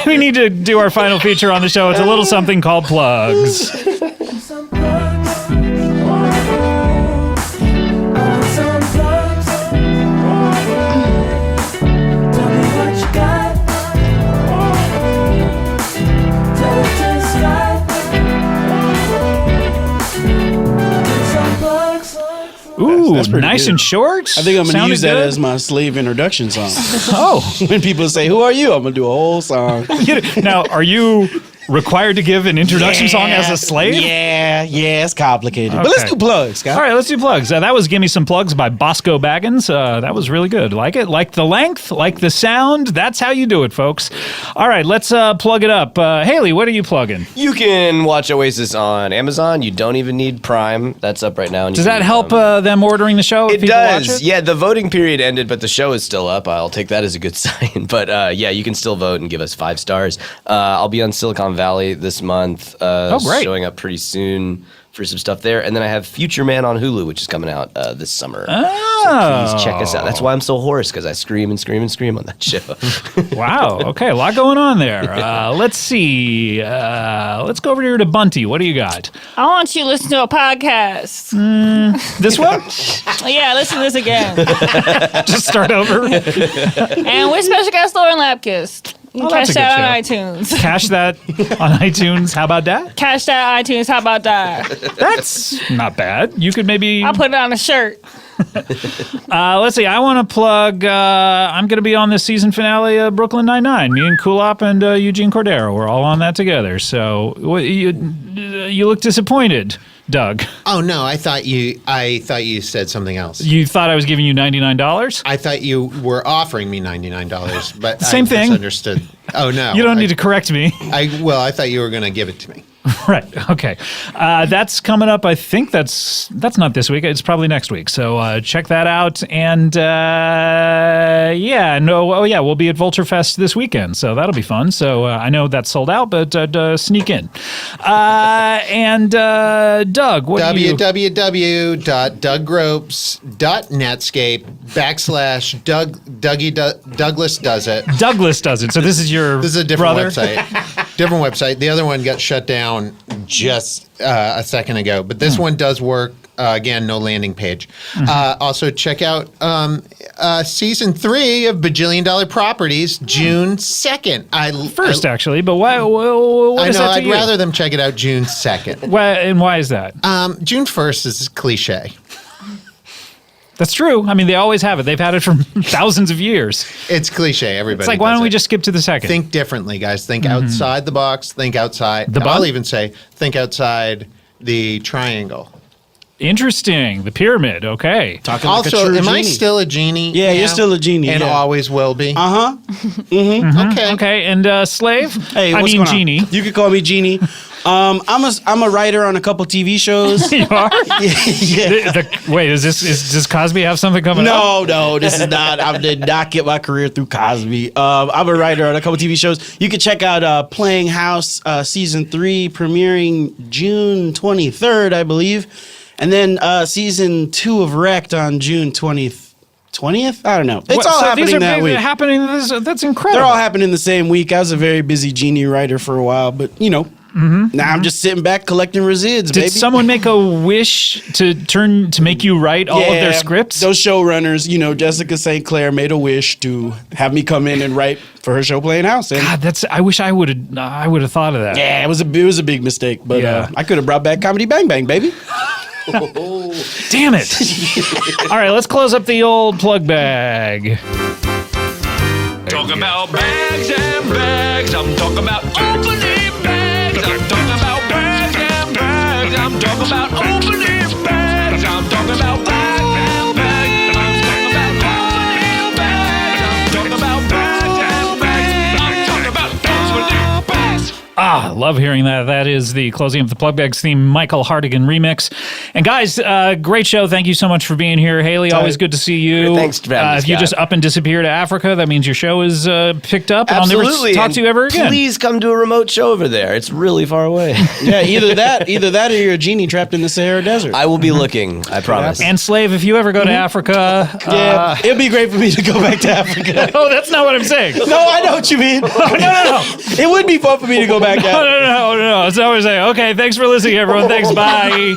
S1: We need to do our final feature on the show. It's a little something called plugs. Ooh,
S6: That's pretty
S1: nice
S6: good.
S1: and short.
S6: I think I'm going to
S1: Sounded
S6: use that
S1: good.
S6: as my slave introduction song.
S1: Oh,
S6: When people say, who are you? I'm going to do a whole song.
S1: now are you required to give an introduction song as a slave?
S6: Yeah, it's complicated. But
S1: Okay.
S6: let's do plugs, Scott.
S1: All right, let's do plugs. That was Gimme Some Plugs by Bosco Baggins. That was really good. Like it? Like the length? Like the sound? That's how you do it, folks. All right, let's plug it up. Haley, what are you plugging?
S3: You can watch Oasis on Amazon. You don't even need Prime. That's up right now. And
S1: Does
S3: you
S1: that
S3: can,
S1: help them ordering the show? if
S3: It
S1: people
S3: does.
S1: Watch it?
S3: Yeah, the voting period ended, but the show is still up. I'll take that as a good sign. But yeah, you can still vote and give us 5 stars. I'll be on Silicon Valley this month.
S1: Great.
S3: Showing up pretty soon for some stuff there. And then I have Future Man on Hulu, which is coming out this summer.
S1: Oh.
S3: So please check us out. That's why I'm so hoarse, because I scream and scream and scream on that show.
S1: Wow. Okay, a lot going on there. Let's see. Let's go over here to Bunty. What do you got?
S5: I want you to listen to a podcast.
S1: This one?
S5: Yeah, listen to this again.
S1: Just start over.
S5: And with special guest Lauren Lapkus. You can
S1: Oh, that's
S5: catch
S1: a good
S5: that on iTunes.
S1: Cash that on iTunes. How about that?
S5: Catch that on iTunes. How about that?
S1: That's not bad. You could maybe.
S5: I'll put it on a shirt.
S1: Let's see. I want to plug. I'm going to be on this season finale of Brooklyn Nine-Nine. Me and Kulop and Eugene Cordero. We're all on that together. So you look disappointed, Doug.
S4: Oh no, I thought you said something else.
S1: You thought I was giving you $99?
S4: I thought you were offering me $99, but
S1: Same
S4: I
S1: thing.
S4: misunderstood. Oh no,
S1: You don't need to correct me.
S4: I thought you were going to give it to me.
S1: Right. Okay. That's coming up. I think that's not this week. It's probably next week. So check that out. And we'll be at Vulture Fest this weekend. So that'll be fun. So I know that's sold out, but sneak in. Doug, what do you?
S4: www.dougropes.netscape / Douglas does it.
S1: Douglas does it. So this is your
S4: This is a different
S1: brother?
S4: website. Different website. The other one got shut down just a second ago, but this one does work. Again, no landing page. Also, check out season 3 of Bajillion Dollar Properties, June 2nd.
S1: First, actually, but why? What
S4: I
S1: is
S4: know.
S1: that to
S4: I'd
S1: you?
S4: rather them check it out June 2nd.
S1: Why is that?
S4: June 1st is cliche.
S1: That's true. I mean, they always have it. They've had it for thousands of years.
S4: It's cliche. Everybody.
S1: It's like, why
S4: does
S1: don't we
S4: it.
S1: just skip to the second?
S4: Think differently, guys? Think outside the box. Think outside.
S1: The
S4: I'll
S1: bun?
S4: even say think outside the triangle.
S1: Interesting. The pyramid. Okay.
S6: Talking like a
S4: Also,
S6: true
S4: am I
S6: genie.
S4: still a genie?
S6: Yeah, you're
S4: now?
S6: still a genie,
S4: and
S6: yeah.
S4: always will be.
S6: Uh-huh.
S4: Okay.
S1: Okay. And slave.
S6: Hey,
S1: I
S6: what's
S1: mean
S6: going on?
S1: genie.
S6: You can call me Genie. I'm a writer on a couple TV shows.
S1: You are.
S6: Yeah.
S1: Wait. Does Cosby have something coming up?
S6: No, this is not. I did not get my career through Cosby. I'm a writer on a couple TV shows. You can check out Playing House season 3, premiering June 23rd, I believe, and then season 2 of Wrecked on June 23rd. 20th? I don't know. It's all
S1: so
S6: happening
S1: these are
S6: that week.
S1: happening. That's incredible.
S6: They're all happening the same week. I was a very busy Genie writer for a while, but now I'm just sitting back collecting resids,
S1: Did
S6: baby.
S1: someone make a wish to make you write all of their scripts?
S6: Those showrunners, Jessica St. Clair made a wish to have me come in and write for her show Playing House. And
S1: God, I wish I would have thought of that.
S6: yeah, it was a big mistake, but
S1: Yeah.
S6: I could have brought back Comedy Bang Bang, baby.
S1: Damn it! All right, let's close up the old plug bag.
S7: Talk about bags and bags. I'm talking about opening bags. I'm talking about bags and bags. I'm talking about opening bags. I'm talking about bags and bags. I'm talking about opening bags. I'm talking about bags and bags. I'm talking about opening bags.
S1: Love hearing that. That is the closing of the Plug Bags theme, Michael Hardigan remix. And guys, great show. Thank you so much for being here. Haley, always good to see you.
S3: Thanks for having me,
S1: If you
S3: Scott.
S1: just up and disappear to Africa, that means your show is picked up. And
S3: Absolutely.
S1: I'll never talk to you ever again.
S3: Please come to a remote show over there. It's really far away.
S6: Yeah, either that or you're a genie trapped in the Sahara Desert.
S3: I will be looking. I promise.
S1: And Slave, if you ever go to Africa,
S6: yeah, it'd be great for me to go back to Africa.
S1: oh, that's not what I'm saying.
S6: No, I know what you mean.
S1: No.
S6: It would be fun for me to go back to Africa.
S1: No. That's not what I'm saying. Okay, thanks for listening, everyone. Thanks, bye.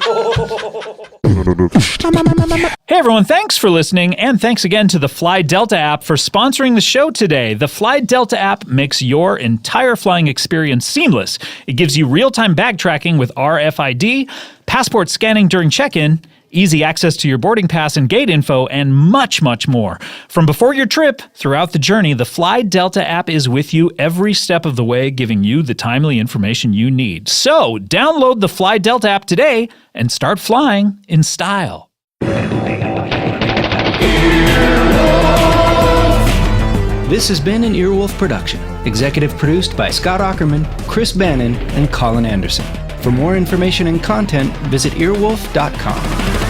S1: Hey, everyone. Thanks for listening, and thanks again to the Fly Delta app for sponsoring the show today. The Fly Delta app makes your entire flying experience seamless. It gives you real-time bag tracking with RFID, passport scanning during check-in, easy access to your boarding pass and gate info, and much, much more. From before your trip, throughout the journey, the Fly Delta app is with you every step of the way, giving you the timely information you need. So, download the Fly Delta app today and start flying in style.
S8: This has been an Earwolf production, executive produced by Scott Aukerman, Chris Bannon, and Colin Anderson. For more information and content, visit earwolf.com.